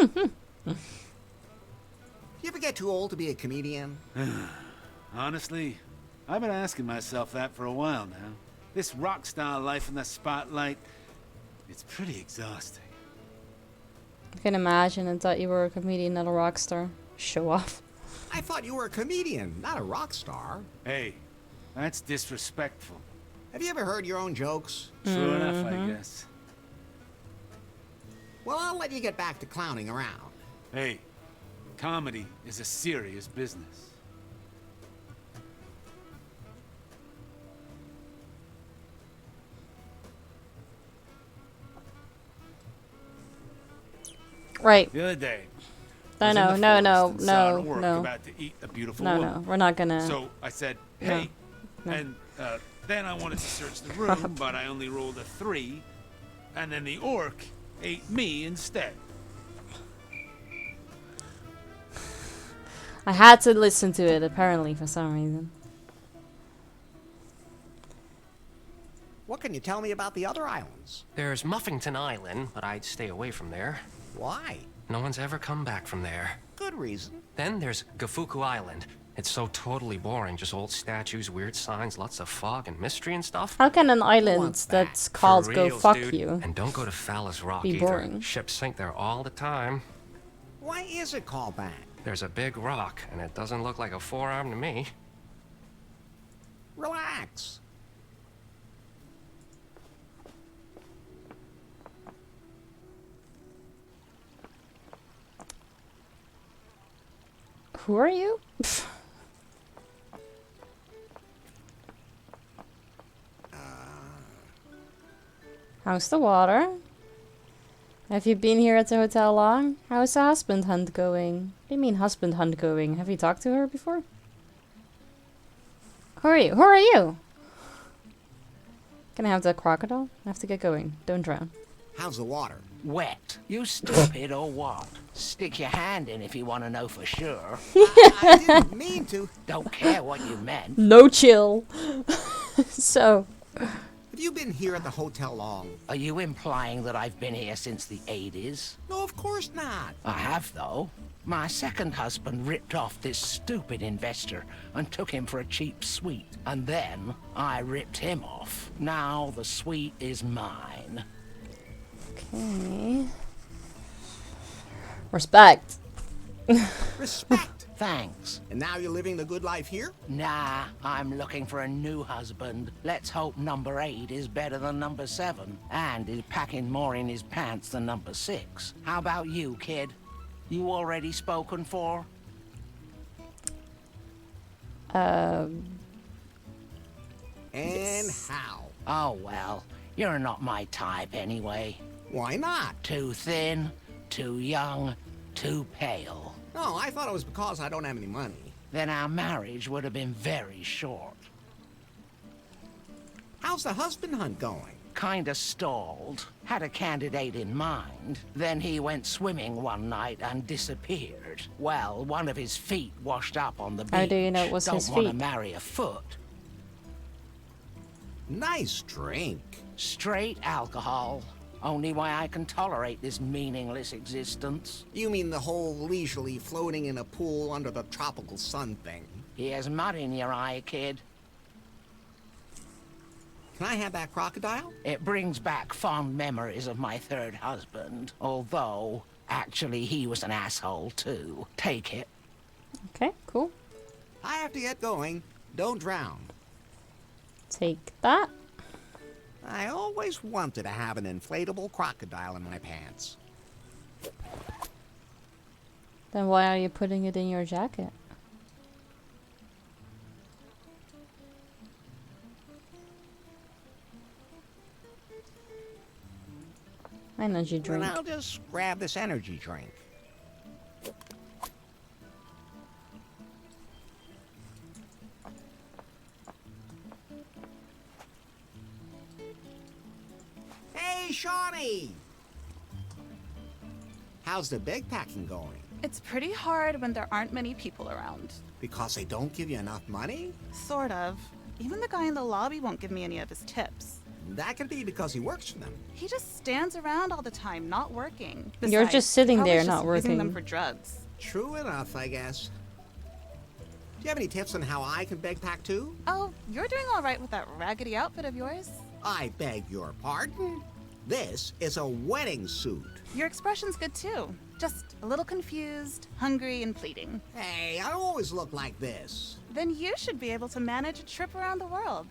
You ever get too old to be a comedian? Honestly, I've been asking myself that for a while now. This rock star life in the spotlight, it's pretty exhausting. I can imagine. I thought you were a comedian, not a rock star. Show off. I thought you were a comedian, not a rock star. Hey, that's disrespectful. Have you ever heard your own jokes? True enough, I guess. Well, I'll let you get back to clowning around. Hey, comedy is a serious business. Right. The other day, was in No, the no, forest no, and saw no, an orc no. about to eat a beautiful No, woman. no, we're not gonna. So I said, No. hey, No. and then I wanted to search the room, but I only rolled a 3, and then the orc ate me instead. I had to listen to it apparently for some reason. What can you tell me about the other islands? There's Muffington Island, but I'd stay away from there. Why? No one's ever come back from there. Good reason. Then there's Gafuku Island. It's so totally boring, just old statues, weird signs, lots of fog and mystery and stuff. How can an island that's called For Go reals, Fuck dude. You And don't go to Phallus Rock be either. boring? Ships sink there all the time. Why is it called that? There's a big rock, and it doesn't look like a forearm to me. Relax. Who are you? How's the water? Have you been here at the hotel long? How's the husband hunt going? What do you mean husband hunt going? Have you talked to her before? Who are you? Who are you? Can I have the crocodile? I have to get going. Don't drown. How's the water? Wet. You stupid or what? Stick your hand in if you want to know for sure. I didn't mean to. Don't care what you meant. No chill. So. Have you been here at the hotel long? Are you implying that I've been here since the 80s? No, of course not. I have, though. My second husband ripped off this stupid investor and took him for a cheap suite. And then I ripped him off. Now the suite is mine. Okay. Respect. Respect. Thanks. And now you're living the good life here? Nah, I'm looking for a new husband. Let's hope number 8 is better than number 7. And is packing more in his pants than number 6. How about you, kid? You already spoken for? And how? Oh, well, you're not my type anyway. Why not? Too thin, too young, too pale. Oh, I thought it was because I don't have any money. Then our marriage would have been very short. How's the husband hunt going? Kinda stalled. Had a candidate in mind. Then he went swimming one night and disappeared. Well, one of his feet washed up on the beach. How do you know it was his Don't want to feet? marry a foot. Nice drink. Straight alcohol. Only way I can tolerate this meaningless existence. You mean the whole leisurely floating in a pool under the tropical sun thing? Here's mud in your eye, kid. Can I have that crocodile? It brings back fond memories of my third husband. Although, actually, he was an asshole, too. Take it. Okay, cool. I have to get going. Don't drown. Take that. I always wanted to have an inflatable crocodile in my pants. Then why are you putting it in your jacket? Energy drink. Then I'll just grab this energy drink. Hey, Shawnee! How's the bag packing going? It's pretty hard when there aren't many people around. Because they don't give you enough money? Sort of. Even the guy in the lobby won't give me any of his tips. That can be because he works for them. He just stands around all the time, not working. You're Besides, just sitting probably there, just not using them working. for drugs. True enough, I guess. Do you have any tips on how I can bag pack too? Oh, you're doing all right with that raggedy outfit of yours. I beg your pardon? This is a wedding suit. Your expression's good too. Just a little confused, hungry, and pleading. Hey, I always look like this. Then you should be able to manage a trip around the world.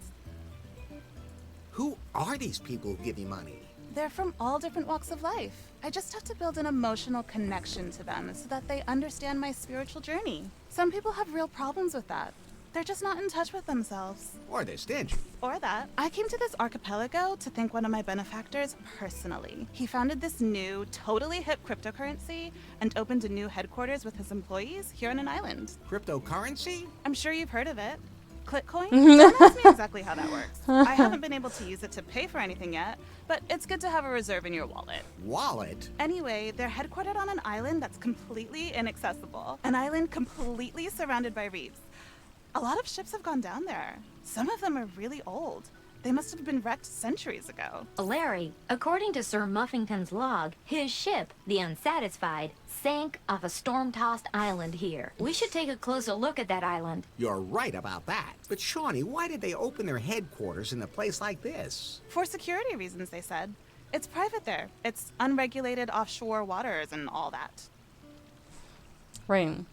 Who are these people who give you money? They're from all different walks of life. I just have to build an emotional connection to them so that they understand my spiritual journey. Some people have real problems with that. They're just not in touch with themselves. Or they're stingy. Or that. I came to this archipelago to thank one of my benefactors personally. He founded this new, totally hip cryptocurrency and opened a new headquarters with his employees here on an island. Cryptocurrency? I'm sure you've heard of it. Clitcoin? Don't ask me exactly how that works. I haven't been able to use it to pay for anything yet, but it's good to have a reserve in your wallet. Wallet? Anyway, they're headquartered on an island that's completely inaccessible. An island completely surrounded by reefs. A lot of ships have gone down there. Some of them are really old. They must have been wrecked centuries ago. Larry, according to Sir Muffington's log, his ship, the Unsatisfied, sank off a storm-tossed island here. We should take a closer look at that island. You're right about that. But Shawnee, why did they open their headquarters in a place like this? For security reasons, they said. It's private there. It's unregulated offshore waters and all that. Right.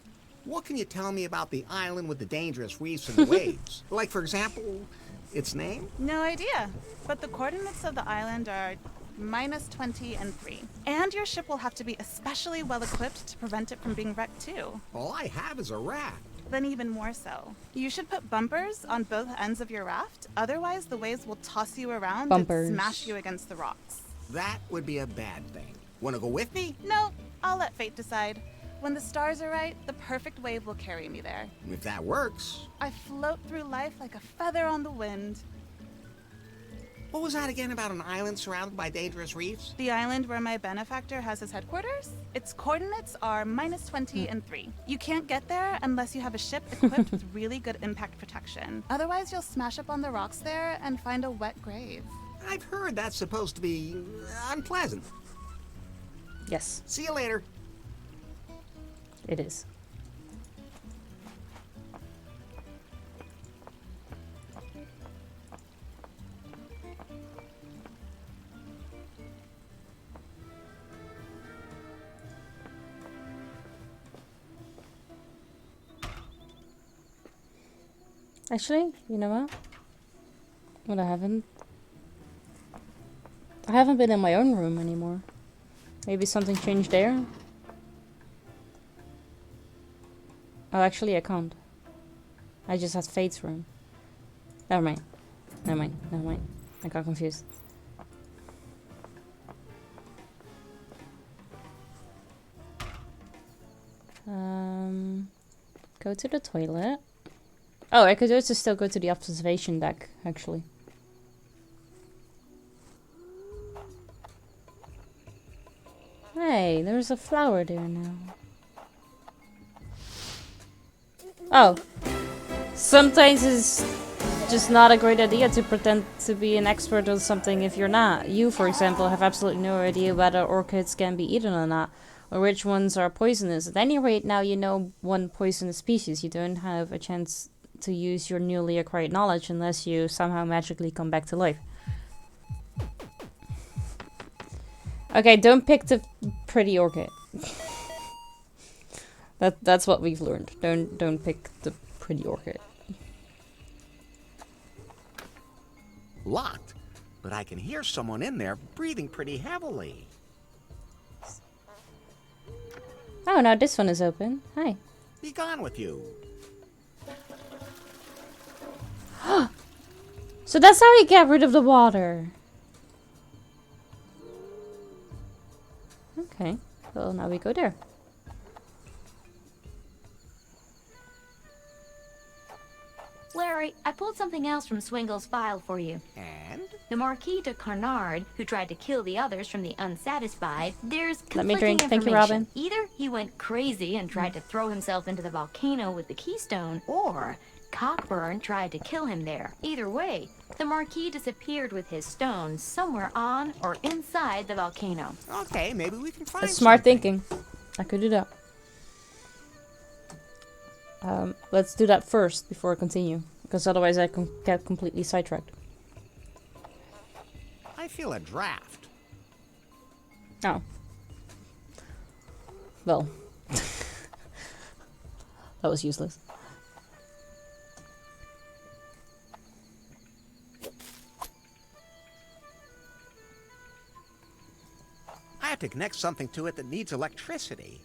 What can you tell me about the island with the dangerous reefs and the waves? Like, for example, its name? No idea. But the coordinates of the island are -20 and 3. And your ship will have to be especially well equipped to prevent it from being wrecked too. All I have is a raft. Then even more so. You should put bumpers on both ends of your raft, otherwise the waves will toss you around and smash you against the rocks. That would be a bad thing. Wanna go with me? No, I'll let fate decide. When the stars are right, the perfect wave will carry me there. If that works. I float through life like a feather on the wind. What was that again about an island surrounded by dangerous reefs? The island where my benefactor has his headquarters? Its coordinates are -20 and 3. You can't get there unless you have a ship equipped with really good impact protection. Otherwise, you'll smash up on the rocks there and find a wet grave. I've heard that's supposed to be unpleasant. Yes. See you later. It is. Actually, you know what? What I haven't been in my own room anymore. Maybe something changed there? Oh, actually I can't. I just had Fate's room. Never mind. Never mind. Never mind. I got confused. Go to the toilet. Oh, I could also still go to the observation deck, actually. Hey, there's a flower there now. Oh. Sometimes it's just not a great idea to pretend to be an expert on something if you're not. You, for example, have absolutely no idea whether orchids can be eaten or not, or which ones are poisonous. At any rate, now you know one poisonous species. You don't have a chance to use your newly acquired knowledge unless you somehow magically come back to life. Okay, don't pick the pretty orchid. That's what we've learned. Don't pick the pretty orchid. Locked, but I can hear someone in there breathing pretty heavily. Oh, now this one is open. Hi. Be gone with you. So that's how you get rid of the water. Okay, well now we go there. Larry, I pulled something else from Swingle's file for you. And? The Marquis de Carnard, who tried to kill the others from the Unsatisfied, there's Let me conflicting drink. Thank you, information. Robin. Either he went crazy and tried to throw himself into the volcano with the keystone, or Cockburn tried to kill him there. Either way, the Marquis disappeared with his stone somewhere on or inside the volcano. Okay, maybe we can find That's smart something. thinking. I could do that. Let's do that first before I continue, because otherwise I can get completely sidetracked. I feel a draft. Oh. Well. That was useless. I have to connect something to it that needs electricity.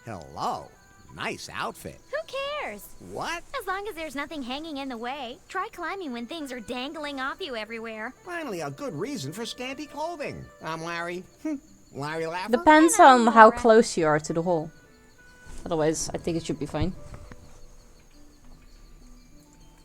Hello. Nice outfit. Who cares? What? As long as there's nothing hanging in the way. Try climbing when things are dangling off you everywhere. Finally, a good reason for scanty clothing. I'm Larry. Larry Laffer. Depends on how close you are to the hole. Otherwise, I think it should be fine.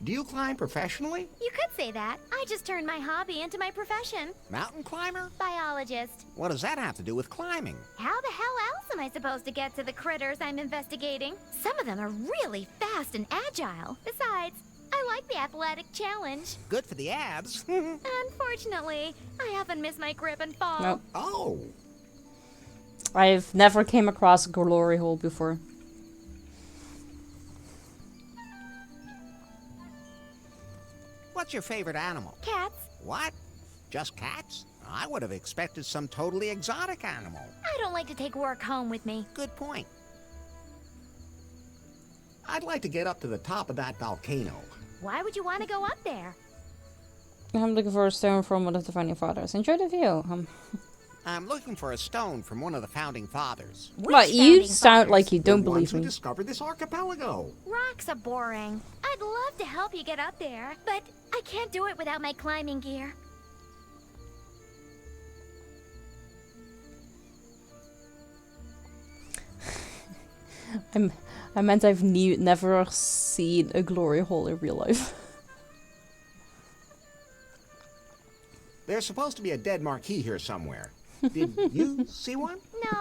Do you climb professionally? You could say that. I just turned my hobby into my profession. Mountain climber? Biologist. What does that have to do with climbing? How the hell else am I supposed to get to the critters I'm investigating? Some of them are really fast and agile. Besides, I like the athletic challenge. Good for the abs. Unfortunately, I often miss my grip and fall. Nope. Oh. I've never came across a glory hole before. What's your favorite animal? Cats. What? Just cats? I would have expected some totally exotic animal. I don't like to take work home with me. Good point. I'd like to get up to the top of that volcano. Why would you want to go up there? I'm looking for a stone from one of the founding fathers. Enjoy the view. I'm looking for a stone from one of the founding fathers. But you sound like you don't believe who me. discovered this archipelago. Rocks are boring. I'd love to help you get up there, but I can't do it without my climbing gear. I meant I've never seen a glory hole in real life. There's supposed to be a dead marquee here somewhere. Did you see one? No,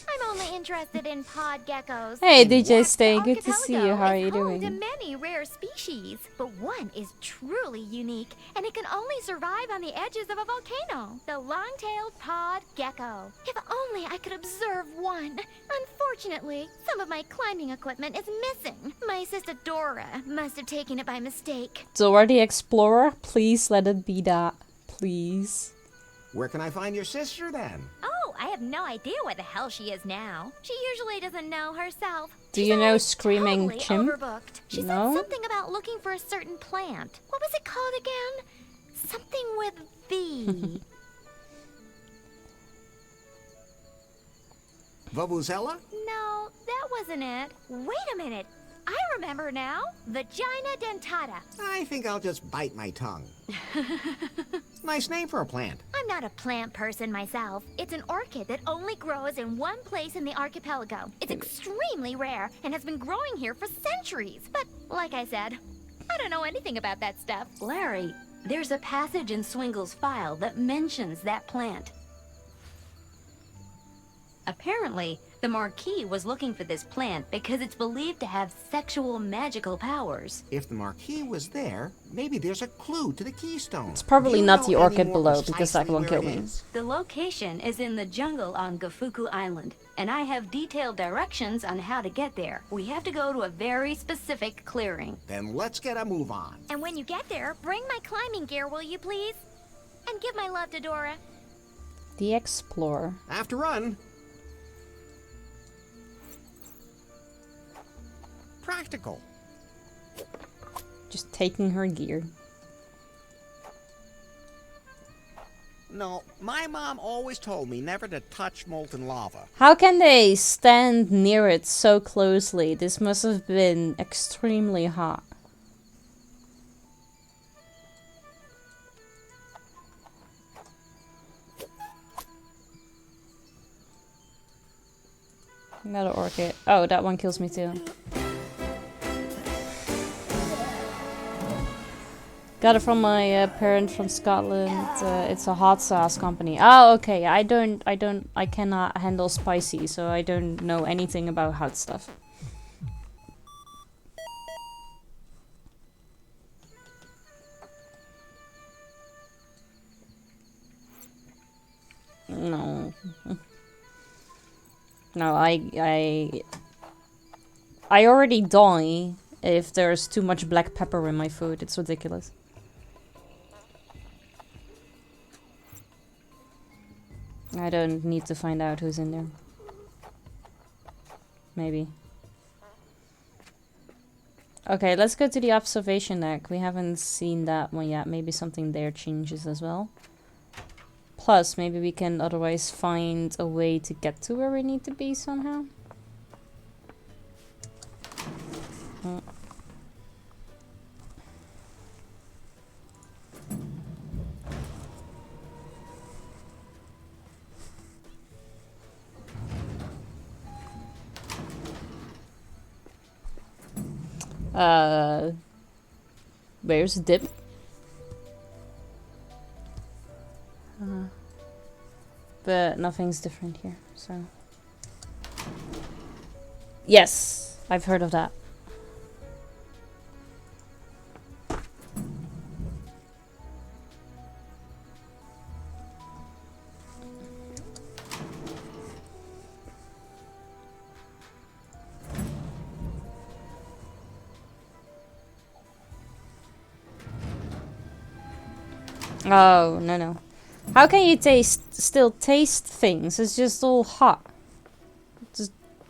I'm only interested in pod geckos. Hey DJ Stay, good to see you. How are you Home to doing? many rare species, but one is truly unique, and it can only survive on the edges of a volcano. The long-tailed pod gecko. If only I could observe one. Unfortunately, some of my climbing equipment is missing. My sister Dora must have taken it by mistake. Dora the Explorer, please let it be that. Please. Where can I find your sister then? Oh, I have no idea where the hell she is now. She usually doesn't know herself. Do you know Screaming Totally Chimp? overbooked. She No? said something about looking for a certain plant. What was it called again? Something with V. Vuvuzela? No, that wasn't it. Wait a minute. I remember now. Vagina dentata. I think I'll just bite my tongue. Nice name for a plant. I'm not a plant person myself. It's an orchid that only grows in one place in the archipelago. It's extremely rare and has been growing here for centuries. But like I said, I don't know anything about that stuff. Larry, there's a passage in Swingle's file that mentions that plant. Apparently, the Marquis was looking for this plant because it's believed to have sexual magical powers. If the marquee was there, maybe there's a clue to the keystone. It's probably Do you not know the any orchid more below because that precisely won't kill where it me. is? The location is in the jungle on Gafuku Island, and I have detailed directions on how to get there. We have to go to a very specific clearing. Then let's get a move on. And when you get there, bring my climbing gear, will you please? And give my love to Dora. The Explorer. After run. Practical. Just taking her gear. No, my mom always told me never to touch molten lava. How can they stand near it so closely? This must have been extremely hot. Another orchid. Oh, that one kills me too. Got it from my parent from Scotland. It's a hot sauce company. Oh, okay. I cannot handle spicy, so I don't know anything about hot stuff. No. No, I already die if there's too much black pepper in my food. It's ridiculous. I don't need to find out who's in there. Maybe. Okay, let's go to the observation deck. We haven't seen that one yet. Maybe something there changes as well. Plus, maybe we can otherwise find a way to get to where we need to be somehow. Where's Dip? But nothing's different here, so. Yes, I've heard of that. Oh, no. How can you still taste things? It's just all hot.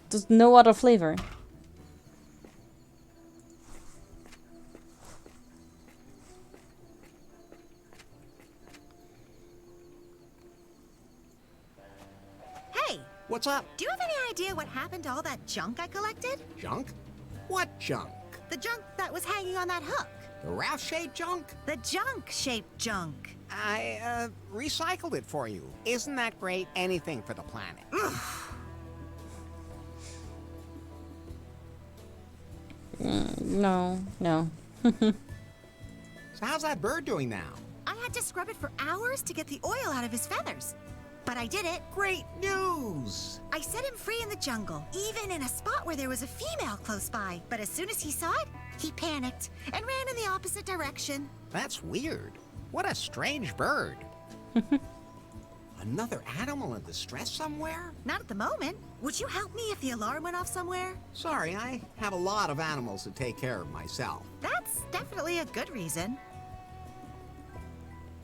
There's no other flavor. Hey! What's up? Do you have any idea what happened to all that junk I collected? Junk? What junk? The junk that was hanging on that hook. The Ralph-shaped junk? The junk-shaped junk. I, recycled it for you. Isn't that great? Anything for the planet. No. So how's that bird doing now? I had to scrub it for hours to get the oil out of his feathers. But I did it. Great news! I set him free in the jungle, even in a spot where there was a female close by. But as soon as he saw it, he panicked and ran in the opposite direction. That's weird. What a strange bird. Another animal in distress somewhere? Not at the moment. Would you help me if the alarm went off somewhere? Sorry, I have a lot of animals to take care of myself. That's definitely a good reason.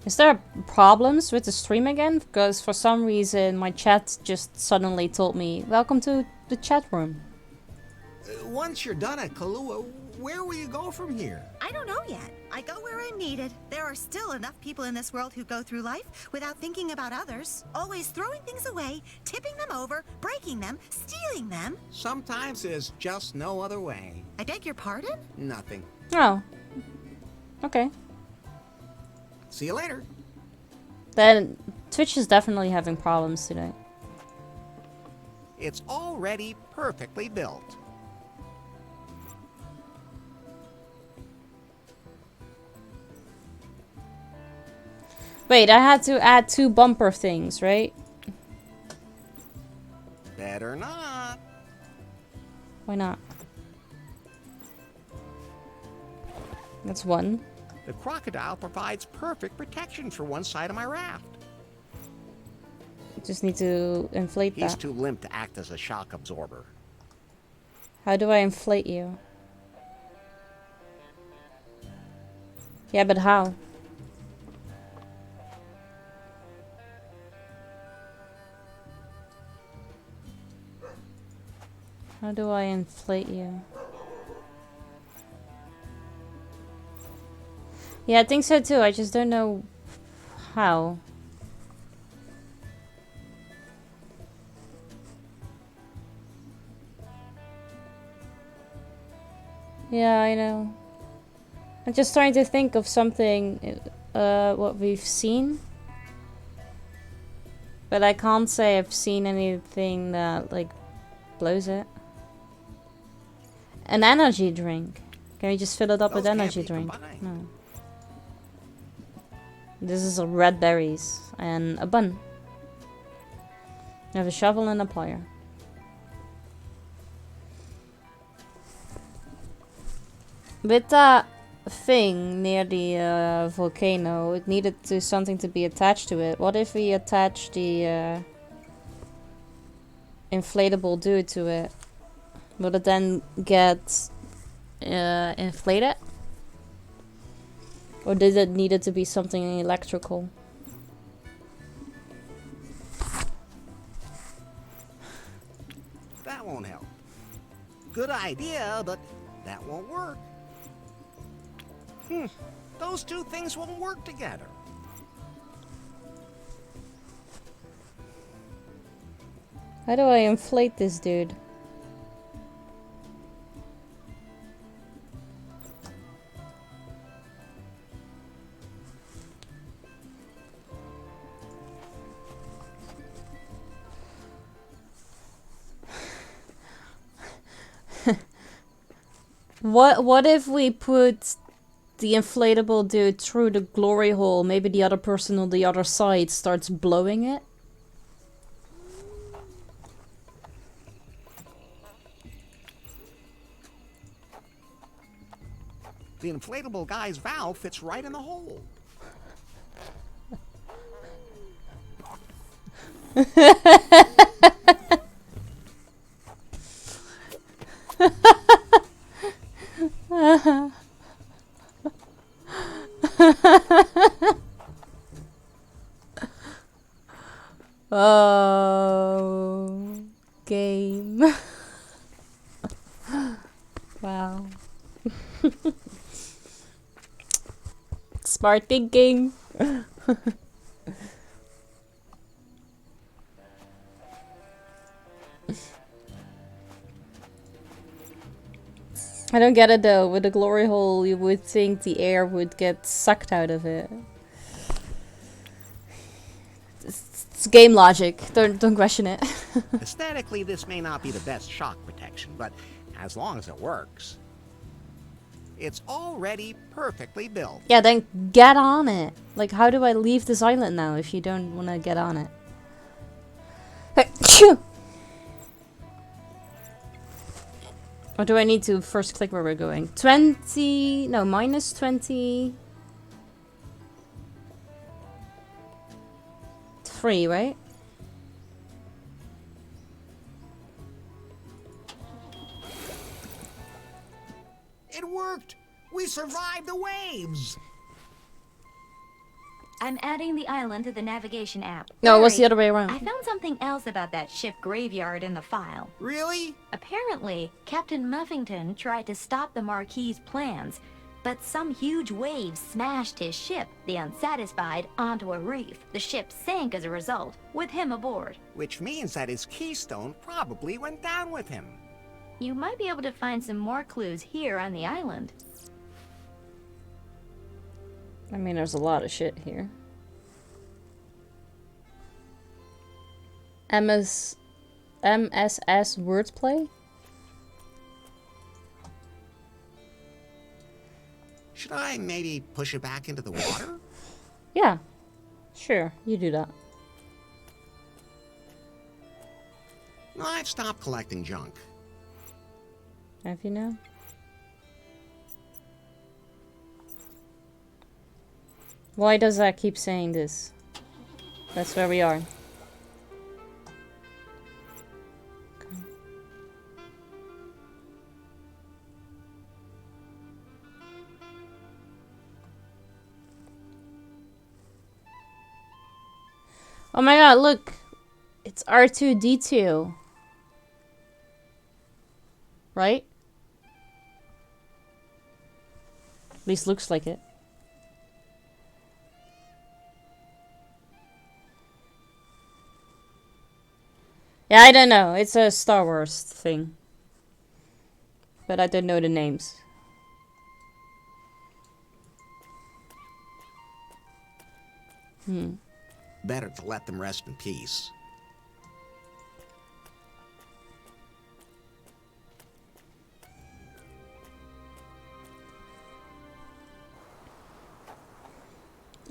Is there problems with the stream again? Because for some reason my chat just suddenly told me, welcome to the chat room. Once you're done at Kahlua, where will you go from here? I don't know yet. I go where I'm needed. There are still enough people in this world who go through life without thinking about others. Always throwing things away, tipping them over, breaking them, stealing them. Sometimes there's just no other way. I beg your pardon? Nothing. Oh. Okay. See you later. Then Twitch is definitely having problems today. It's already perfectly built. Wait, I had to add 2 bumper things, right? Better not. Why not? That's 1. The crocodile provides perfect protection for one side of my raft. Just need to inflate He's that. too limp to act as a shock absorber. How do I inflate you? Yeah, but how? How do I inflate you? Yeah, I think so too. I just don't know how. Yeah, I know. I'm just trying to think of something, what we've seen. But I can't say I've seen anything that, like, blows it. An energy drink. Can we just fill it up with energy drink? No. This is a red berries and a bun. You have a shovel and a plier. With that thing near the volcano, it needed something to be attached to it. What if we attach the inflatable dude to it? Will it then get inflated? Or did it need it to be something electrical? That won't help. Good idea, but that won't work. Those 2 things won't work together. How do I inflate this dude? What if we put the inflatable dude through the glory hole? Maybe the other person on the other side starts blowing it? The inflatable guy's valve fits right in the hole. Oh, game. Wow. Smart thinking. I don't get it though. With the glory hole, you would think the air would get sucked out of it. It's game logic. Don't question it. Aesthetically, this may not be the best shock protection, but as long as it works. It's already perfectly built. Yeah, then get on it. Like, how do I leave this island now if you don't want to get on it? Or do I need to first click where we're going? 20... No, minus 20... 3, right? It worked! We survived the waves! I'm adding the island to the navigation app. No, it was the other way around. I found something else about that ship graveyard in the file. Really? Apparently, Captain Muffington tried to stop the Marquis' plans, but some huge waves smashed his ship, the Unsatisfied, onto a reef. The ship sank as a result, with him aboard. Which means that his keystone probably went down with him. You might be able to find some more clues here on the island. I mean, there's a lot of shit here. MSS wordplay? Should I maybe push it back into the water? Yeah. Sure, you do that. I've stopped collecting junk. Have you now? Why does that keep saying this? That's where we are. Okay. Oh my god, look! It's R2-D2. Right? At least looks like it. Yeah, I don't know. It's a Star Wars thing. But I don't know the names. Better to let them rest in peace.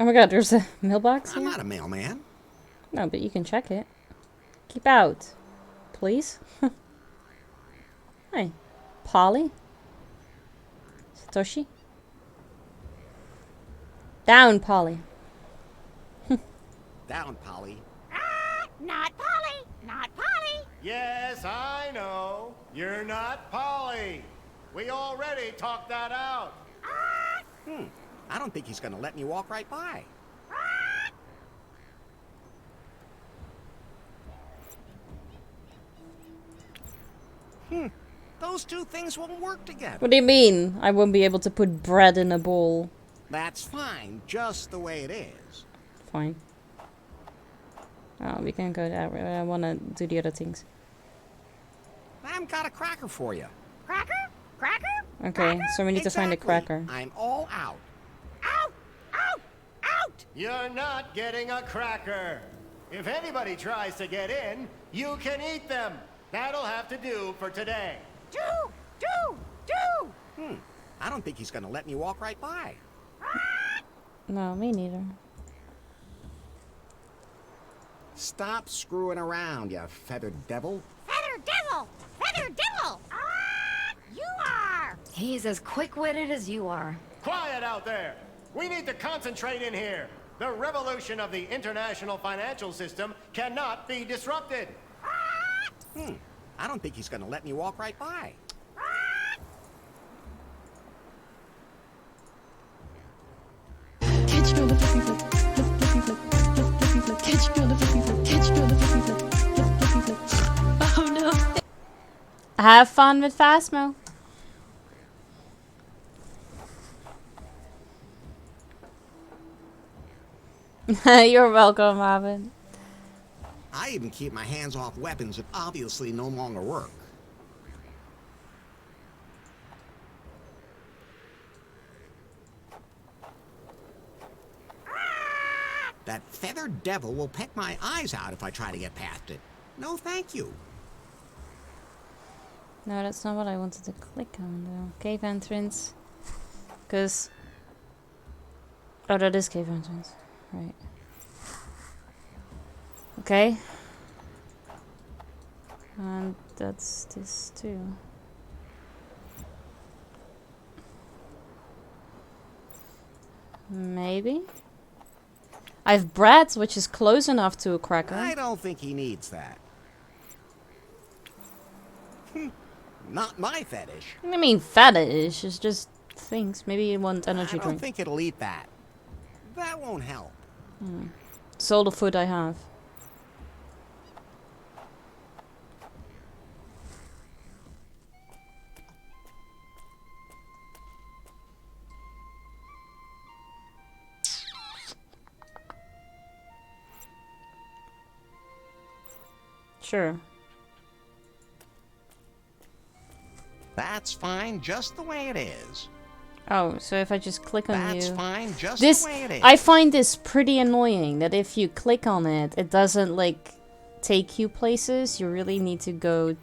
Oh my god, there's a mailbox here? I'm not a mailman. No, but you can check it. Keep out. Please. Hi. Polly? Satoshi? Down, Polly. Down, Polly. Not Polly! Not Polly! Yes, I know. You're not Polly. We already talked that out. I don't think he's gonna let me walk right by. Those two things won't work together. What do you mean? I won't be able to put bread in a bowl. That's fine, just the way it is. Fine. Oh, we can go that way. I want to do the other things. I've got a cracker for you. Cracker? Cracker? Okay, so we need to find a cracker. I'm all out. Out! Out! Out! You're not getting a cracker. If anybody tries to get in, you can eat them. That'll have to do for today. Do! I don't think he's gonna let me walk right by. No, me neither. Stop screwing around, you feathered devil. Feather devil! Feather devil! You are! He's as quick-witted as you are. Quiet out there! We need to concentrate in here. The revolution of the international financial system cannot be disrupted. I don't think he's gonna let me walk right by. Catch me on the flippy flip, flippy flip, flippy flip. Catch me on the flippy flip, catch me on the flippy flip, flippy flip. Oh no. Have fun with Phasmo. You're welcome, Marvin. I even keep my hands off weapons that obviously no longer work. That feathered devil will peck my eyes out if I try to get past it. No, thank you. No, that's not what I wanted to click on, though. Cave entrance. Because... Oh, that is cave entrance. Right. Okay. And that's this, too. Maybe? I have bread, which is close enough to a cracker. I don't think he needs that. Not my fetish. I mean, fetish. It's just things. Maybe you want energy I don't drink. think it'll eat that. That won't help. It's all the food I have. Sure. That's fine just the way it is. Oh, so if I just click on That's you... fine just this, the way it is. I find this pretty annoying, that if you click on it, it doesn't, like, take you places. You really need to go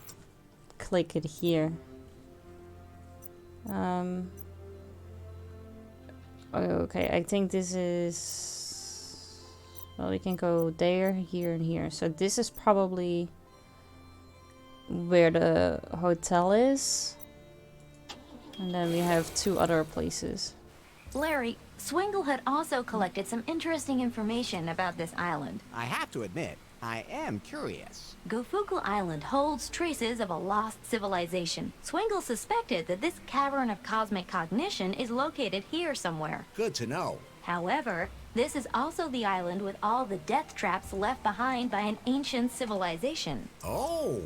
click it here. Okay, I think this is... Well, we can go there, here, and here. So this is probably where the hotel is. And then we have 2 other places. Larry, Swingle had also collected some interesting information about this island. I have to admit, I am curious. Gofuku Island holds traces of a lost civilization. Swingle suspected that this cavern of cosmic cognition is located here somewhere. Good to know. However, this is also the island with all the death traps left behind by an ancient civilization. Oh.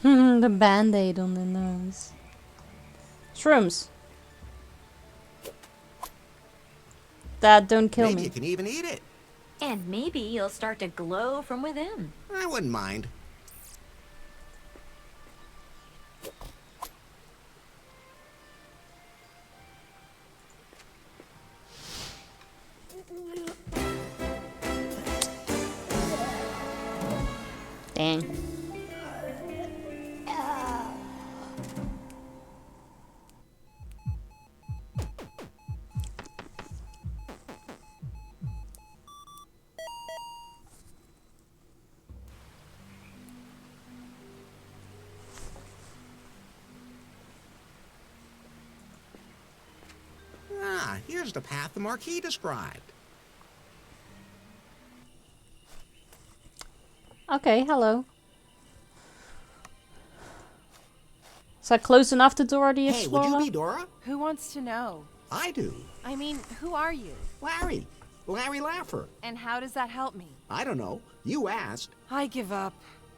The band-aid on the nose. Shrooms. That don't kill Maybe me. you can even eat it. And maybe you'll start to glow from within. I wouldn't mind. Dang. Ah, here's the path the Marquis described. Okay, hello. Is that close enough to Dora the Hey, would Explorer? you be Dora? Who wants to know? I do. I mean, who are you? Larry. Larry Laffer. And how does that help me? I don't know. You asked. I give up.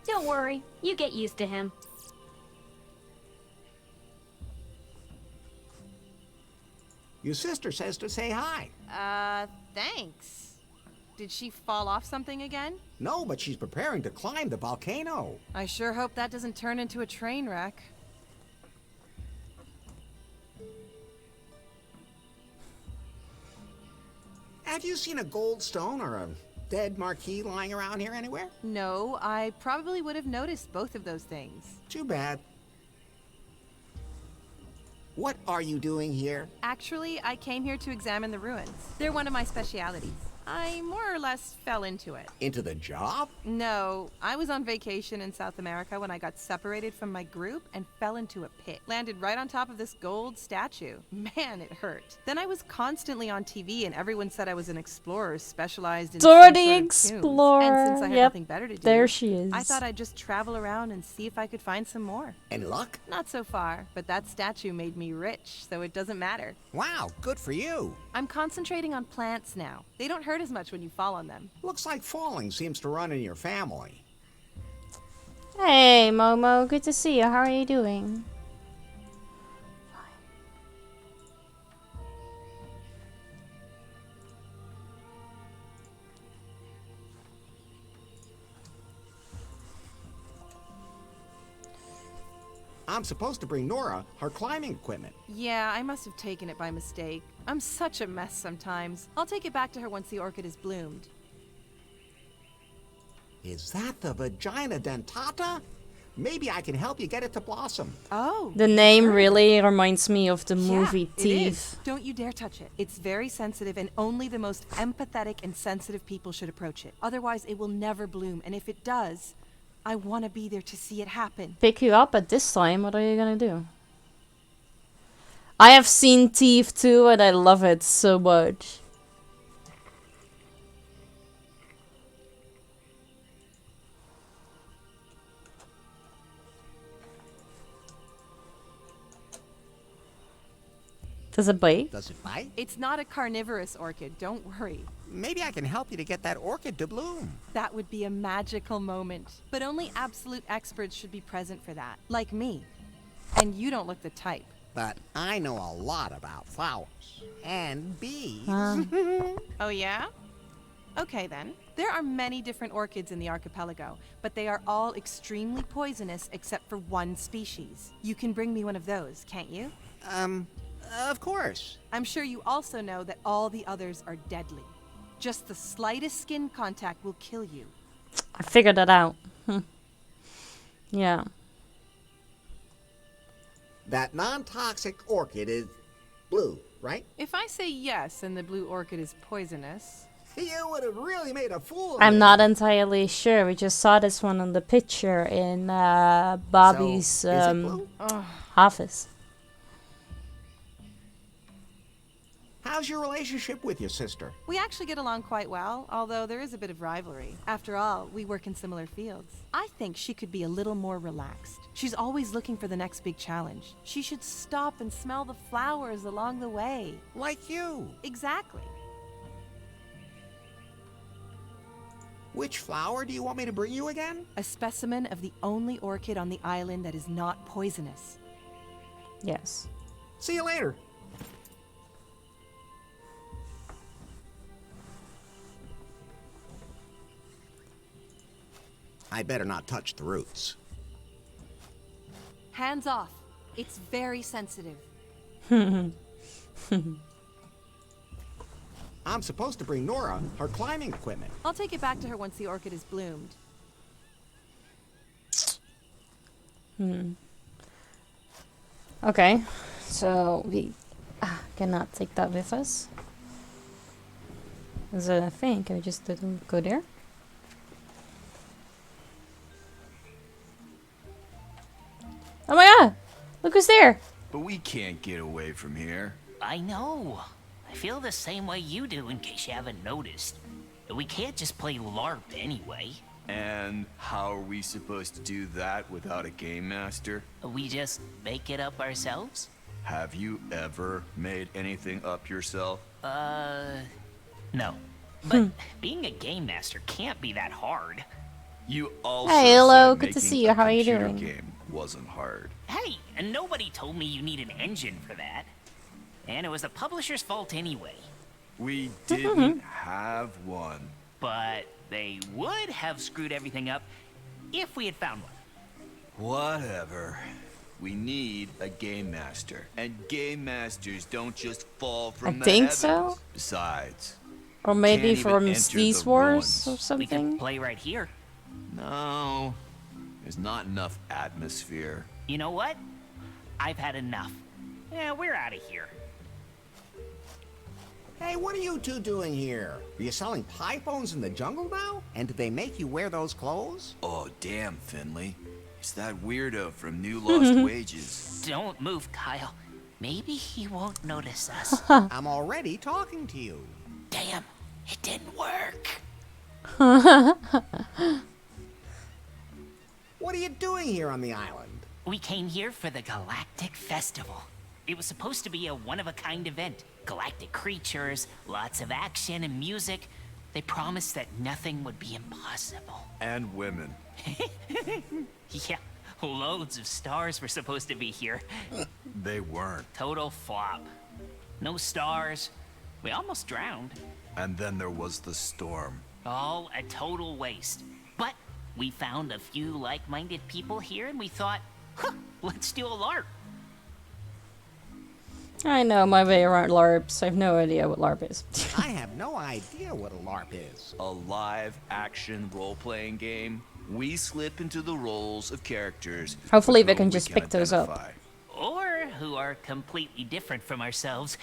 Don't worry, you get used to him. Your sister says to say hi. Thanks. Did she fall off something again? No, but she's preparing to climb the volcano. I sure hope that doesn't turn into a train wreck. Have you seen a gold stone or a dead marquee lying around here anywhere? No, I probably would have noticed both of those things. Too bad. What are you doing here? Actually, I came here to examine the ruins. They're one of my specialities. I more or less fell into it. Into the job? No, I was on vacation in South America when I got separated from my group and fell into a pit. Landed right on top of this gold statue. Man, it hurt. Then I was constantly on TV and everyone said I was an explorer specialized in Dora some the sort of Explorer. tombs. And since I had Yep, nothing better to do, there she is. I thought I'd just travel around and see if I could find some more. Any luck? Not so far, but that statue made me rich, so it doesn't matter. Wow, good for you. I'm concentrating on plants now. They don't hurt as much when you fall on them. Looks like falling seems to run in your family. Hey, Momo. Good to see you. How are you doing? I'm supposed to bring Nora her climbing equipment. Yeah, I must have taken it by mistake. I'm such a mess sometimes. I'll take it back to her once the orchid is bloomed. Is that the vagina dentata? Maybe I can help you get it to blossom. Oh. The name really reminds me of the movie It Thief. is. Don't you dare touch it. It's very sensitive and only the most empathetic and sensitive people should approach it. Otherwise, it will never bloom. And if it does, I want to be there to see it happen. Pick you up at this time. What are you gonna do? I have seen Thief too, and I love it so much. Does it bite? Does it bite? It's not a carnivorous orchid, don't worry. Maybe I can help you to get that orchid to bloom. That would be a magical moment. But only absolute experts should be present for that, like me. And you don't look the type. But I know a lot about flowers and bees. Oh yeah? Okay then. There are many different orchids in the archipelago, but they are all extremely poisonous except for one species. You can bring me one of those, can't you? Of course. I'm sure you also know that all the others are deadly. Just the slightest skin contact will kill you. I figured that out. Yeah. That non-toxic orchid is blue, right? If I say yes and the blue orchid is poisonous... You would have really made a fool of I'm me. not entirely sure. We just saw this one on the picture in Bobby's So, is it blue? office. How's your relationship with your sister? We actually get along quite well, although there is a bit of rivalry. After all, we work in similar fields. I think she could be a little more relaxed. She's always looking for the next big challenge. She should stop and smell the flowers along the way. Like you. Exactly. Which flower do you want me to bring you again? A specimen of the only orchid on the island that is not poisonous. Yes. See you later. I better not touch the roots. Hands off. It's very sensitive. I'm supposed to bring Nora her climbing equipment. I'll take it back to her once the orchid is bloomed. Okay, so we cannot take that with us. Is it a thing? Can we just go there? Oh my god! Look who's there! But we can't get away from here. I know. I feel the same way you do, in case you haven't noticed. We can't just play LARP anyway. And how are we supposed to do that without a game master? We just make it up ourselves? Have you ever made anything up yourself? No. But being a game master can't be that hard. You also Hey, hello, said good to making see you. a How are you computer doing? Game wasn't hard. Hey, and nobody told me you need an engine for that. And it was the publisher's fault anyway. We didn't have one. But they would have screwed everything up if we had found one. Whatever. We need a game master. And game masters don't just fall from I the think heavens. so. Besides, Or maybe Can't even from enter Steve's the Wars or ruins. We something? could play right here. No, there's not enough atmosphere. You know what? I've had enough. Yeah, we're out of here. Hey, what are you two doing here? Are you selling pie phones in the jungle now? And did they make you wear those clothes? Oh, damn, Finley. It's that weirdo from New Lost Wages. Don't move, Kyle. Maybe he won't notice us. I'm already talking to you. Damn, it didn't work. What are you doing here on the island? We came here for the Galactic Festival. It was supposed to be a one-of-a-kind event. Galactic creatures, lots of action and music. They promised that nothing would be impossible. And women. Yeah, loads of stars were supposed to be here. They weren't. Total flop. No stars. We almost drowned. And then there was the storm. All a total waste. But we found a few like-minded people here and we thought, huh, let's do a LARP. I know my way around LARPs. I have no idea what LARP is. I have no idea what a LARP is. A live action role-playing game. We slip into the roles of characters. Hopefully with we whom can just pick those up. identify. Or who are completely different from ourselves.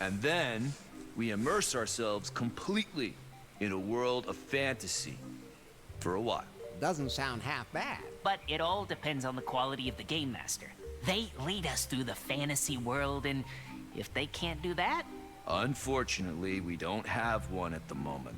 And then we immerse ourselves completely in a world of fantasy. For a while. Doesn't sound half bad. But it all depends on the quality of the Game Master. They lead us through the fantasy world, and if they can't do that... Unfortunately, we don't have one at the moment.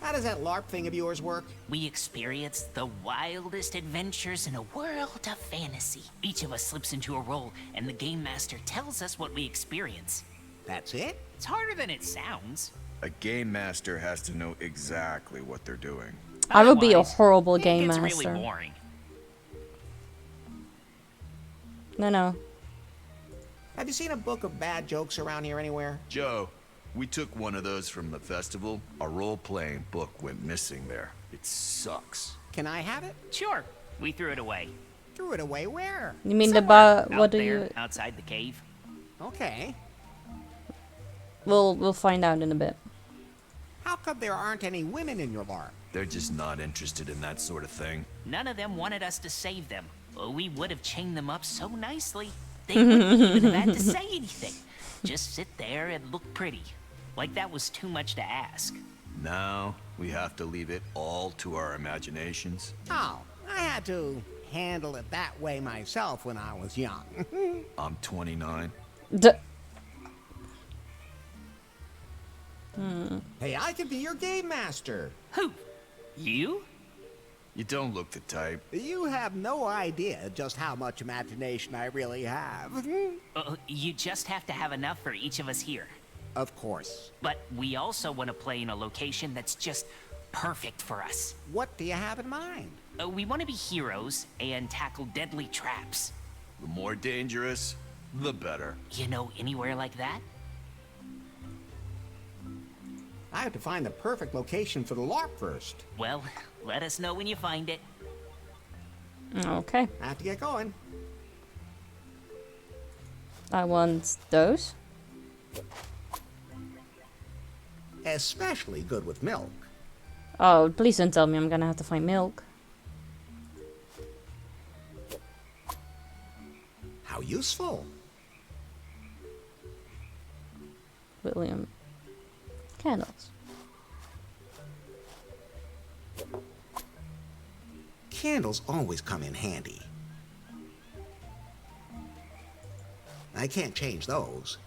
How does that LARP thing of yours work? We experience the wildest adventures in a world of fantasy. Each of us slips into a role, and the Game Master tells us what we experience. That's it? It's harder than it sounds. A game master has to know exactly what they're doing. I would be a Otherwise, horrible it game gets master. really boring. No. Have you seen a book of bad jokes around here anywhere? Joe, we took one of those from the festival. A role-playing book went missing there. It sucks. Can I have it? Sure. We threw it away. Threw it away where? You mean Somewhere what out do there, you... outside the cave. Okay. We'll find out in a bit. How come there aren't any women in your LARP? They're just not interested in that sort of thing. None of them wanted us to save them. Well, we would have chained them up so nicely. They wouldn't even have had to say anything. Just sit there and look pretty. Like that was too much to ask. Now, we have to leave it all to our imaginations. Oh, I had to handle it that way myself when I was young. I'm 29. Hey, I could be your game master. Who? You? You don't look the type. You have no idea just how much imagination I really have. You just have to have enough for each of us here. Of course. But we also want to play in a location that's just perfect for us. What do you have in mind? We want to be heroes and tackle deadly traps. The more dangerous, the better. You know anywhere like that? I have to find the perfect location for the LARP first. Well, let us know when you find it. Okay. I have to get going. I want those. Especially good with milk. Oh, please don't tell me I'm gonna have to find milk. How useful. William. Candles. Candles always come in handy. I can't change those.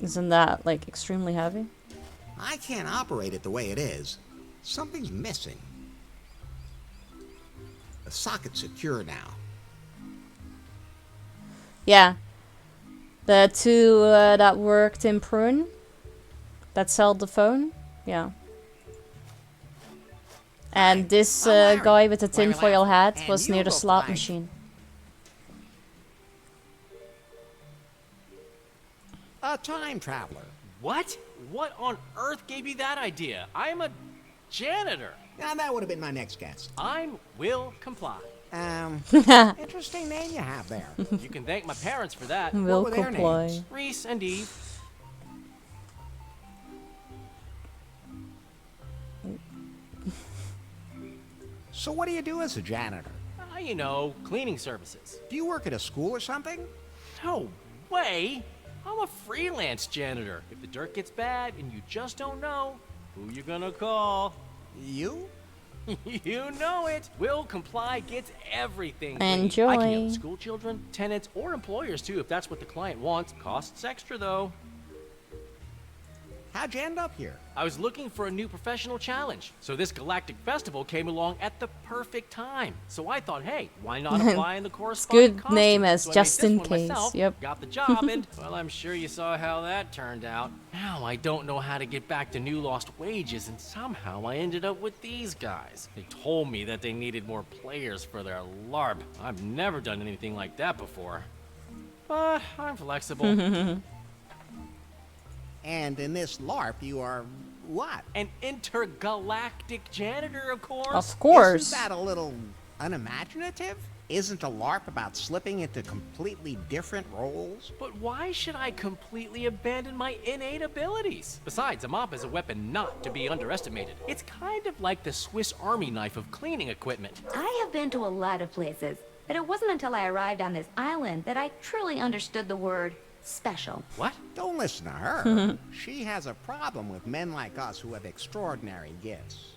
Isn't that, like, extremely heavy? I can't operate it the way it is. Something's missing. The socket's secure now. Yeah. The two that worked in Prune, that sold the phone, yeah. And this guy with the tinfoil hat was near the slot machine. A time traveler. What? What on earth gave you that idea? I'm a janitor. Now that would have been my next guess. I will comply. Interesting name you have there. You can thank my parents for that. Will What were their comply. names? Reese and Eve. So what do you do as a janitor? You know, cleaning services. Do you work at a school or something? No way! I'm a freelance janitor. If the dirt gets bad and you just don't know, who you gonna call? You? You know it. Will Comply gets everything. Enjoy. I can yell at school children, tenants, or employers too if that's what the client wants. Costs extra though. How'd you end up here? I was looking for a new professional challenge, so this galactic festival came along at the perfect time. So I thought, hey, why not apply in the corresponding Good costume? name as So I just made in this one case. myself, Yep. got the job, and well, I'm sure you saw how that turned out. Now I don't know how to get back to new lost wages, and somehow I ended up with these guys. They told me that they needed more players for their LARP. I've never done anything like that before, but I'm flexible. And in this LARP, you are what? An intergalactic janitor, of course. Of course. Isn't that a little unimaginative? Isn't a LARP about slipping into completely different roles? But why should I completely abandon my innate abilities? Besides, a mop is a weapon not to be underestimated. It's kind of like the Swiss Army knife of cleaning equipment. I have been to a lot of places, but it wasn't until I arrived on this island that I truly understood the word special. What? Don't listen to her. She has a problem with men like us who have extraordinary gifts.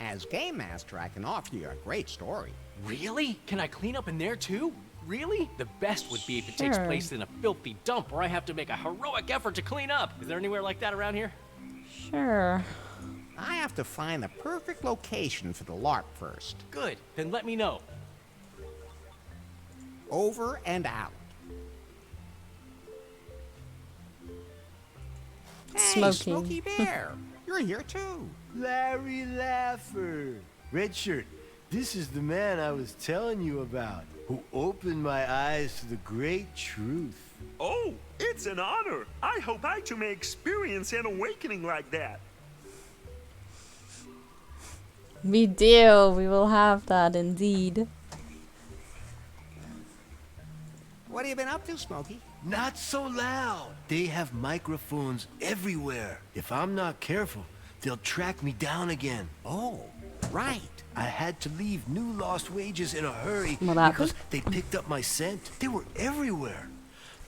As game master, I can offer you a great story. Really? Can I clean up in there too? Really? The best would be if it takes Sure. place in a filthy dump where I have to make a heroic effort to clean up. Is there anywhere like that around here? Sure. I have to find the perfect location for the LARP first. Good. Then let me know. Over and out. Hey, Smokey. Smokey Bear, you're here too. Larry Laffer. Red shirt, this is the man I was telling you about, who opened my eyes to the great truth. Oh, it's an honor. I hope I too may experience an awakening like that. We do. We will have that indeed. What have you been up to, Smokey? Not so loud. They have microphones everywhere. If I'm not careful, they'll track me down again. Oh, right. I had to leave New Lost Wages in a hurry What happened? because they picked up my scent. They were everywhere.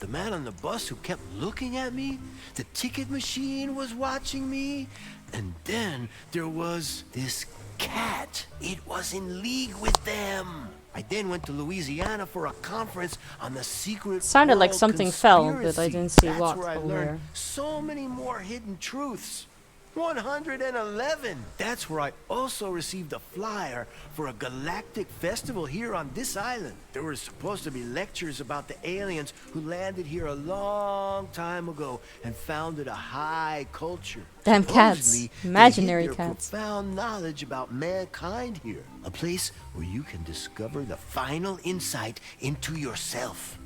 The man on the bus who kept looking at me, the ticket machine was watching me, and then there was this cat. It was in league with them. I then went to Louisiana for a conference on the secret Sounded like world something fell, but I conspiracy. didn't see That's what where I or learned where. so many more hidden truths. 111. That's where I also received a flyer for a galactic festival here on this island. There were supposed to be lectures about the aliens who landed here a long time ago and founded a high culture. Damn cats. Supposedly, they Imaginary hid their cats. profound knowledge about mankind here. A place where you can discover the final insight into yourself.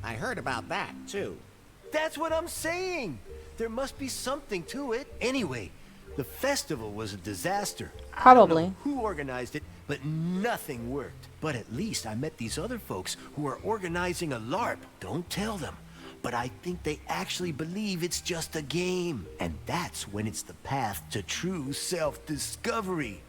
I heard about that, too. That's what I'm saying. There must be something to it. Anyway, the festival was a disaster. I don't Probably. know who organized it, but nothing worked. But at least I met these other folks who are organizing a LARP. Don't tell them. But I think they actually believe it's just a game. And that's when it's the path to true self-discovery.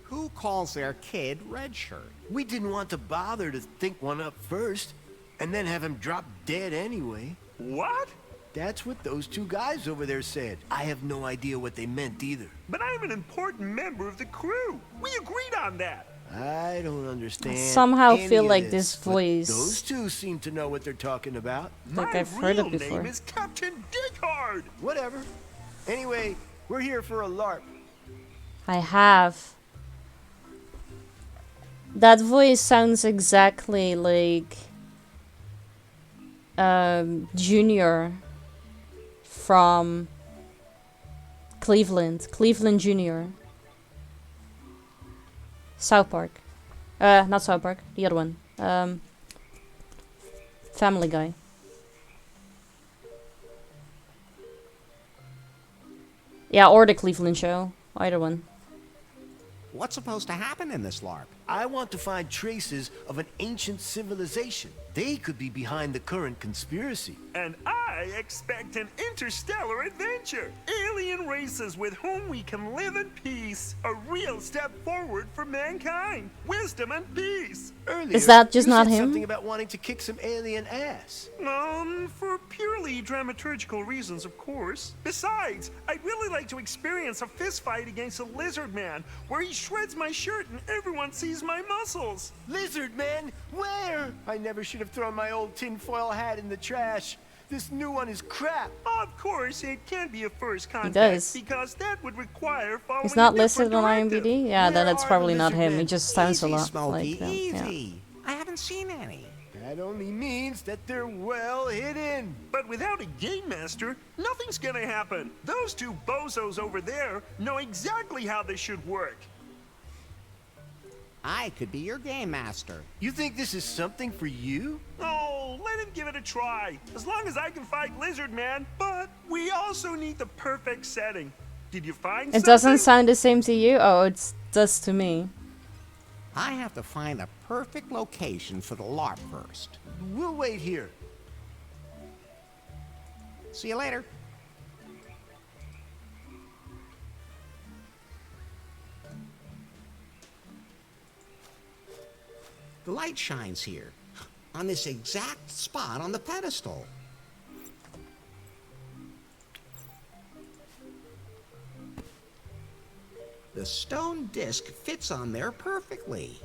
Who calls their kid Red Shirt? We didn't want to bother to think one up first, and then have him drop dead anyway. What? That's what those two guys over there said. I have no idea what they meant either. But I'm an important member of the crew. We agreed on that. I don't understand. Somehow any feel of like this but voice- Those two seem to know what they're talking about. Like My I've heard it real before. name is Captain Dighard. Whatever. Anyway, we're here for a LARP. I have. That voice sounds exactly like Junior from Cleveland Junior. South Park. Not South Park, the other one. Family Guy. Yeah, or the Cleveland show. Either one. What's supposed to happen in this LARP? I want to find traces of an ancient civilization. They could be behind the current conspiracy. And I expect an interstellar adventure. Alien races with whom we can live in peace. A real step forward for mankind. Wisdom and peace. Earlier, Is that just you not said him? something about wanting to kick some alien ass. For purely dramaturgical reasons, of course. Besides, I'd really like to experience a fist fight against a lizard man, where he shreds my shirt and everyone sees my muscles. Lizard man? Where? I never should have thrown my old tinfoil hat in the trash. This new one is crap. Of course, it can't be a first contact does. because that would require following He's not a different listed on directive. IMDb? Yeah, then it's probably not him. He just sounds a Easy, lot Smokey, like them. Yeah. easy. I haven't seen any. That only means that they're well hidden. But without a game master, nothing's gonna happen. Those two bozos over there know exactly how this should work. I could be your game master. You think this is something for you? Oh, let him give it a try. As long as I can fight Lizard Man. But we also need the perfect setting. Did you find It something? doesn't sound the same to you? Oh, it does to me. I have to find a perfect location for the LARP first. We'll wait here. See you later. The light shines here, on this exact spot on the pedestal. The stone disc fits on there perfectly.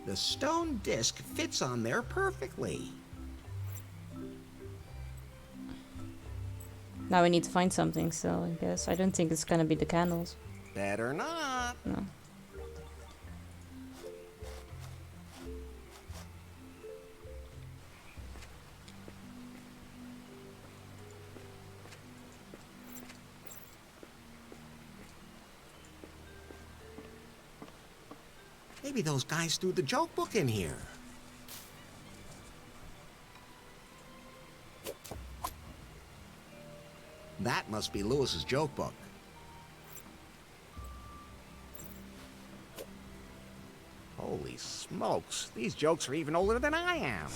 The stone disc fits on there perfectly. Now we need to find something still, I guess. I don't think it's gonna be the candles. Better not. No. Maybe those guys threw the joke book in here. That must be Lewis's joke book. Holy smokes, these jokes are even older than I am.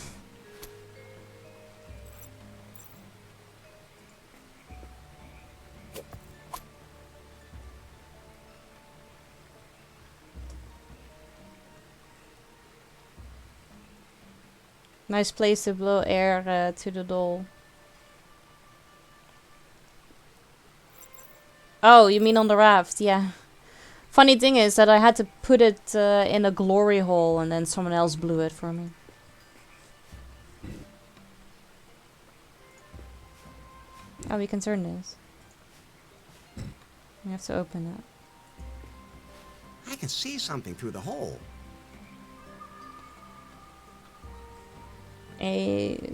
Nice place to blow air to the doll. Oh, you mean on the raft? Yeah. Funny thing is that I had to put it in a glory hole and then someone else blew it for me. Oh, we can turn this. We have to open it. I can see something through the hole.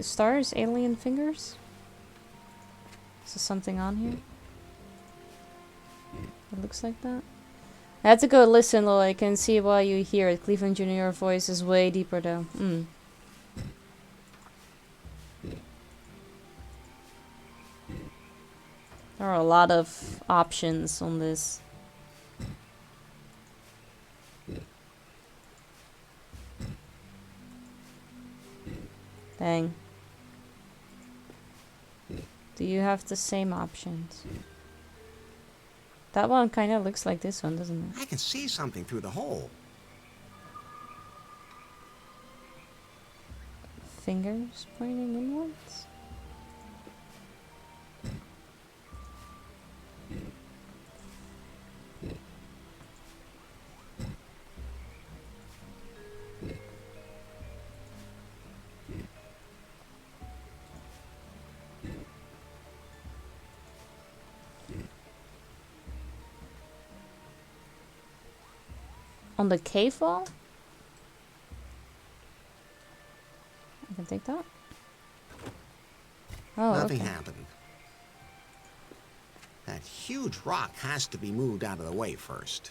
Stars? Alien fingers? Is there something on here? It looks like that. I had to go listen though, I can see why you hear it. Cleveland Jr. voice is way deeper though. There are a lot of options on this. Dang. Do you have the same options? That one kind of looks like this one, doesn't it? I can see something through the hole. Fingers pointing inwards? On the cave wall? I can take that. Oh, Nothing okay. happened. That huge rock has to be moved out of the way first.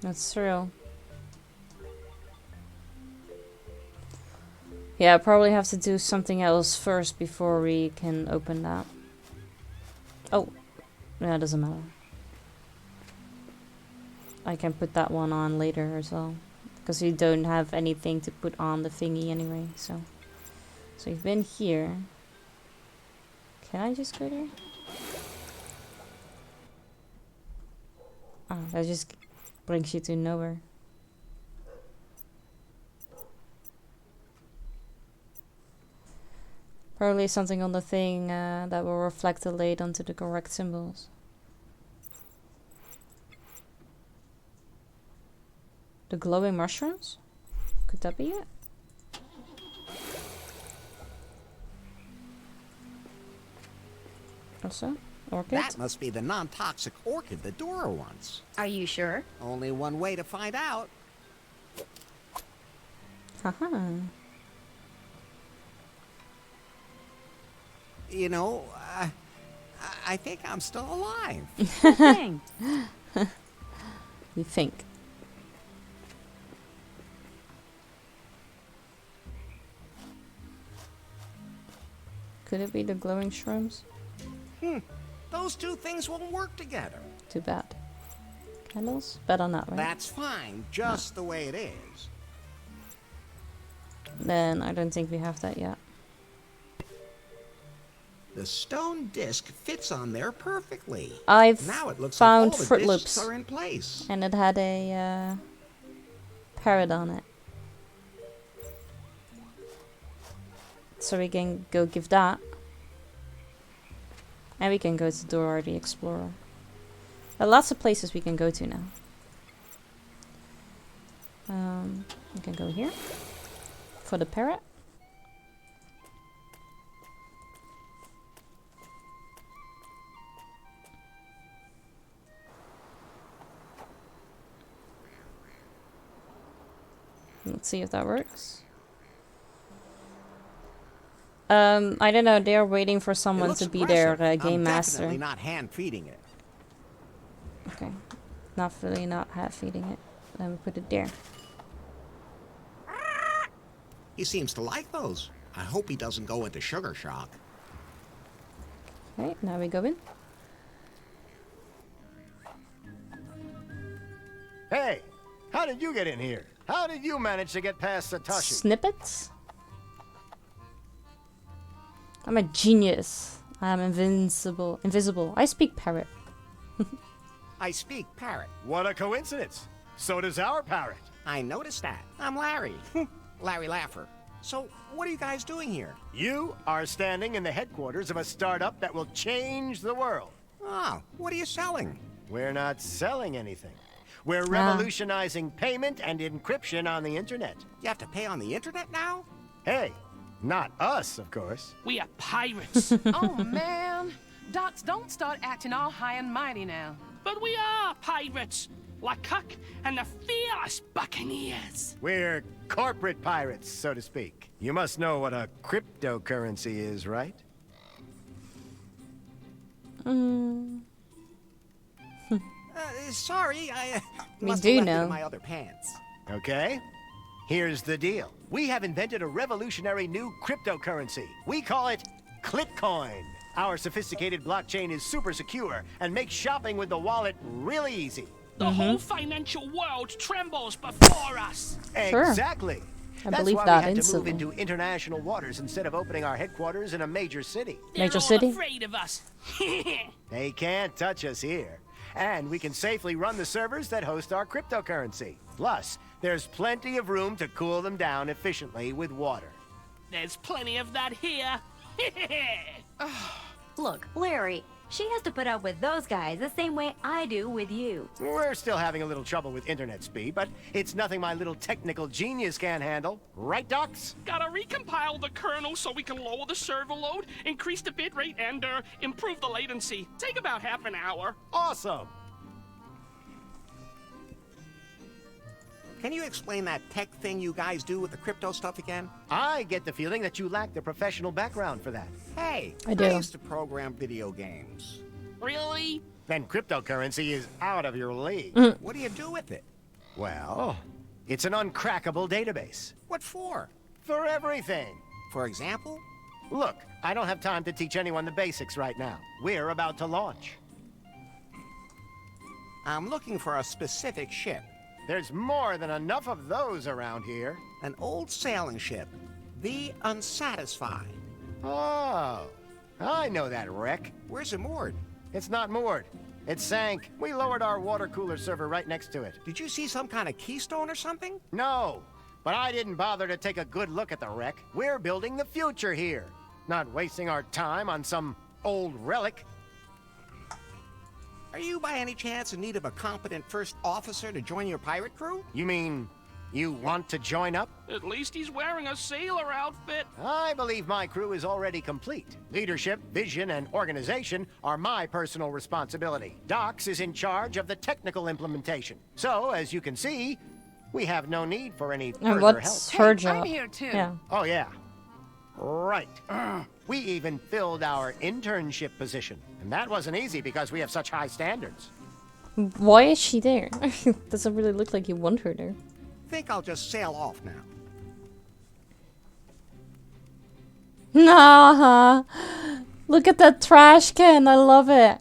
That's true. Yeah, I probably have to do something else first before we can open that. Oh, yeah, it doesn't matter. I can put that one on later as well. Because you don't have anything to put on the thingy anyway, so. So you've been here. Can I just go there? Oh, that just brings you to nowhere. Probably something on the thing that will reflect the light onto the correct symbols. The glowing mushrooms? Could that be it? Also, orchid? That must be the non-toxic orchid that Dora wants. Are you sure? Only one way to find out. Haha. You know, I think I'm still alive. You think? Could it be the glowing shrooms? Those two things won't work together. Too bad. Candles? Better not, right? That's fine, just the way it is. Then I don't think we have that yet. The stone disc fits on there perfectly. I've now it looks found like all Fruit the discs Loops. are in place. And it had a parrot on it. So we can go give that. And we can go to Dora the Explorer. There are lots of places we can go to now. We can go here. For the parrot. Let's see if that works. I don't know. They're waiting for someone to be their game master. Definitely not hand feeding it. Okay, not half feeding it. Then we put it there. He seems to like those. I hope he doesn't go into sugar shock. Okay, now we go in. Hey, how did you get in here? How did you manage to get past Satoshi? Snippets? I'm a genius. I am invincible. Invisible. I speak parrot. I speak parrot. What a coincidence. So does our parrot. I noticed that. I'm Larry. Larry Laffer. So, what are you guys doing here? You are standing in the headquarters of a startup that will change the world. Oh, what are you selling? We're not selling anything. We're revolutionizing payment and encryption on the internet. You have to pay on the internet now? Hey, not us, of course. We are pirates. Oh, man. Docs, don't start acting all high and mighty now. But we are pirates. Like Huck and the fearless buccaneers. We're corporate pirates, so to speak. You must know what a cryptocurrency is, right? Sorry, I We must do have left it know. in my other pants. Okay. Here's the deal. We have invented a revolutionary new cryptocurrency. We call it Clitcoin. Our sophisticated blockchain is super secure and makes shopping with the wallet really easy. The whole financial world trembles before us. Sure. Exactly. I That's believe why that we had instantly. to move into international waters instead of opening our headquarters in a major city. Major city? Afraid of us. They can't touch us here. And we can safely run the servers that host our cryptocurrency. Plus, there's plenty of room to cool them down efficiently with water. There's plenty of that here. Look, Larry, she has to put up with those guys the same way I do with you. We're still having a little trouble with internet speed, but it's nothing my little technical genius can't handle. Right, Docs? Gotta recompile the kernel so we can lower the server load, increase the bit rate, and improve the latency. Take about half an hour. Awesome. Can you explain that tech thing you guys do with the crypto stuff again? I get the feeling that you lack the professional background for that. Hey, I do. used to program video games. Really? Then cryptocurrency is out of your league. What do you do with it? Well, it's an uncrackable database. What for? For everything. For example? Look, I don't have time to teach anyone the basics right now. We're about to launch. I'm looking for a specific ship. There's more than enough of those around here. An old sailing ship. The Unsatisfied. Oh, I know that wreck. Where's it moored? It's not moored. It sank. We lowered our water cooler server right next to it. Did you see some kind of keystone or something? No, but I didn't bother to take a good look at the wreck. We're building the future here, not wasting our time on some old relic. Are you by any chance in need of a competent first officer to join your pirate crew? You mean you want to join up? At least he's wearing a sailor outfit. I believe my crew is already complete. Leadership, vision, and organization are my personal responsibility. Docs is in charge of the technical implementation. So, as you can see, we have no need for any further And help. what's her job? I'm here too. Yeah. Oh, yeah. Right. We even filled our internship position. And that wasn't easy because we have such high standards. Why is she there? Doesn't really look like you want her there. Think I'll just sail off now. Nah. Look at that trash can. I love it.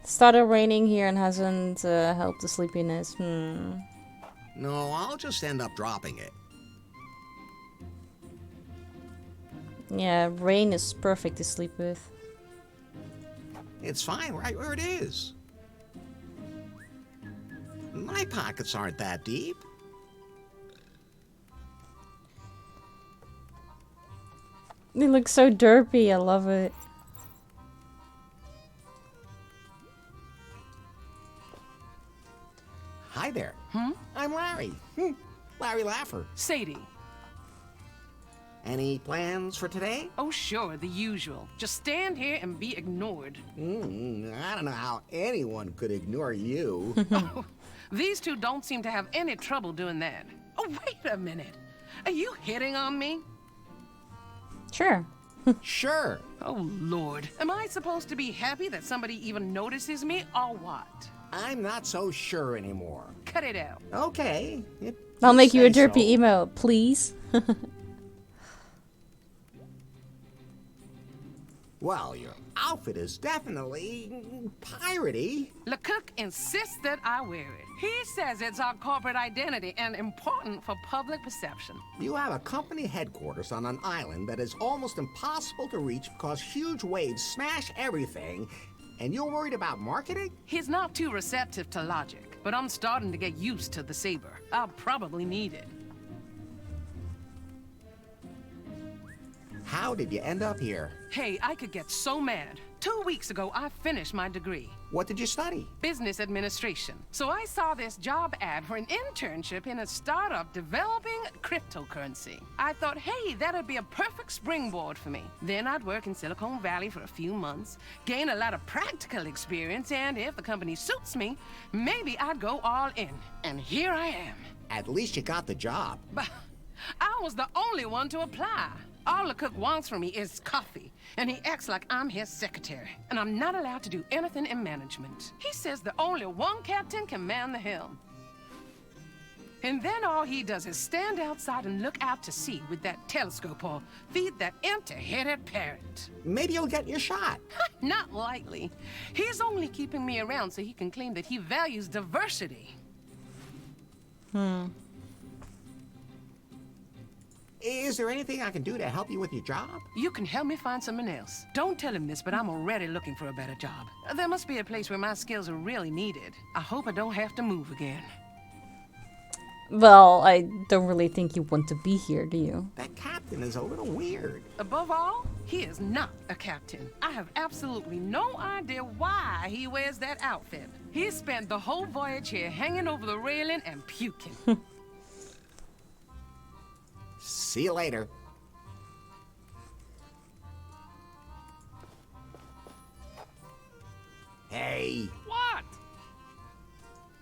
Started raining here and hasn't helped the sleepiness. No, I'll just end up dropping it. Yeah, rain is perfect to sleep with. It's fine right where it is. My pockets aren't that deep. It looks so derpy. I love it. Hi there. I'm Larry. Larry Laffer. Sadie. Any plans for today? Oh, sure, the usual. Just stand here and be ignored. I don't know how anyone could ignore you. These two don't seem to have any trouble doing that. Oh, wait a minute. Are you hitting on me? Sure. Sure. Oh, Lord. Am I supposed to be happy that somebody even notices me, or what? I'm not so sure anymore. Cut it out. Okay. I'll make you a say derpy so. email, please. Well, your outfit is definitely piratey. LeCook insists that I wear it. He says it's our corporate identity and important for public perception. You have a company headquarters on an island that is almost impossible to reach because huge waves smash everything, and you're worried about marketing? He's not too receptive to logic, but I'm starting to get used to the saber. I'll probably need it. How did you end up here? Hey, I could get so mad. 2 weeks ago, I finished my degree. What did you study? Business administration. So I saw this job ad for an internship in a startup developing cryptocurrency. I thought, hey, that'd be a perfect springboard for me. Then I'd work in Silicon Valley for a few months, gain a lot of practical experience, and if the company suits me, maybe I'd go all in. And here I am. At least you got the job. But I was the only one to apply. All the cook wants from me is coffee, and he acts like I'm his secretary, and I'm not allowed to do anything in management. He says that only one captain can man the helm. And then all he does is stand outside and look out to sea with that telescope or feed that empty-headed parrot. Maybe you'll get your shot. Not likely. He's only keeping me around so he can claim that he values diversity. Is there anything I can do to help you with your job? You can help me find someone else. Don't tell him this, but I'm already looking for a better job. There must be a place where my skills are really needed. I hope I don't have to move again. Well, I don't really think you want to be here, do you? That captain is a little weird. Above all, he is not a captain. I have absolutely no idea why he wears that outfit. He spent the whole voyage here hanging over the railing and puking. See you later. Hey. What?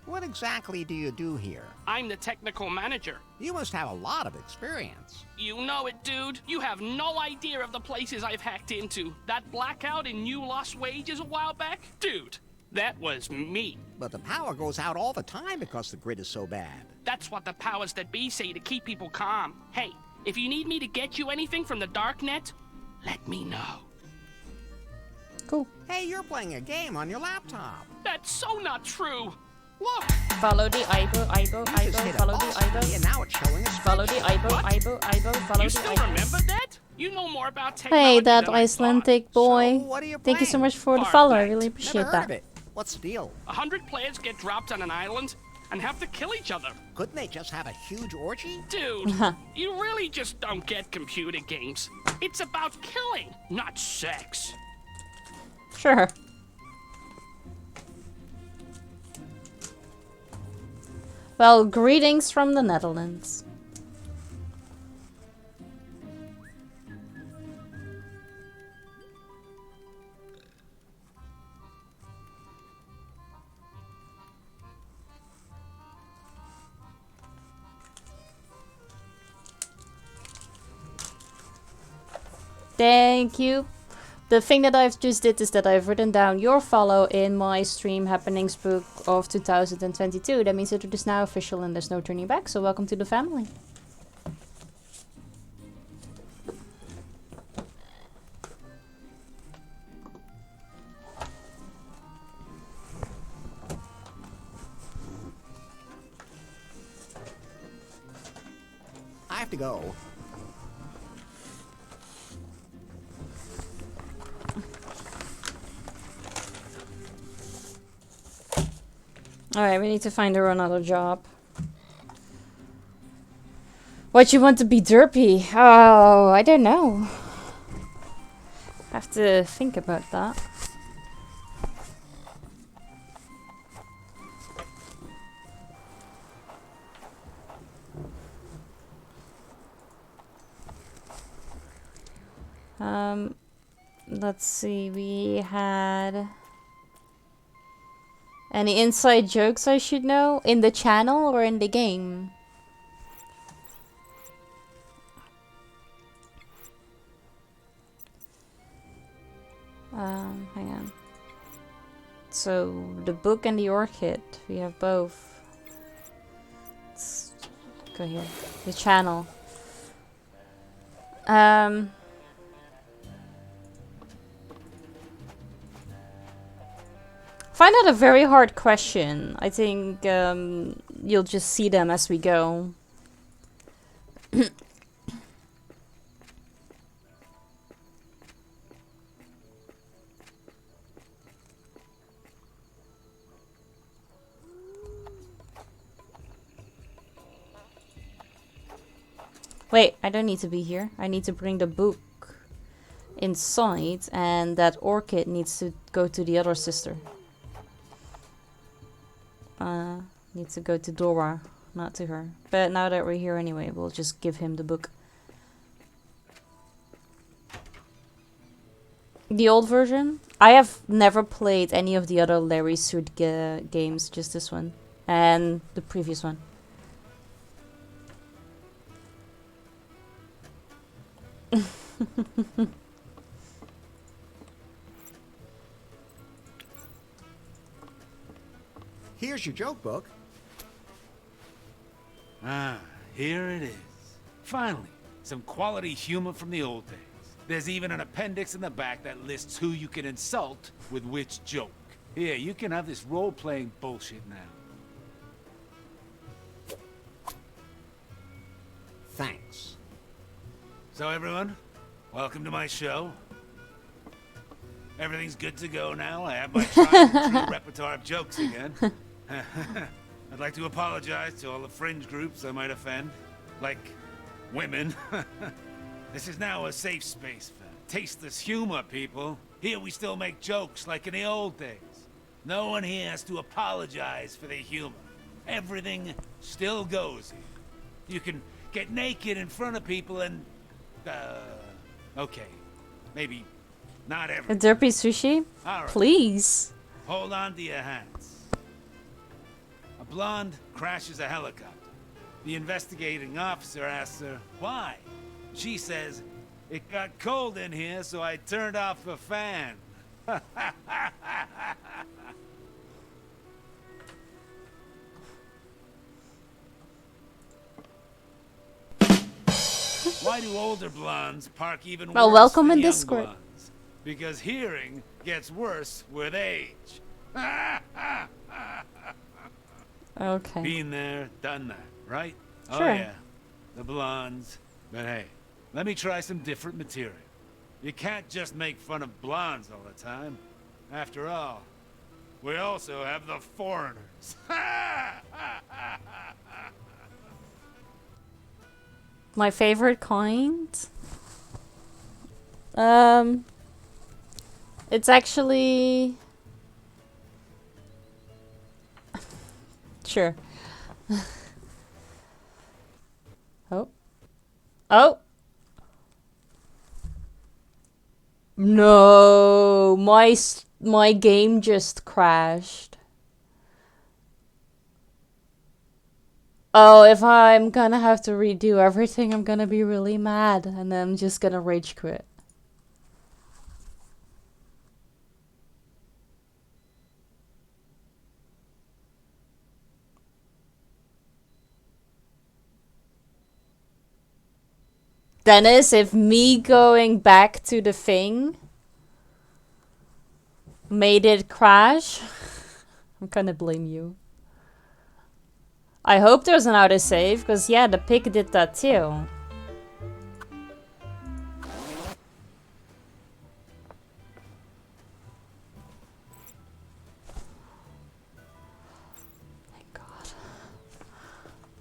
What exactly do you do here? I'm the technical manager. You must have a lot of experience. You know it, dude. You have no idea of the places I've hacked into. That blackout in New Lost Wages a while back? Dude, that was me. But the power goes out all the time because the grid is so bad. That's what the powers that be say to keep people calm. Hey, if you need me to get you anything from the darknet, let me know. Cool. Hey, you're playing a game on your laptop. That's so not true. Look. Follow the eyebrow, follow the eyebrow. And now it's showing us. Follow the eyebrow, follow You the still eyebrow. remember that? You know more about technology Hey, that than I Icelandic boy. Thank you so much for the follow. I really appreciate Never heard of that. it. What's the deal? 100 players get dropped on an island and have to kill each other. Couldn't they just have a huge orgy? Dude, you really just don't get computer games. It's about killing, not sex. Sure. Well, greetings from the Netherlands. Thank you. The thing that I've just did is that I've written down your follow in my stream happenings book of 2022. That means that it is now official and there's no turning back. So welcome to the family. I have to go. Alright, we need to find her another job. What you want to be derpy? Oh, I don't know. Have to think about that. Let's see, we had... Any inside jokes I should know? In the channel or in the game? Hang on. So, the book and the orchid. We have both. Let's go here. The channel. Find out a very hard question. I think you'll just see them as we go. Wait, I don't need to be here. I need to bring the book inside, and that orchid needs to go to the other sister. Needs to go to Dora, not to her. But now that we're here anyway, we'll just give him the book. The old version? I have never played any of the other Larry Suit games, just this one. And the previous one. Here's your joke book. Ah, here it is. Finally, some quality humor from the old days. There's even an appendix in the back that lists who you can insult with which joke. Here, you can have this role-playing bullshit now. Thanks. So everyone, welcome to my show. Everything's good to go now. I have my tried and true repertoire of jokes again. I'd like to apologize to all the fringe groups I might offend, like women. This is now a safe space for tasteless humor, people. Here we still make jokes like in the old days. No one here has to apologize for their humor. Everything still goes here. You can get naked in front of people and... okay. Maybe not A everything. derpy sushi? All right. Please. Hold on to your hats. blonde crashes a helicopter. The investigating officer asks her, why? She says, it got cold in here, so I turned off the fan. Why do older blondes park even Well, worse welcome than in young Discord. blondes? Because hearing gets worse with age. Okay. Been there, done that, right? Sure. Oh yeah, the blondes. But hey, let me try some different material. You can't just make fun of blondes all the time. After all, we also have the foreigners. My favorite kind? It's actually... Sure. Oh. Oh! No! My game just crashed. Oh, if I'm gonna have to redo everything, I'm gonna be really mad, and then I'm just gonna rage quit. Dennis, if me going back to the thing made it crash, I'm gonna blame you. I hope there's an autosave, because yeah, the pig did that too. Thank God.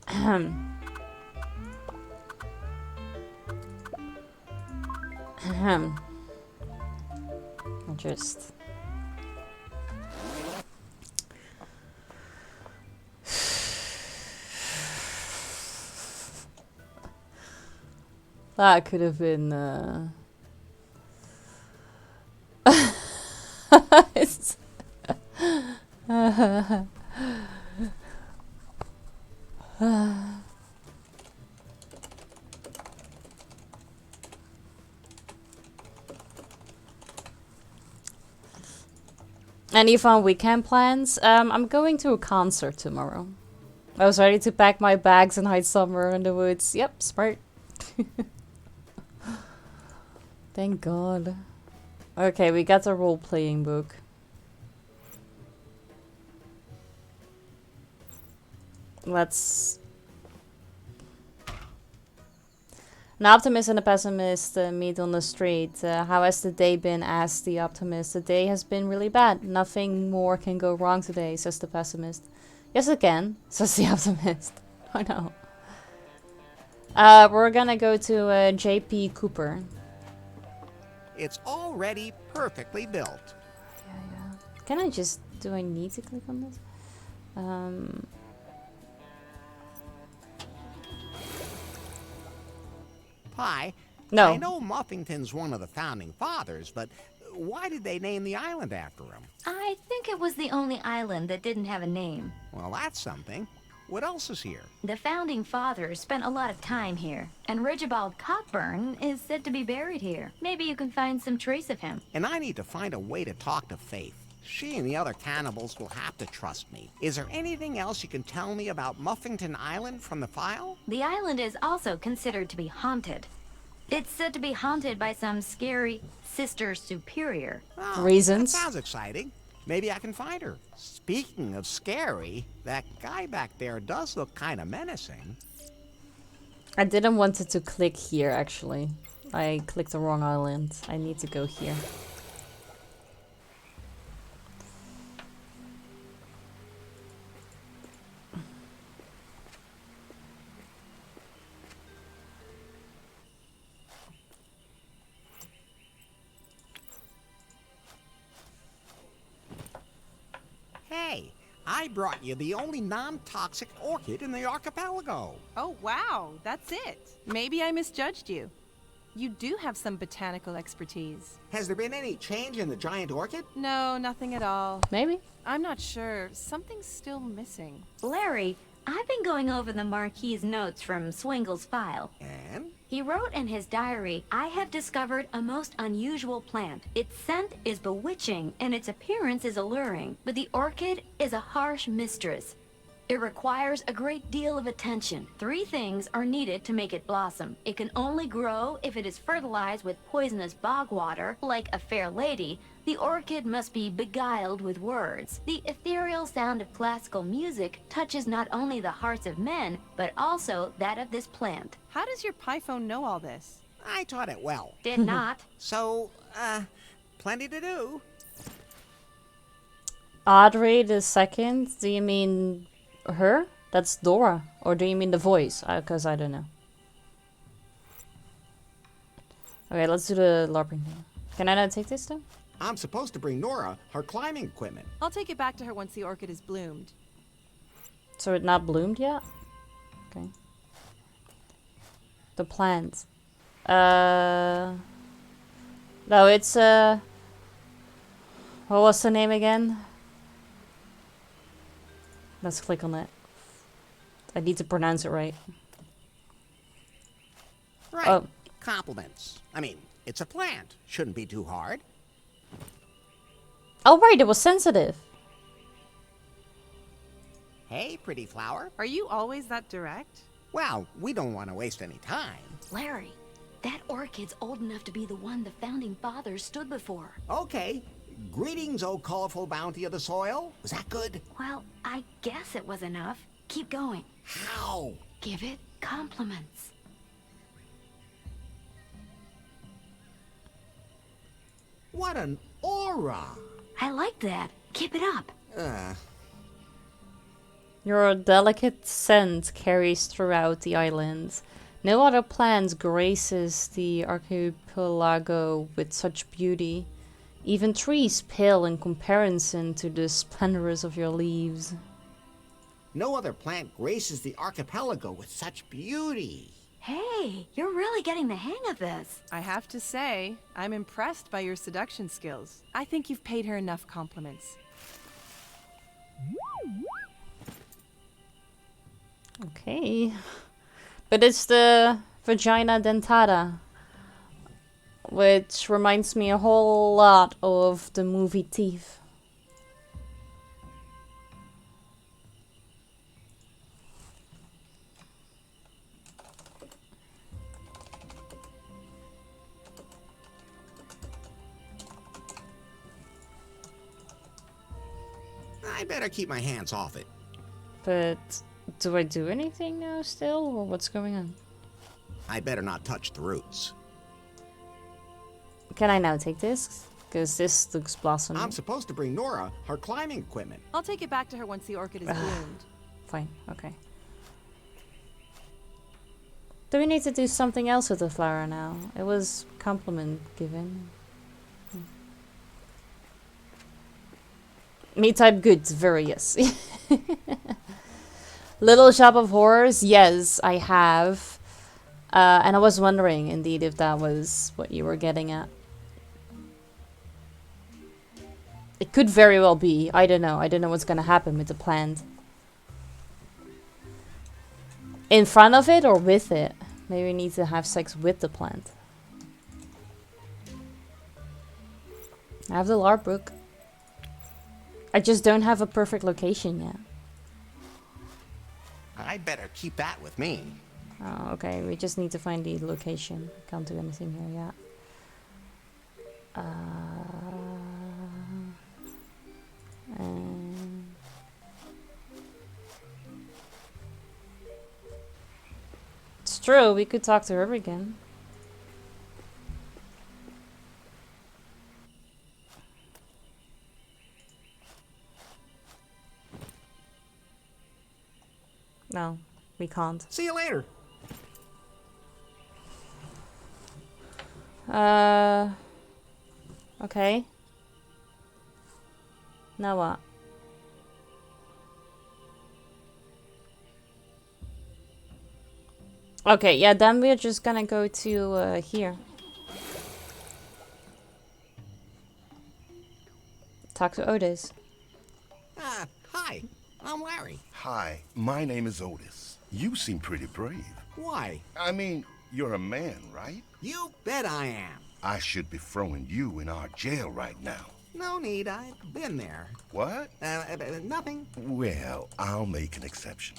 Ahem. I'll just... That could have been, it's Any fun weekend plans? I'm going to a concert tomorrow. I was ready to pack my bags and hide somewhere in the woods. Yep, smart. Thank God. Okay, we got a role-playing book. Let's... An optimist and a pessimist meet on the street. How has the day been? Asked the optimist. The day has been really bad. Nothing more can go wrong today, says the pessimist. Yes, it can, says the optimist. I know. We're gonna go to JP Cooper. It's already perfectly built. Yeah. Can I just... Do I need to click on this? Hi. No. I know Muffington's one of the founding fathers, but why did they name the island after him? I think it was the only island that didn't have a name. Well, that's something. What else is here? The founding fathers spent a lot of time here, and Rigibald Cockburn is said to be buried here. Maybe you can find some trace of him. And I need to find a way to talk to Faith. She and the other cannibals will have to trust me. Is there anything else you can tell me about Muffington Island from the file? The island is also considered to be haunted. It's said to be haunted by some scary Sister Superior. Oh, Reasons? That sounds exciting. Maybe I can find her. Speaking of scary, that guy back there does look kind of menacing. I didn't want it to click here, actually. I clicked the wrong island. I need to go here. Hey, I brought you the only non-toxic orchid in the archipelago. Oh, wow. That's it. Maybe I misjudged you. You do have some botanical expertise. Has there been any change in the giant orchid? No, nothing at all. Maybe. I'm not sure. Something's still missing. Larry, I've been going over the Marquis's notes from Swingle's file. And? He wrote in his diary, I have discovered a most unusual plant. Its scent is bewitching and its appearance is alluring, but the orchid is a harsh mistress. It requires a great deal of attention. 3 things are needed to make it blossom. It can only grow if it is fertilized with poisonous bog water, like a fair lady. The orchid must be beguiled with words. The ethereal sound of classical music touches not only the hearts of men, but also that of this plant. How does your Python know all this? I taught it well. Did not. So, plenty to do. Audrey the second? Do you mean her? That's Dora. Or do you mean the voice? Because I don't know. Okay, let's do the LARPing thing. Can I not take this then? I'm supposed to bring Nora her climbing equipment. I'll take it back to her once the orchid is bloomed. So it not bloomed yet? Okay. The plant. No, it's what was the name again? Let's click on it. I need to pronounce it right. Right. Oh. Compliments. I mean, it's a plant. Shouldn't be too hard. Oh right, it was sensitive. Hey, pretty flower. Are you always that direct? Well, we don't want to waste any time. Larry, that orchid's old enough to be the one the founding fathers stood before. Okay. Greetings, O colorful bounty of the soil. Was that good? Well, I guess it was enough. Keep going. How? Give it compliments. What an aura! I like that. Keep it up. Your delicate scent carries throughout the island. No other plant graces the archipelago with such beauty. Even trees pale in comparison to the splendors of your leaves. No other plant graces the archipelago with such beauty. Hey, you're really getting the hang of this. I have to say, I'm impressed by your seduction skills. I think you've paid her enough compliments. Okay. But it's the vagina dentata. Which reminds me a whole lot of the movie Thief. I better keep my hands off it. But do I do anything now still, or what's going on? I better not touch the roots. Can I now take this? Because this looks blossoming. I'm supposed to bring Nora her climbing equipment. I'll take it back to her once the orchid is bloomed. Fine, okay. Do we need to do something else with the flower now? It was compliment given. Me type good, very yes. Little Shop of Horrors, yes, I have. And I was wondering indeed if that was what you were getting at. It could very well be. I don't know. I don't know what's gonna happen with the plant. In front of it or with it? Maybe we need to have sex with the plant. I have the LARP book. I just don't have a perfect location yet. I'd better keep that with me. Oh, okay. We just need to find the location. Can't do anything here yet. It's true. We could talk to her again. No, we can't. See you later. Okay. Now what? Okay, yeah, then we're just gonna go to here. Talk to Otis. Hi, I'm Larry. Hi, my name is Otis. You seem pretty brave. Why? I mean, you're a man, right? You bet I am. I should be throwing you in our jail right now. No need, I've been there. What? Nothing. Well, I'll make an exception.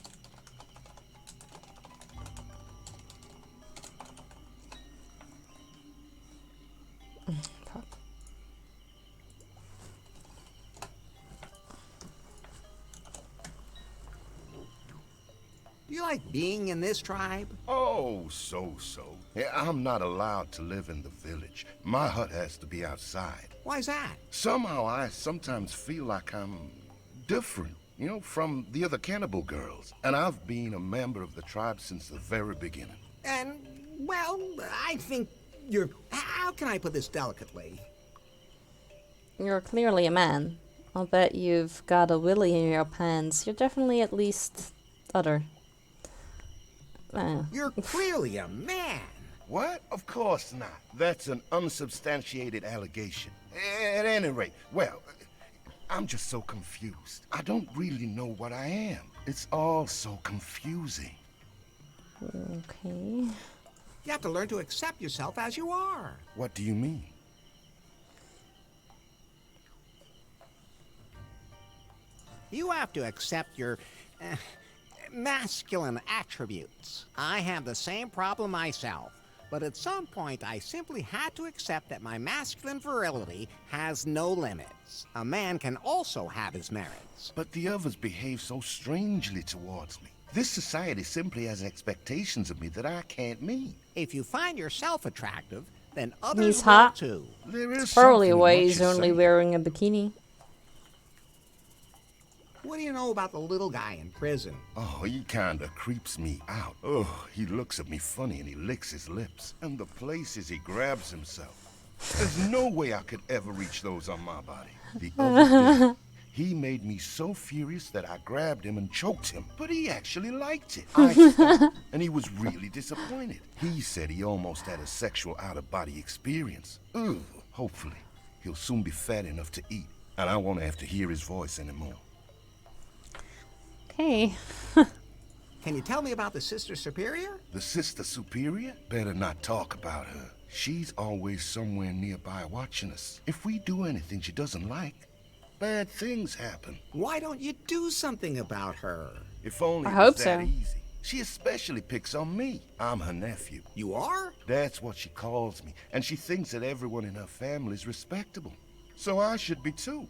Do you like being in this tribe? Oh, so. Yeah, I'm not allowed to live in the village. My hut has to be outside. Why's that? Somehow I sometimes feel like I'm different, you know, from the other cannibal girls. And I've been a member of the tribe since the very beginning. And, well, I think you're... How can I put this delicately? You're clearly a man. I'll bet you've got a willy in your pants. You're definitely at least other. You're clearly a man. What? Of course not. That's an unsubstantiated allegation. At any rate, well, I'm just so confused. I don't really know what I am. It's all so confusing. Okay. You have to learn to accept yourself as you are. What do you mean? You have to accept your masculine attributes. I have the same problem myself, but at some point I simply had to accept that my masculine virility has no limits. A man can also have his merits. But the others behave so strangely towards me. This society simply has expectations of me that I can't meet. If you find yourself attractive, then others He's will hot. too. There is probably something why in what he's you only say. wearing a bikini. What do you know about the little guy in prison? Oh, he kinda creeps me out. Oh, he looks at me funny and he licks his lips. And the places he grabs himself. There's no way I could ever reach those on my body. The other day, he made me so furious that I grabbed him and choked him. But he actually liked it. I stopped, and he was really disappointed. He said he almost had a sexual out-of-body experience. Ugh. Hopefully, he'll soon be fat enough to eat. And I won't have to hear his voice anymore. Okay. Can you tell me about the Sister Superior? The Sister Superior? Better not talk about her. She's always somewhere nearby watching us. If we do anything she doesn't like, bad things happen. Why don't you do something about her? If only I it hope was that so. easy. She especially picks on me. I'm her nephew. You are? That's what she calls me. And she thinks that everyone in her family is respectable. So I should be too.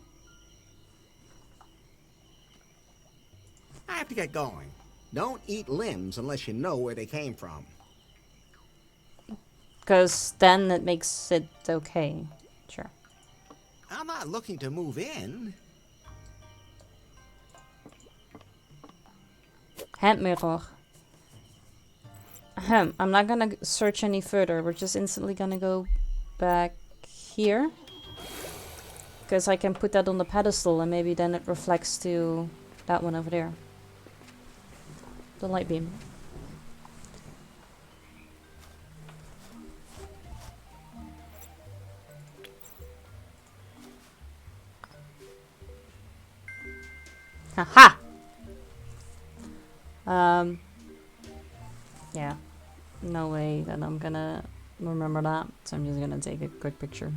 I have to get going. Don't eat limbs unless you know where they came from. Because then it makes it okay. Sure. I'm not looking to move in. Hand mirror. Ahem. I'm not gonna search any further. We're just instantly gonna go back here. Because I can put that on the pedestal and maybe then it reflects to that one over there. The light beam. Haha! Yeah. No way that I'm gonna remember that. So I'm just gonna take a quick picture.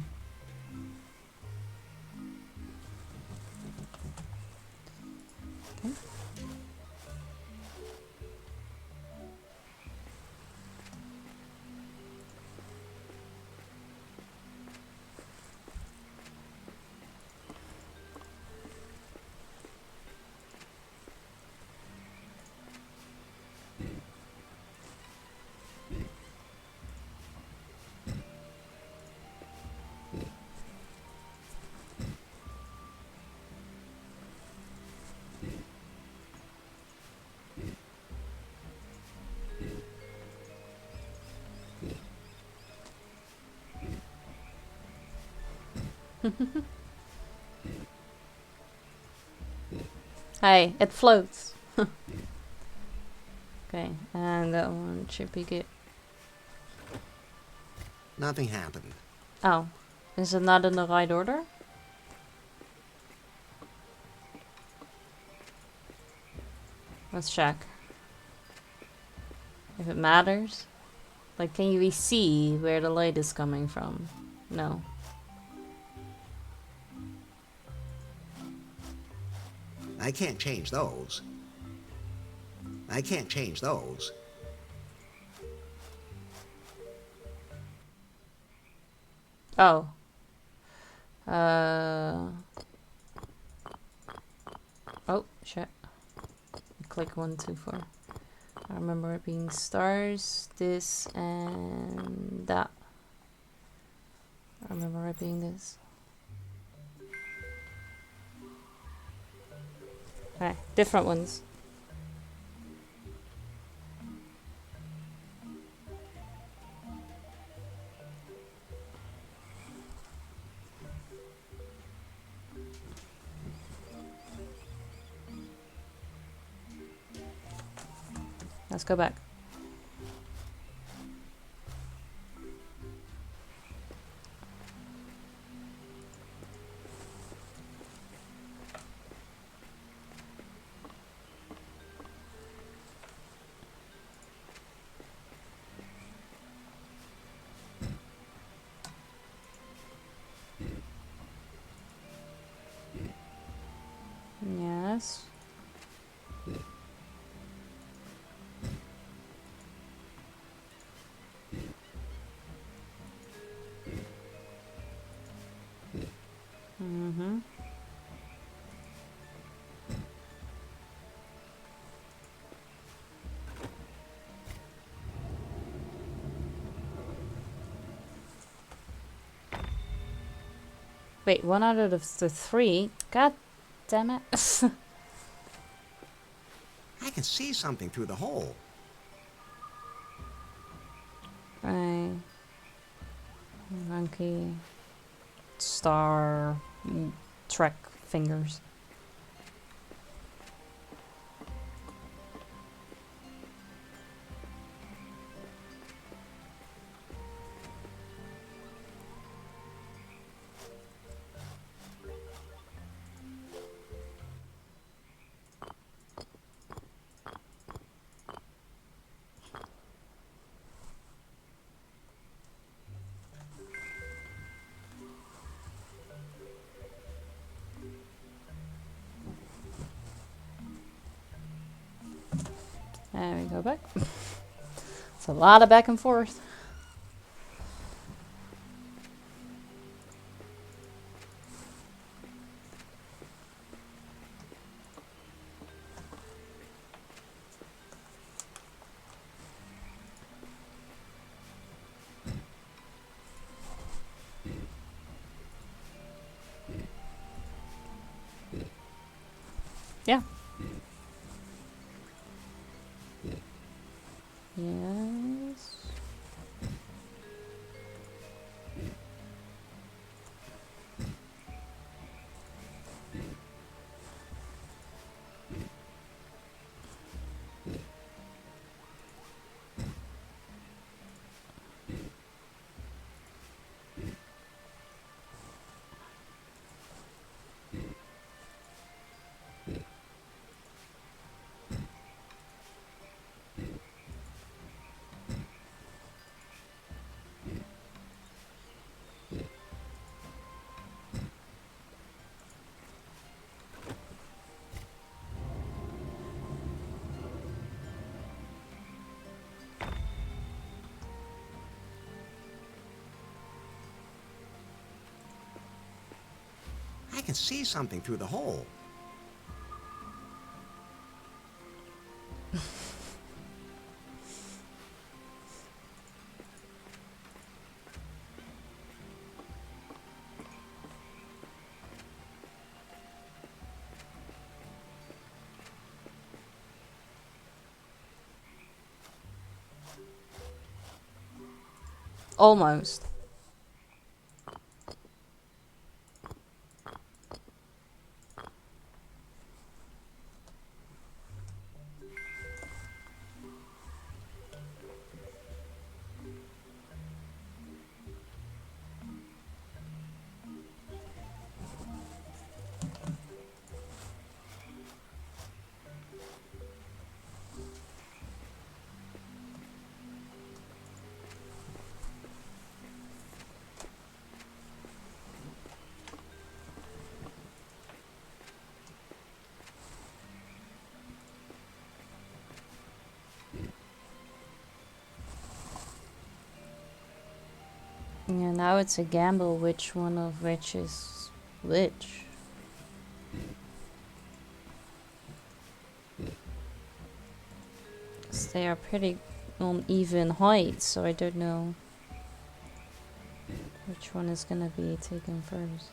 Okay. Hey, it floats. Okay, and that one should be good. Nothing happened. Oh, is it not in the right order? Let's check. If it matters. Like, can you see where the light is coming from? No. I can't change those. I can't change those. Oh. Oh, shit. Click 1, 2, 4. I remember it being stars, this, and that. I remember it being this. Okay, different ones. Let's go back. Yes. Mm-hmm. Wait, one out of the three? God damn it. I can see something through the hole. Right. Monkey. Star. Trek fingers. There we go back. It's a lot of back and forth. Yeah. Yes. I can see something through the hole. Almost. Yeah, now it's a gamble which one of which is which. They are pretty on even height, so I don't know which one is gonna be taken first.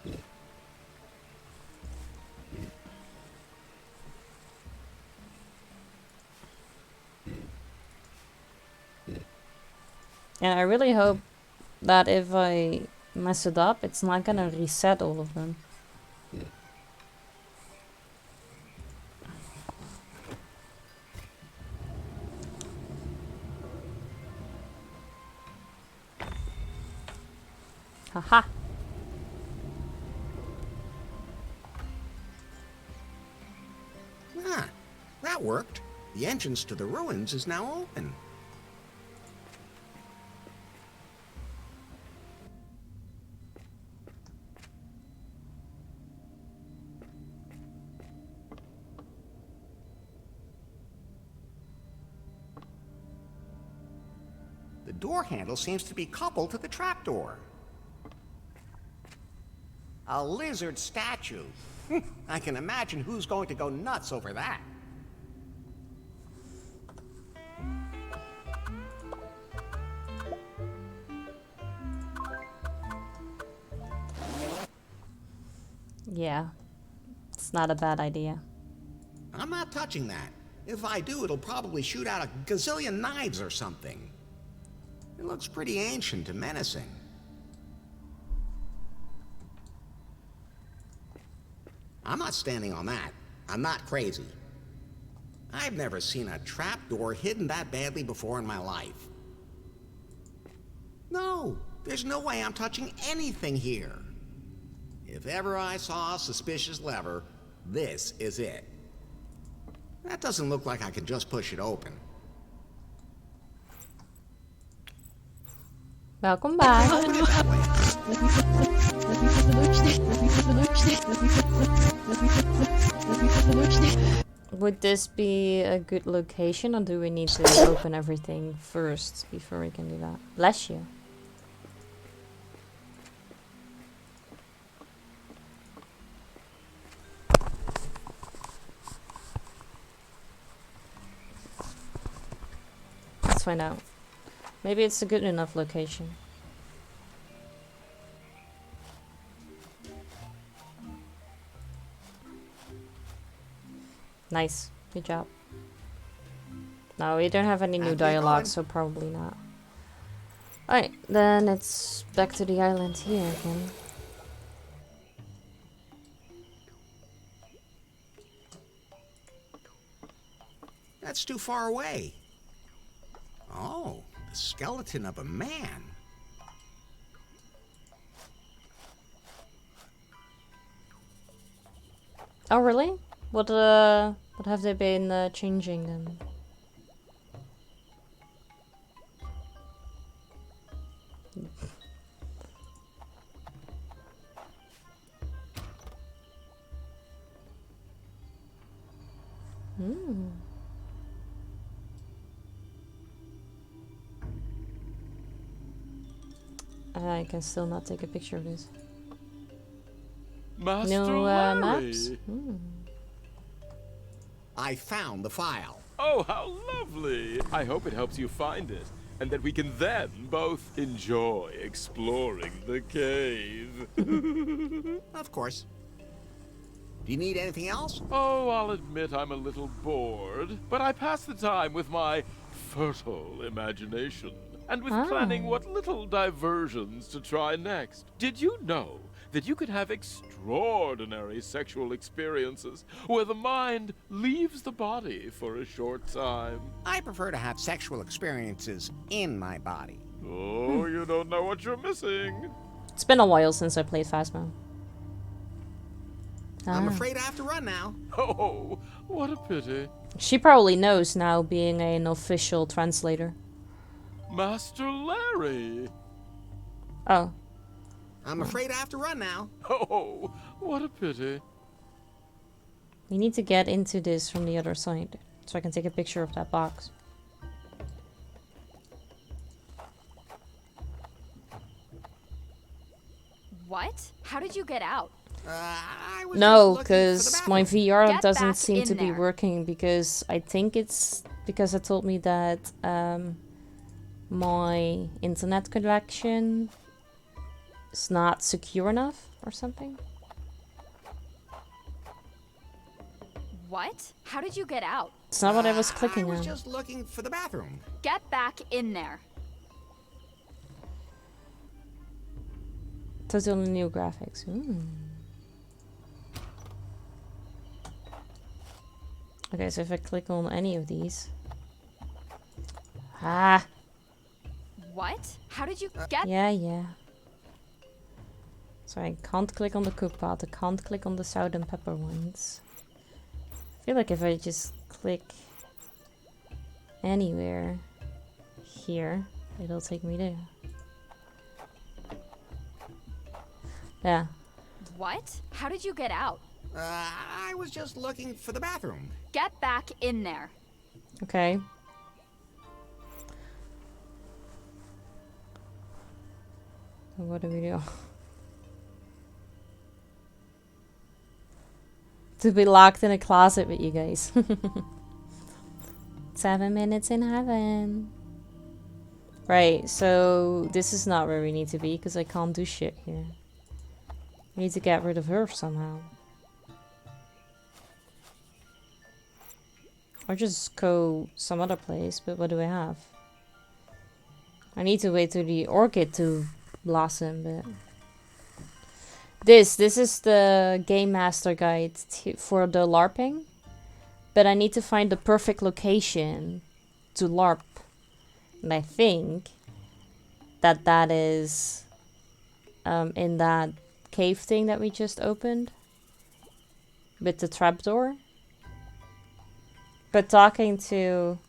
And I really hope that if I mess it up, it's not gonna reset all of them. Haha. Ah, that worked. The entrance to the ruins is now open. The door handle seems to be coupled to the trapdoor. A lizard statue. I can imagine who's going to go nuts over that. Yeah, it's not a bad idea. I'm not touching that. If I do, it'll probably shoot out a gazillion knives or something. It looks pretty ancient and menacing. I'm not standing on that. I'm not crazy. I've never seen a trapdoor hidden that badly before in my life. No, there's no way I'm touching anything here. If ever I saw a suspicious lever, this is it. That doesn't look like I can just push it open. Welcome back. Would this be a good location, or do we need to open everything first before we can do that? Bless you. Let's find out. Maybe it's a good enough location. Nice. Good job. No, we don't have any new dialogue, so probably not. Alright, then it's back to the island here again. That's too far away. Oh, the skeleton of a man. Oh, really? What have they been changing then? Hmm. I can still not take a picture of this. Master No Larry. maps? Hmm. I found the file. Oh, how lovely! I hope it helps you find it, and that we can then both enjoy exploring the cave. Of course. Do you need anything else? Oh, I'll admit I'm a little bored, but I pass the time with my fertile imagination, and with planning what little diversions to try next. Did you know that you could have extraordinary sexual experiences where the mind leaves the body for a short time? I prefer to have sexual experiences in my body. Oh, you don't know what you're missing. It's been a while since I played Phasmo. I'm afraid I have to run now. Oh, what a pity. She probably knows now, being an official translator. Master Larry. Oh. I'm afraid I have to run now. Oh, what a pity. We need to get into this from the other side, so I can take a picture of that box. What? How did you get out? I was No, just looking for the because my bathroom. VR Get doesn't back seem in to be there. working because I think it's because it told me that my internet connection is not secure enough or something. What? How did you get out? It's not what I was clicking I was on. just looking for the bathroom. Get back in there. Totally new graphics. Okay, so if I click on any of these. Ah, What? How did you get? yeah. So I can't click on the cook pot. I can't click on the salt and pepper ones. I feel like if I just click anywhere here, it'll take me there. Yeah. What? How did you get out? I was just looking for the bathroom. Get back in there. Okay. So what do we do? To be locked in a closet with you guys. 7 minutes in heaven. Right, so this is not where we need to be because I can't do shit here. We need to get rid of her somehow. Or just go some other place, but what do I have? I need to wait till the orchid to blossom, but... This is the Game Master Guide for the LARPing. But I need to find the perfect location to LARP. And I think that is in that cave thing that we just opened. With the trapdoor. But talking to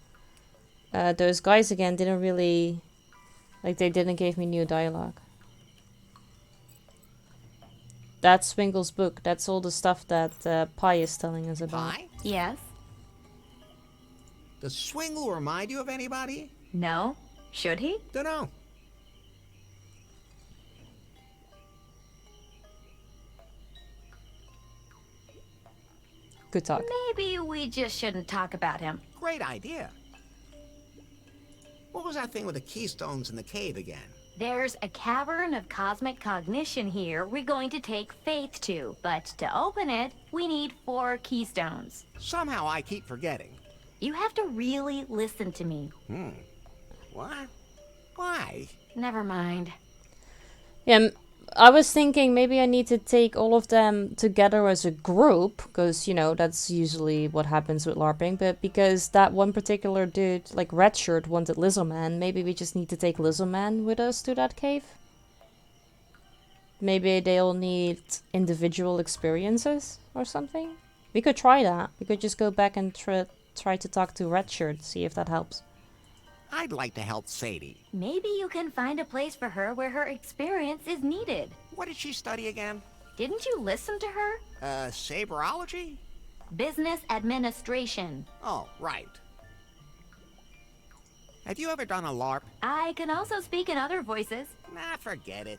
those guys again didn't really... Like, they didn't give me new dialogue. That's Swingle's book. That's all the stuff that Pi is telling us about. Pi? Yes? Does Swingle remind you of anybody? No? Should he? Dunno. Good talk. Maybe we just shouldn't talk about him. Great idea. What was that thing with the keystones in the cave again? There's a cavern of cosmic cognition here we're going to take Faith to, but to open it, we need 4 keystones. Somehow I keep forgetting. You have to really listen to me. What? Why? Never mind. Yeah, I was thinking maybe I need to take all of them together as a group, because, you know, that's usually what happens with LARPing, but because that one particular dude, like Redshirt, wanted Lizzoman, maybe we just need to take Lizzoman with us to that cave? Maybe they'll need individual experiences or something? We could try that. We could just go back and try to talk to Redshirt, see if that helps. I'd like to help Sadie. Maybe you can find a place for her where her experience is needed. What did she study again? Didn't you listen to her? Saberology? Business administration. Oh, right. Have you ever done a LARP? I can also speak in other voices. Nah, forget it.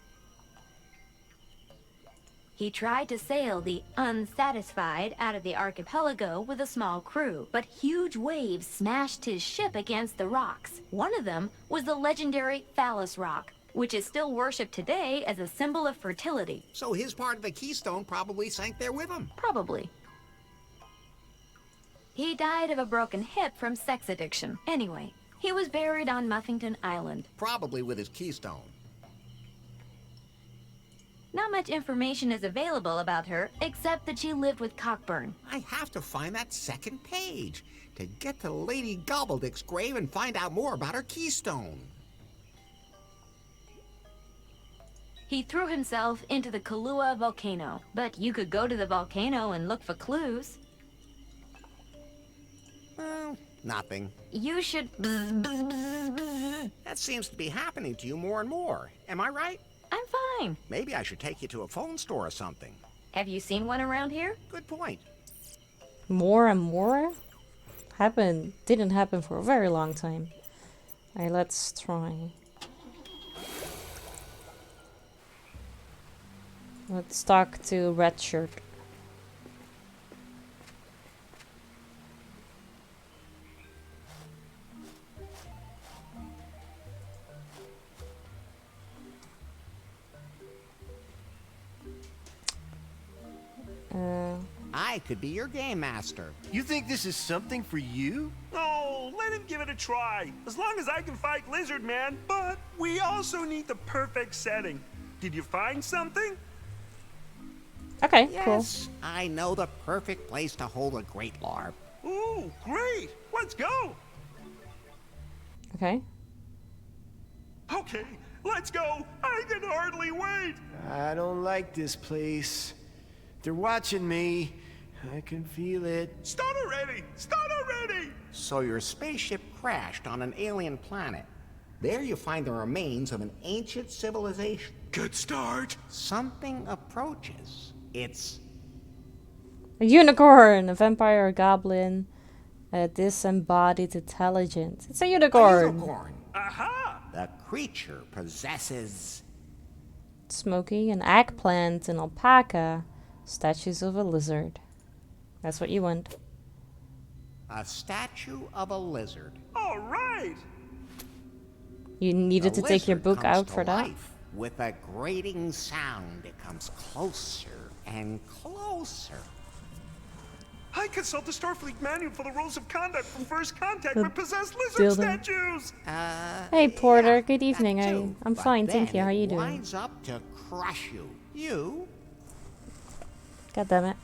He tried to sail the Unsatisfied out of the archipelago with a small crew, but huge waves smashed his ship against the rocks. One of them was the legendary Phallus Rock, which is still worshipped today as a symbol of fertility. So his part of the keystone probably sank there with him. Probably. He died of a broken hip from sex addiction. Anyway, he was buried on Muffington Island. Probably with his keystone. Not much information is available about her, except that she lived with Cockburn. I have to find that second page to get to Lady Gobbledick's grave and find out more about her keystone. He threw himself into the Kahlua volcano, but you could go to the volcano and look for clues. Well, nothing. You should... That seems to be happening to you more and more. Am I right? I'm fine. Maybe I should take you to a phone store or something. Have you seen one around here? Good point. More and more? Didn't happen for a very long time. Alright, let's try. Let's talk to Red Shirt. I could be your game master. You think this is something for you? Oh, let him give it a try. As long as I can fight Lizard Man. But we also need the perfect setting. Did you find something? Okay, yes, cool. I know the perfect place to hold a great larp. Ooh, great. Let's go. Okay. Okay, let's go. I can hardly wait. I don't like this place. They're watching me. I can feel it. Start already! Start already! So your spaceship crashed on an alien planet. There you find the remains of an ancient civilization. Good start. Something approaches. It's a unicorn, a vampire, a goblin, a disembodied intelligence. It's a unicorn. A unicorn. Aha! The creature possesses Smokey, an eggplant, an alpaca, statues of a lizard. That's what you want. A statue of a lizard. All right. You needed to take your book out for that? With a grating sound, it comes closer and closer. I consult the Starfleet manual for the rules of conduct from first contact with possessed lizard statues. Hey Porter, good evening. I'm fine, thank you. How are you doing? Winds up to crush you. You? God damn it.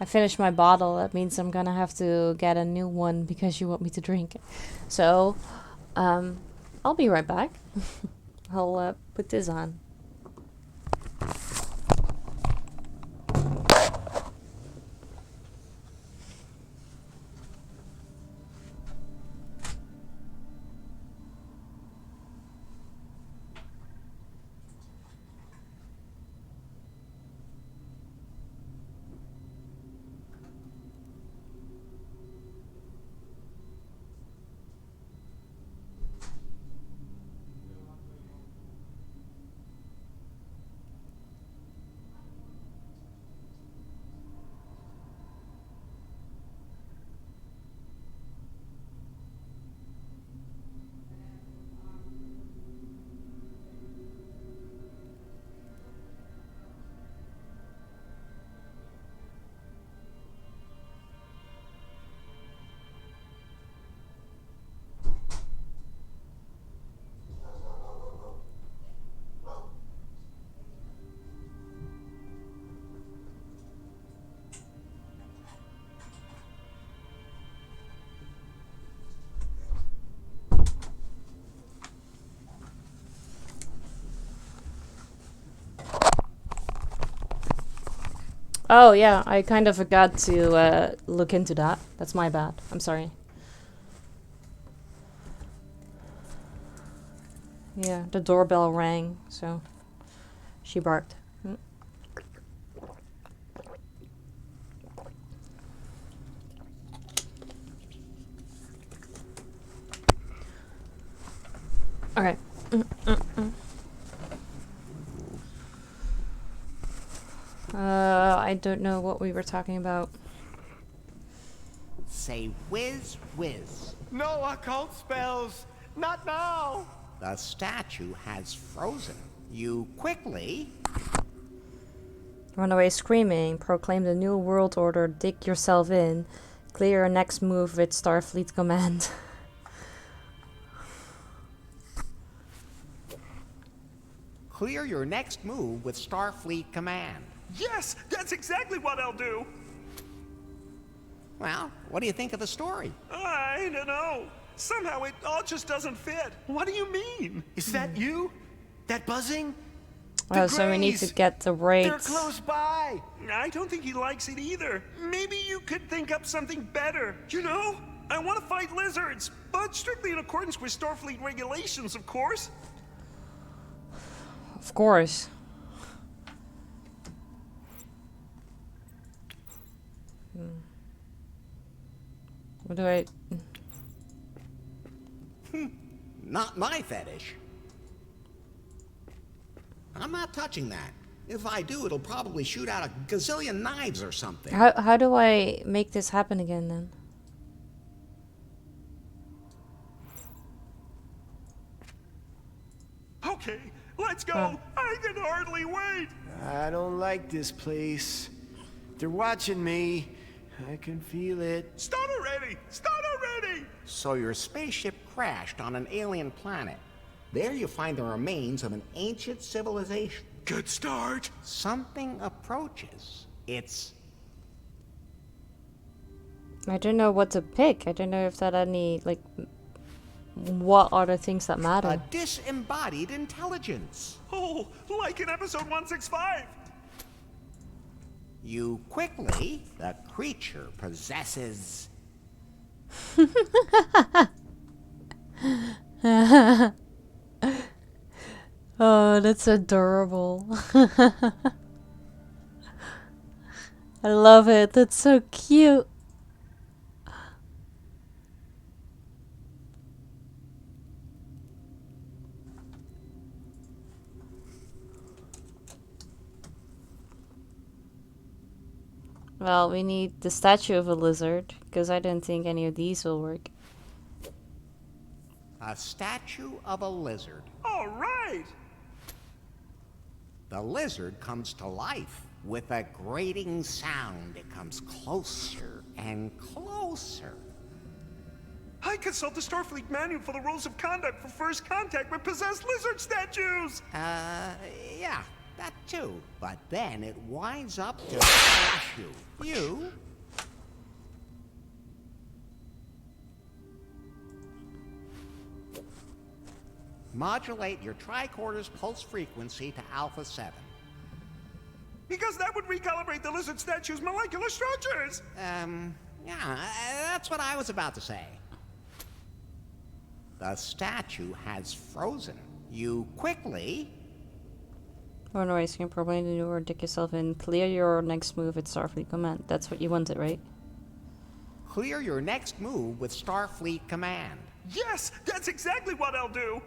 I finished my bottle. That means I'm gonna have to get a new one because you want me to drink it. So, I'll be right back. I'll put this on. Oh yeah, I kind of forgot to look into that. That's my bad. I'm sorry. Yeah, the doorbell rang, so she barked. Okay. I don't know what we were talking about. Say whiz, whiz. No occult spells! Not now! The statue has frozen. You quickly run away screaming, proclaim the new world order, dig yourself in, clear your next move with Starfleet command. Clear your next move with Starfleet command. Yes, that's exactly what I'll do. Well, what do you think of the story? I don't know. Somehow it all just doesn't fit. What do you mean? Is that you? That buzzing? Oh, so we need to get the rates. They're close by. I don't think he likes it either. Maybe you could think up something better. You know, I want to fight lizards, but strictly in accordance with Starfleet regulations, of course. Of course. What do I... Not my fetish. I'm not touching that. If I do, it'll probably shoot out a gazillion knives or something. How do I make this happen again then? Okay, let's go. I can hardly wait. I don't like this place. They're watching me. I can feel it. Start already! Start already! So your spaceship crashed on an alien planet. There you find the remains of an ancient civilization. Good start. Something approaches. It's... I don't know what to pick. I don't know if that any, like... What are the things that matter? a disembodied intelligence. Oh, like in episode 165. You quickly, the creature possesses... Oh, that's adorable. I love it. That's so cute. Well, we need the statue of a lizard, because I don't think any of these will work. A statue of a lizard. All right. The lizard comes to life. With a grating sound, it comes closer and closer. I consult the Starfleet manual for the rules of conduct for first contact with possessed lizard statues. Yeah, that too. But then it winds up to crush you. You? Modulate your tricorder's pulse frequency to Alpha 7. Because that would recalibrate the lizard statue's molecular structures. Yeah, that's what I was about to say. The statue has frozen. You quickly... Oh no, you can probably do or dig yourself in. Clear your next move with Starfleet Command. That's what you wanted, right? Clear your next move with Starfleet Command. Yes, that's exactly what I'll do.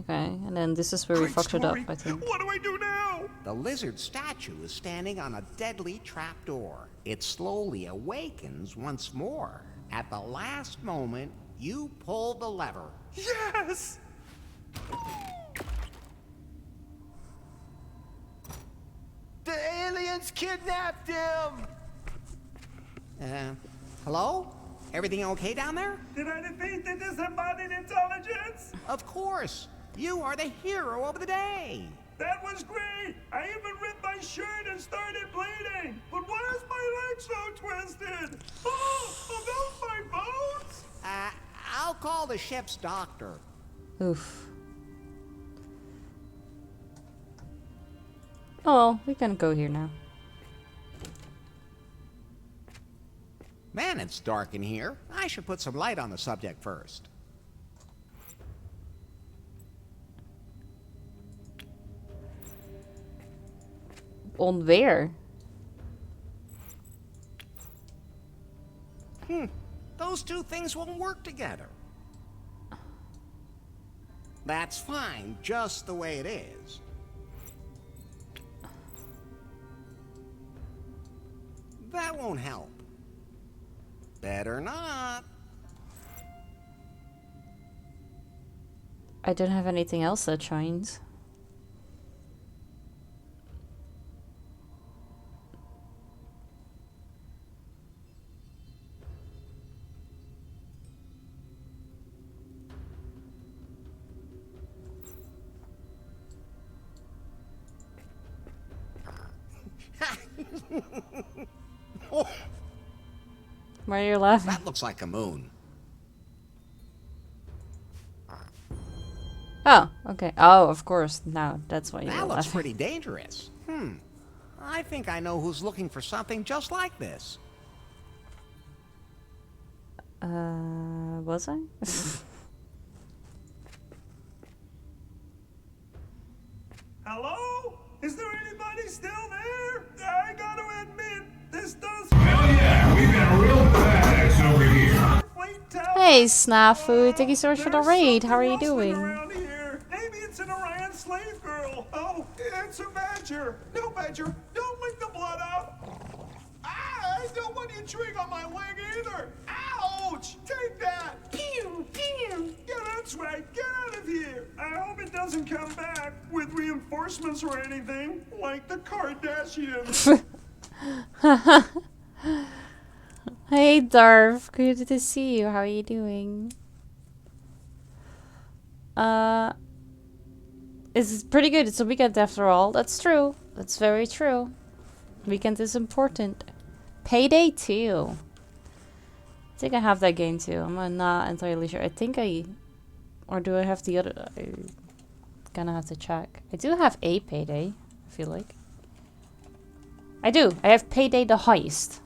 Okay, and then this is where we fucked it up, I think. What do I do now? The lizard statue is standing on a deadly trapdoor. It slowly awakens once more. At the last moment, you pull the lever. Yes! The aliens kidnapped him! Hello? Everything okay down there? Did I defeat the disembodied intelligence? Of course! You are the hero of the day! That was great! I even ripped my shirt and started bleeding! But why is my leg so twisted? Oh, are those my bones? I'll call the ship's doctor. Oof. Oh, we can go here now. Man, it's dark in here. I should put some light on the subject first. On where? Those two things won't work together. That's fine, just the way it is. That won't help. Better not. I don't have anything else that shines. Oh. Why are you laughing? That looks like a moon. Oh, okay. Oh, of course. Now that's why you're That looks laughing. pretty dangerous. I think I know who's looking for something just like this. Was I? Hello? Is there anybody still there? I gotta admit, this does... Hell yeah, we've got a real badass over here. Hey, Snafu. Thank you so much for the raid. How are you doing? Around here. Maybe it's an Orion slave girl. Oh, it's a bad Badger! No, Badger! Don't lick the blood up! Ah, I don't want you chewing on my leg either! Ouch! Take that! Pew! Pew! Yeah, that's right! Get out of here! I hope it doesn't come back with reinforcements or anything, like the Kardashians. Hey Darv, good to see you. How are you doing? It's pretty good. It's a weekend after all. That's true. That's very true. Weekend is important. Payday 2. I think I have that game too. I'm not entirely sure. I think or do I have the other? I'm gonna have to check. I do have a Payday, I feel like. I do. I have Payday the Heist,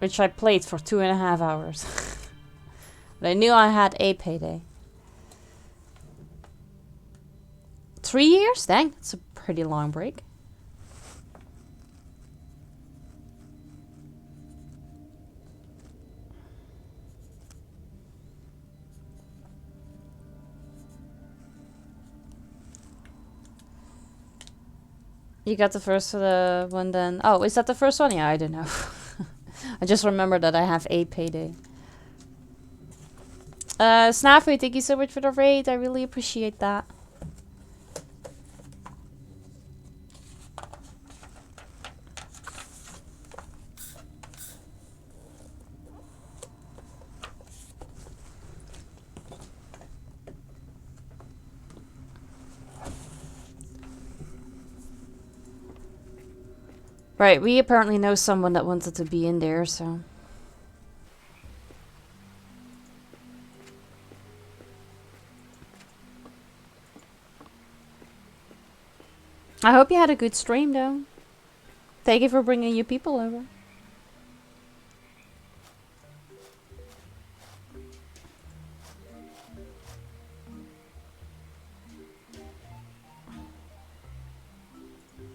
which I played for 2.5 hours. But I knew I had a Payday. 3 years? Dang, that's a pretty long break. You got the first one then. Oh, is that the first one? Yeah, I don't know. I just remember that I have a Payday. Snafu, thank you so much for the raid. I really appreciate that. Right, we apparently know someone that wanted to be in there, so... I hope you had a good stream, though. Thank you for bringing your people over.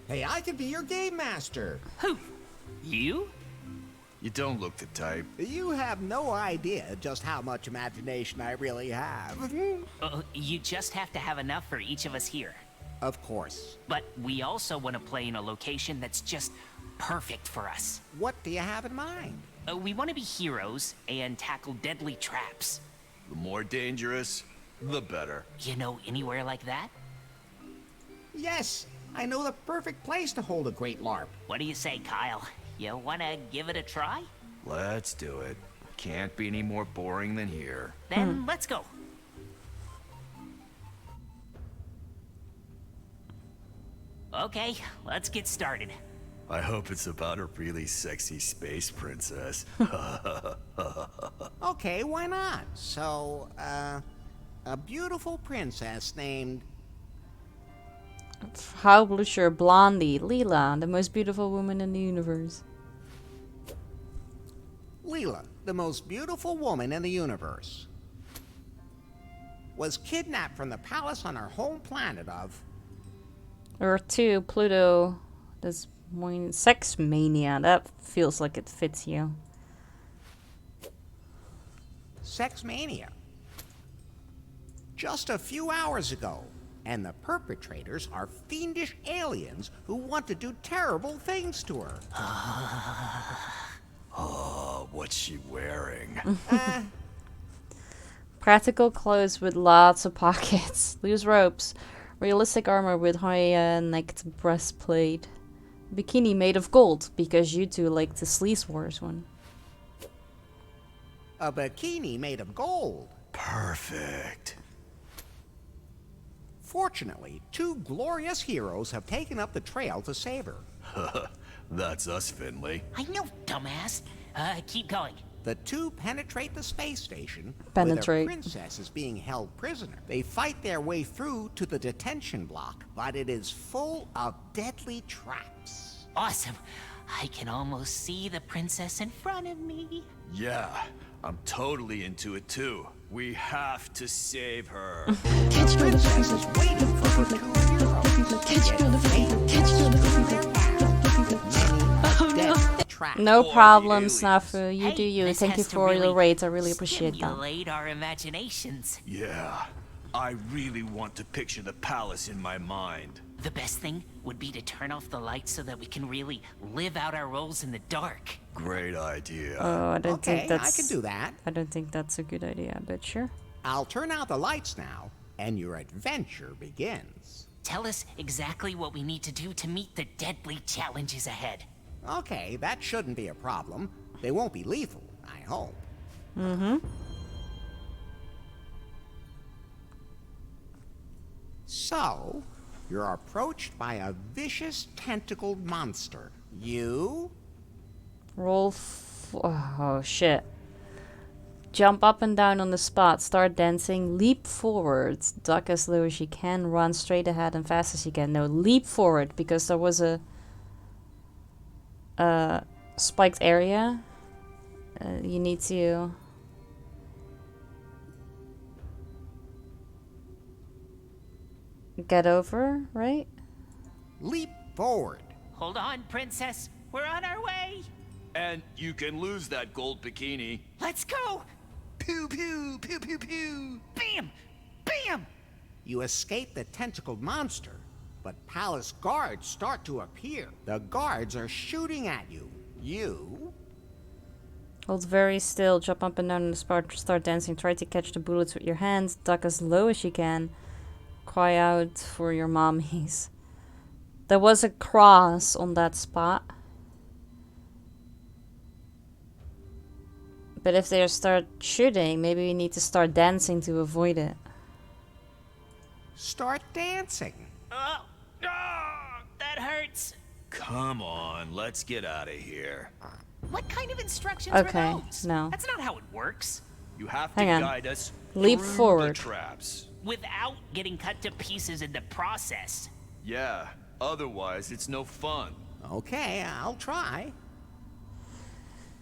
Hey, I could be your game master. Who? You? You don't look the type. You have no idea just how much imagination I really have. You just have to have enough for each of us here. Of course. But we also want to play in a location that's just perfect for us. What do you have in mind? We want to be heroes and tackle deadly traps. The more dangerous, the better. You know anywhere like that? Yes, I know the perfect place to hold a great LARP. What do you say, Kyle? You want to give it a try? Let's do it. Can't be any more boring than here. Then let's go. Okay, let's get started. I hope it's about a really sexy space princess. Okay, why not? So, a beautiful princess named... Haublusher Blondie, Leela, the most beautiful woman in the universe. Leela, the most beautiful woman in the universe, was kidnapped from the palace on her home planet of... Earth 2, Pluto. This sex mania. That feels like it fits you. Sex mania. Just a few hours ago. And the perpetrators are fiendish aliens who want to do terrible things to her. Oh, what's she wearing? Practical clothes with lots of pockets. Loose ropes. Realistic armor with high-necked breastplate. Bikini made of gold, because you two like the Sleaze Wars one. A bikini made of gold. Perfect. Fortunately, 2 glorious heroes have taken up the trail to save her. That's us, Finley. I know, dumbass. Keep going. The 2 penetrate the space station, Penetrate. where their princess is being held prisoner. They fight their way through to the detention block, but it is full of deadly traps. Awesome. I can almost see the princess in front of me. Yeah, I'm totally into it too. We have to save her. The princess is waiting for her 2 heroes. No problem, Snafu. You do you. Thank you for your raids. I really appreciate that. Stimulate our imaginations. Yeah, I really want to picture the palace in my mind. The best thing would be to turn off the lights so that we can really live out our roles in the dark. Great idea. Oh, I don't think Okay, that's... I can do that. I don't think that's a good idea, but sure. I'll turn out the lights now, and your adventure begins. Tell us exactly what we need to do to meet the deadly challenges ahead. Okay, that shouldn't be a problem. They won't be lethal, I hope. Mm-hmm. So, you're approached by a vicious tentacled monster. You? Roll oh, shit. Jump up and down on the spot, start dancing, leap forward, duck as low as you can, run straight ahead and fast as you can. No, leap forward, because there was a spiked area. You need to... get over, right? Leap forward. Hold on, princess. We're on our way. And you can lose that gold bikini. Let's go. Pew, pew, pew, pew, pew. Bam! Bam! You escape the tentacled monster, but palace guards start to appear. The guards are shooting at you. You? Hold very still, jump up and down on the spot, start dancing, try to catch the bullets with your hands, duck as low as you can, cry out for your mommies. There was a cross on that spot. But if they start shooting, maybe we need to start dancing to avoid it. Start dancing. Oh, that hurts. Come on, let's get out of here. What kind of instructions Okay, were those? no. That's not how it works. You have to Hang on. guide us Leap through forward. the traps. Without getting cut to pieces in the process. Yeah, otherwise it's no fun. Okay, I'll try.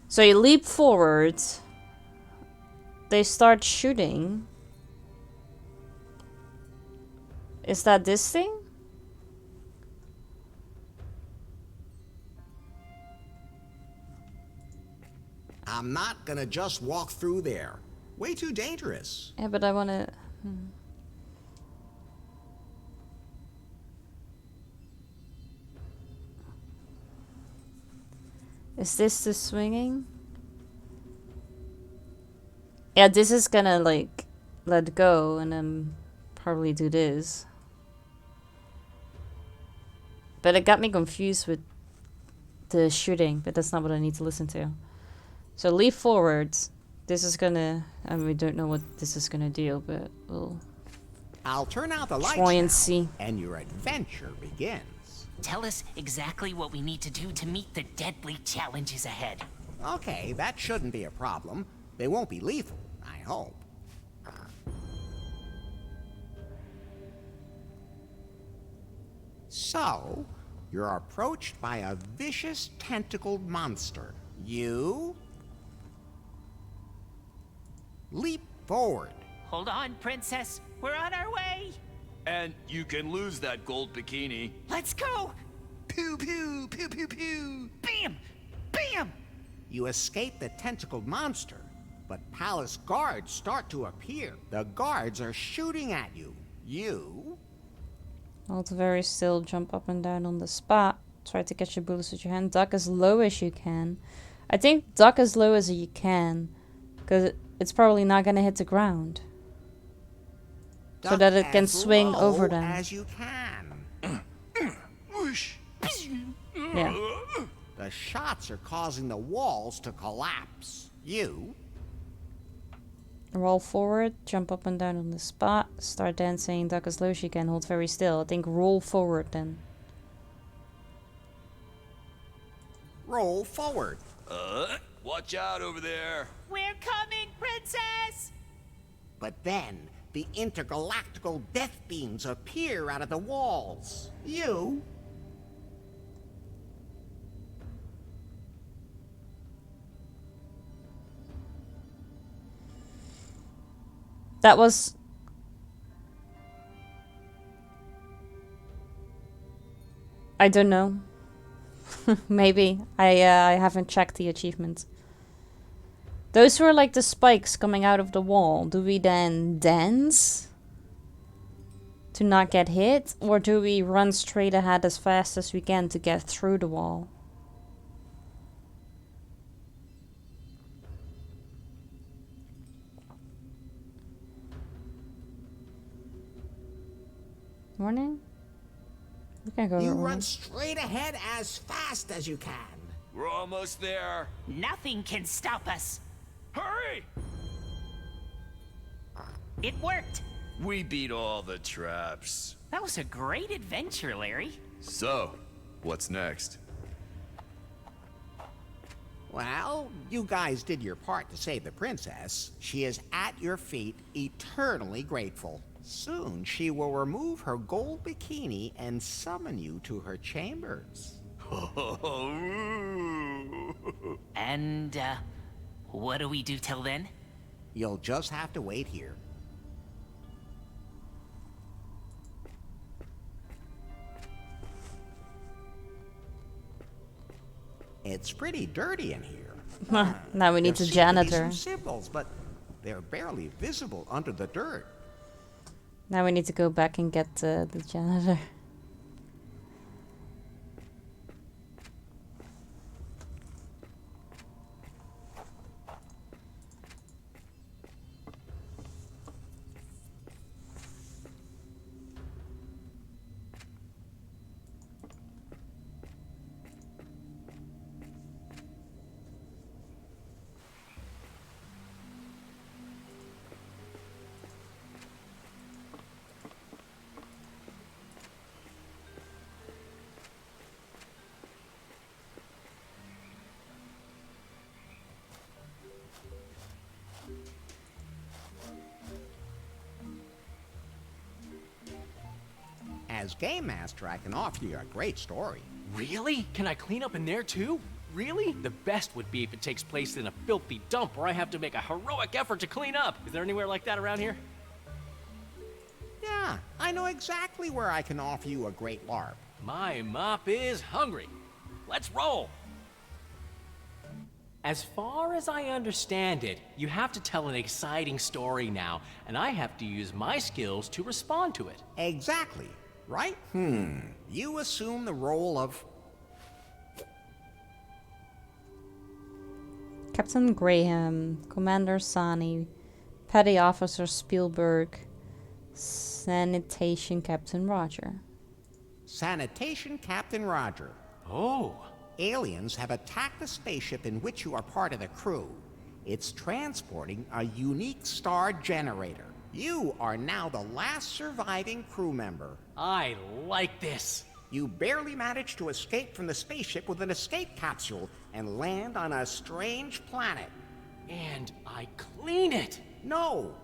So you leap forward. They start shooting. Is that this thing? I'm not gonna just walk through there. Way too dangerous. Yeah, but I wanna... Is this the swinging? Yeah, this is gonna like let go and then probably do this. But it got me confused with the shooting, but that's not what I need to listen to. So leap forward. This is gonna... I mean, we don't know what this is gonna do, but we'll I'll turn out the lights try and now, see. and your adventure begins. Tell us exactly what we need to do to meet the deadly challenges ahead. Okay, that shouldn't be a problem. They won't be lethal, I hope. So, you're approached by a vicious tentacled monster. You? Leap forward. Hold on, princess. We're on our way. And you can lose that gold bikini. Let's go. Pew, pew, pew, pew, pew. Bam! Bam! You escape the tentacled monster, but palace guards start to appear. The guards are shooting at you. You? Hold very still, jump up and down on the spot. Try to catch your bullets with your hand. Duck as low as you can. I think duck as low as you can, because it's probably not going to hit the ground. So Duck that it can as swing low over them. as you can. Whoosh. Yeah. The shots are causing the walls to collapse. You? Roll forward, jump up and down on the spot, start dancing, duck as low as you can, hold very still. I think roll forward then. Roll forward. Watch out over there. We're coming, princess! But then, the intergalactical death beams appear out of the walls. You? That was... I don't know. Maybe. I haven't checked the achievements. Those were like the spikes coming out of the wall. Do we then dance? to not get hit, or do we run straight ahead as fast as we can to get through the wall? Morning? We can go. You run straight ahead as fast as you can. We're almost there. Nothing can stop us. Hurry! It worked. We beat all the traps. That was a great adventure, Larry. So, what's next? Well, you guys did your part to save the princess. She is at your feet, eternally grateful. Soon she will remove her gold bikini and summon you to her chambers. And, what do we do till then? You'll just have to wait here. It's pretty dirty in here. Now we need There a seem to be janitor. some symbols, but they're barely visible under the dirt. Now we need to go back and get the janitor. As Game Master, I can offer you a great story. Really? Can I clean up in there too? Really? The best would be if it takes place in a filthy dump where I have to make a heroic effort to clean up. Is there anywhere like that around here? Yeah, I know exactly where I can offer you a great LARP. My mop is hungry. Let's roll. As far as I understand it, you have to tell an exciting story now, and I have to use my skills to respond to it. Exactly. Right? You assume the role of... Captain Graham, Commander Sani, Petty Officer Spielberg, Sanitation Captain Roger. Sanitation Captain Roger. Oh. Aliens have attacked the spaceship in which you are part of the crew. It's transporting a unique star generator. You are now the last surviving crew member. I like this. You barely managed to escape from the spaceship with an escape capsule and land on a strange planet. And I clean it. No.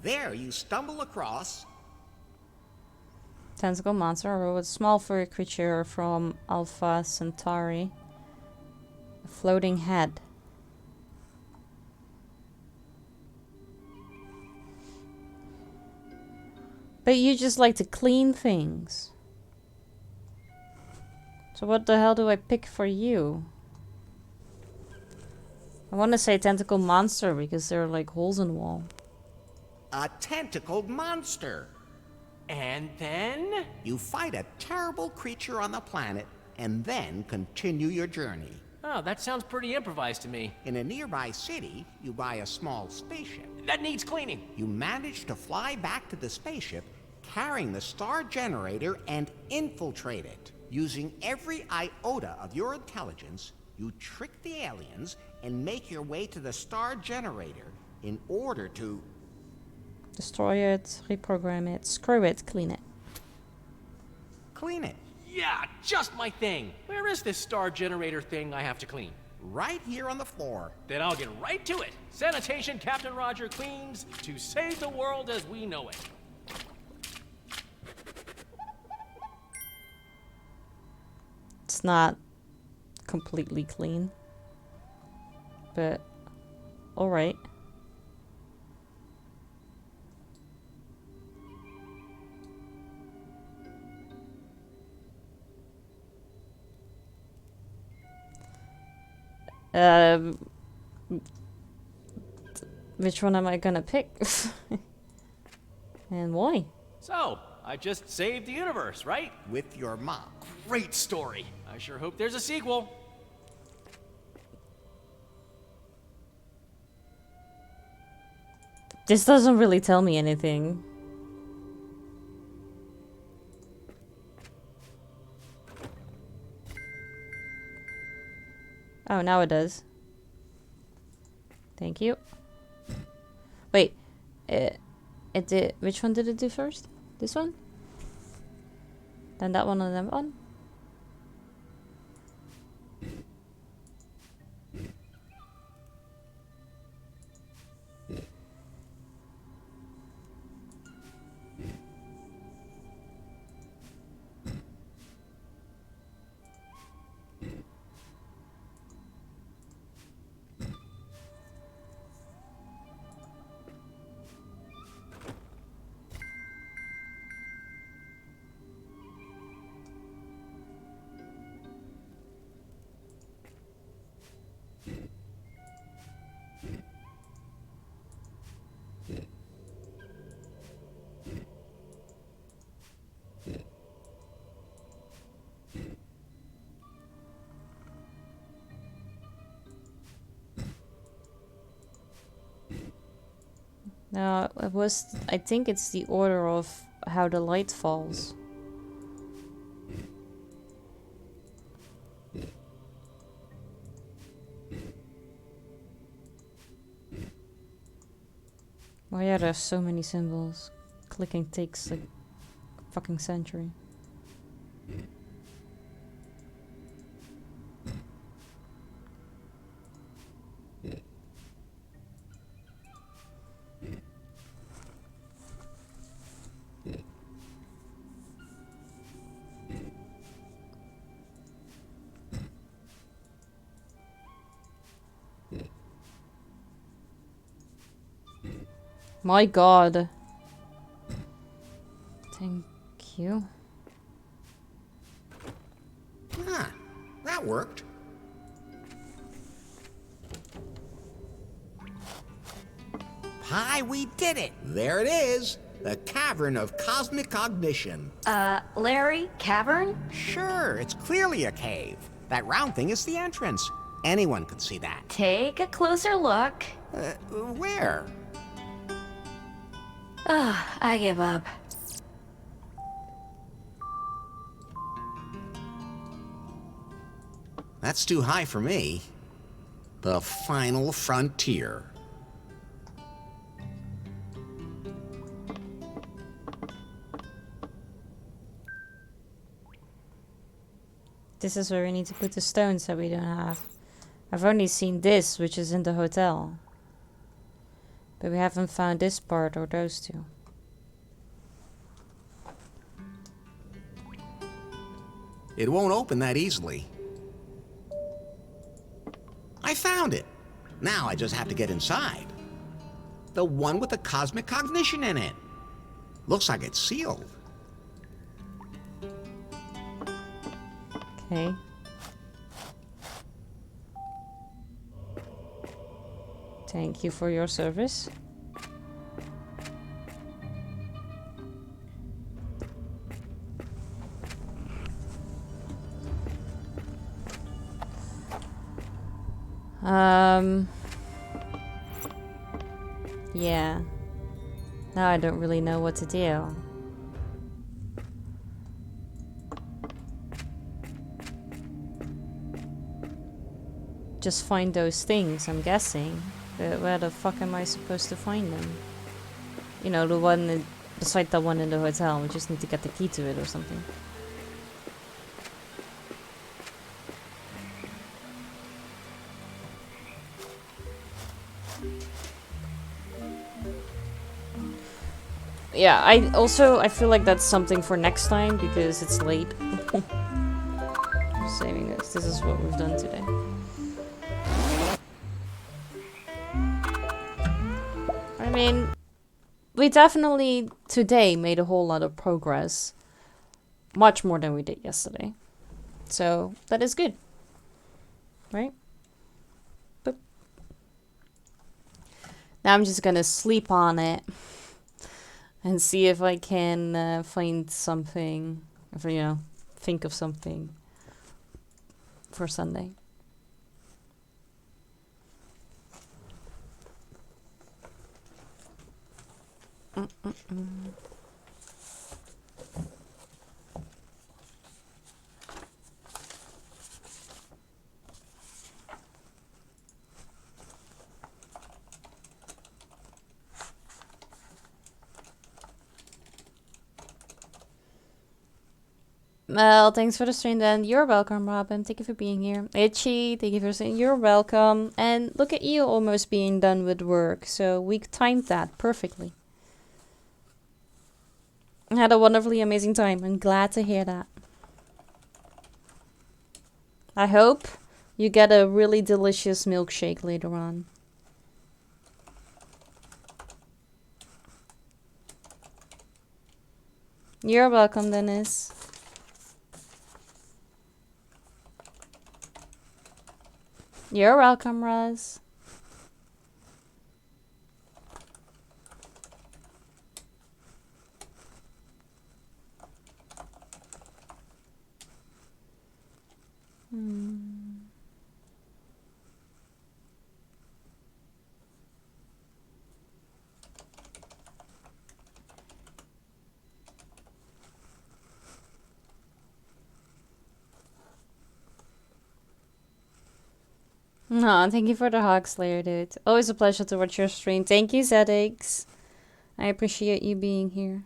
There you stumble across... Tentacle monster, a robot, small furry creature from Alpha Centauri. A floating head. But you just like to clean things. So what the hell do I pick for you? I want to say tentacle monster because there are like holes in the wall. A tentacled monster. And then? You fight a terrible creature on the planet and then continue your journey. Oh, that sounds pretty improvised to me. In a nearby city, you buy a small spaceship. That needs cleaning. You manage to fly back to the spaceship, carrying the star generator and infiltrate it. Using every iota of your intelligence, you trick the aliens and make your way to the star generator in order to... Destroy it, reprogram it, screw it, clean it. Clean it. Yeah, just my thing. Where is this star generator thing I have to clean? Right here on the floor. Then I'll get right to it. Sanitation Captain Roger cleans to save the world as we know it. It's not completely clean, but alright. Which one am I gonna pick? And why? So, I just saved the universe, right? With your mom. Great story. I sure hope there's a sequel. This doesn't really tell me anything. Oh, now it does. Thank you. Wait, it did. Which one did it do first? This one? Then that one and that one? No, it was. I think it's the order of how the light falls. Oh yeah, there's so many symbols. Clicking takes like a fucking century. My god. Thank you. Ah, that worked. Hi, we did it! There it is! The Cavern of Cosmic Cognition. Larry, cavern? Sure, it's clearly a cave. That round thing is the entrance. Anyone could see that. Take a closer look. Where? I give up. That's too high for me. The final frontier. This is where we need to put the stones that we don't have. I've only seen this, which is in the hotel. But we haven't found this part or those two. It won't open that easily. I found it. Now I just have to get inside. The one with the cosmic cognition in it. Looks like it's sealed. Okay. Thank you for your service. Yeah. Now I don't really know what to do. Just find those things, I'm guessing. But where the fuck am I supposed to find them? You know, the one beside the one in the hotel. We just need to get the key to it or something. Yeah, I feel like that's something for next time because it's late. I'm saving this. This is what we've done today. I mean, we definitely today made a whole lot of progress. Much more than we did yesterday. So, that is good. Right? Boop. Now I'm just gonna sleep on it. and see if I can find something, if think of something for Sunday. Well, thanks for the stream then. You're welcome, Robin. Thank you for being here. Itchy, thank you for saying you're welcome. And look at you almost being done with work. So we timed that perfectly. I had a wonderfully amazing time. I'm glad to hear that. I hope you get a really delicious milkshake later on. You're welcome, Dennis. You're welcome, Roz. No, thank you for the hog slayer, dude. Always a pleasure to watch your stream. Thank you, ZX. I appreciate you being here.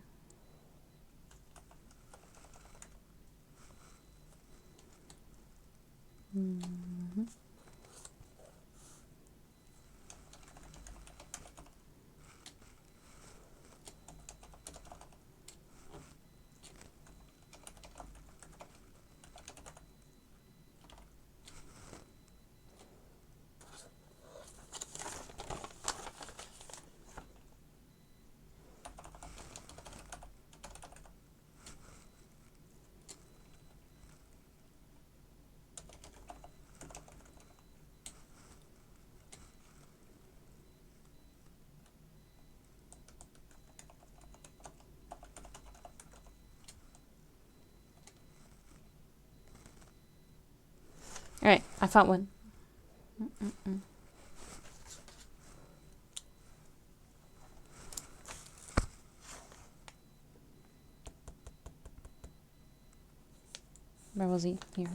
Alright, I found one. Where was he? Here.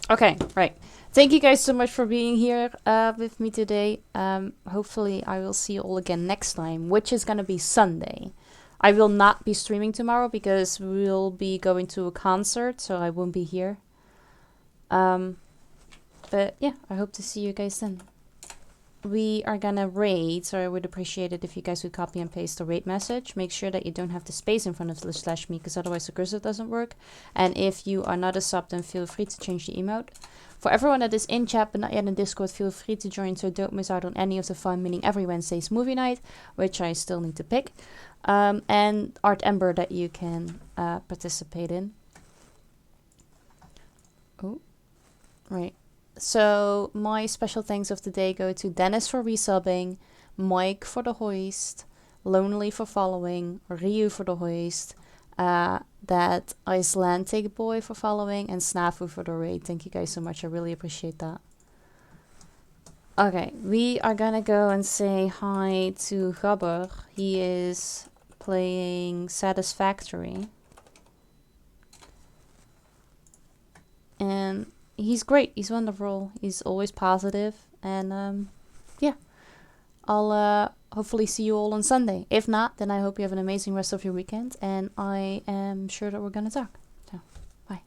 Okay, right. Thank you guys so much for being here with me today. Hopefully I will see you all again next time, which is going to be Sunday. I will not be streaming tomorrow because we'll be going to a concert, so I won't be here. But yeah, I hope to see you guys then. We are gonna raid, so I would appreciate it if you guys would copy and paste the raid message. Make sure that you don't have the space in front of the /me, because otherwise the cursor doesn't work. And if you are not a sub, then feel free to change the emote. For everyone that is in chat but not yet in Discord, feel free to join so don't miss out on any of the fun, meaning every Wednesday's movie night, which I still need to pick. And Art Ember that you can participate in. Oh, right. So my special thanks of the day go to Dennis for resubbing, Mike for the hoist, Lonely for following, Ryu for the hoist, that Icelandic boy for following, and Snafu for the raid. Thank you guys so much. I really appreciate that. Okay, we are gonna go and say hi to Gabber. He is playing Satisfactory. And he's great. He's wonderful. He's always positive. And yeah, I'll hopefully see you all on Sunday. If not, then I hope you have an amazing rest of your weekend. And I am sure that we're going to talk. So, bye.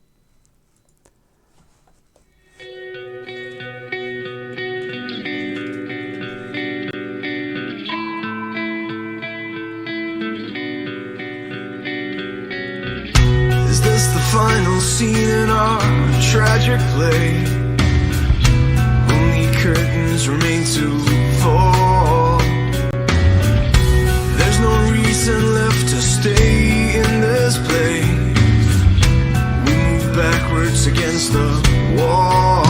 Is this the final scene in our tragic play? Only curtains remain to fall. There's no reason left to stay. against the wall.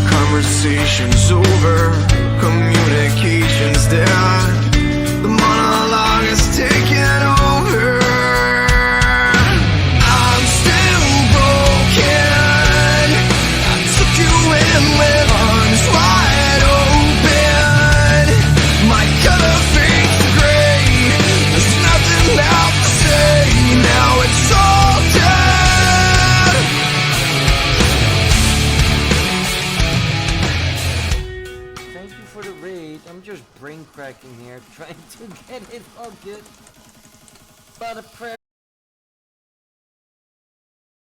Conversations over, communications dead. The monologue is taking over. I'm still broken. I took you in with arms wide open. My color fades to gray. There's nothing left to say. Now it's all dead. Thank you for the raid. I'm just brain cracking here, trying to get it all good. But a prayer.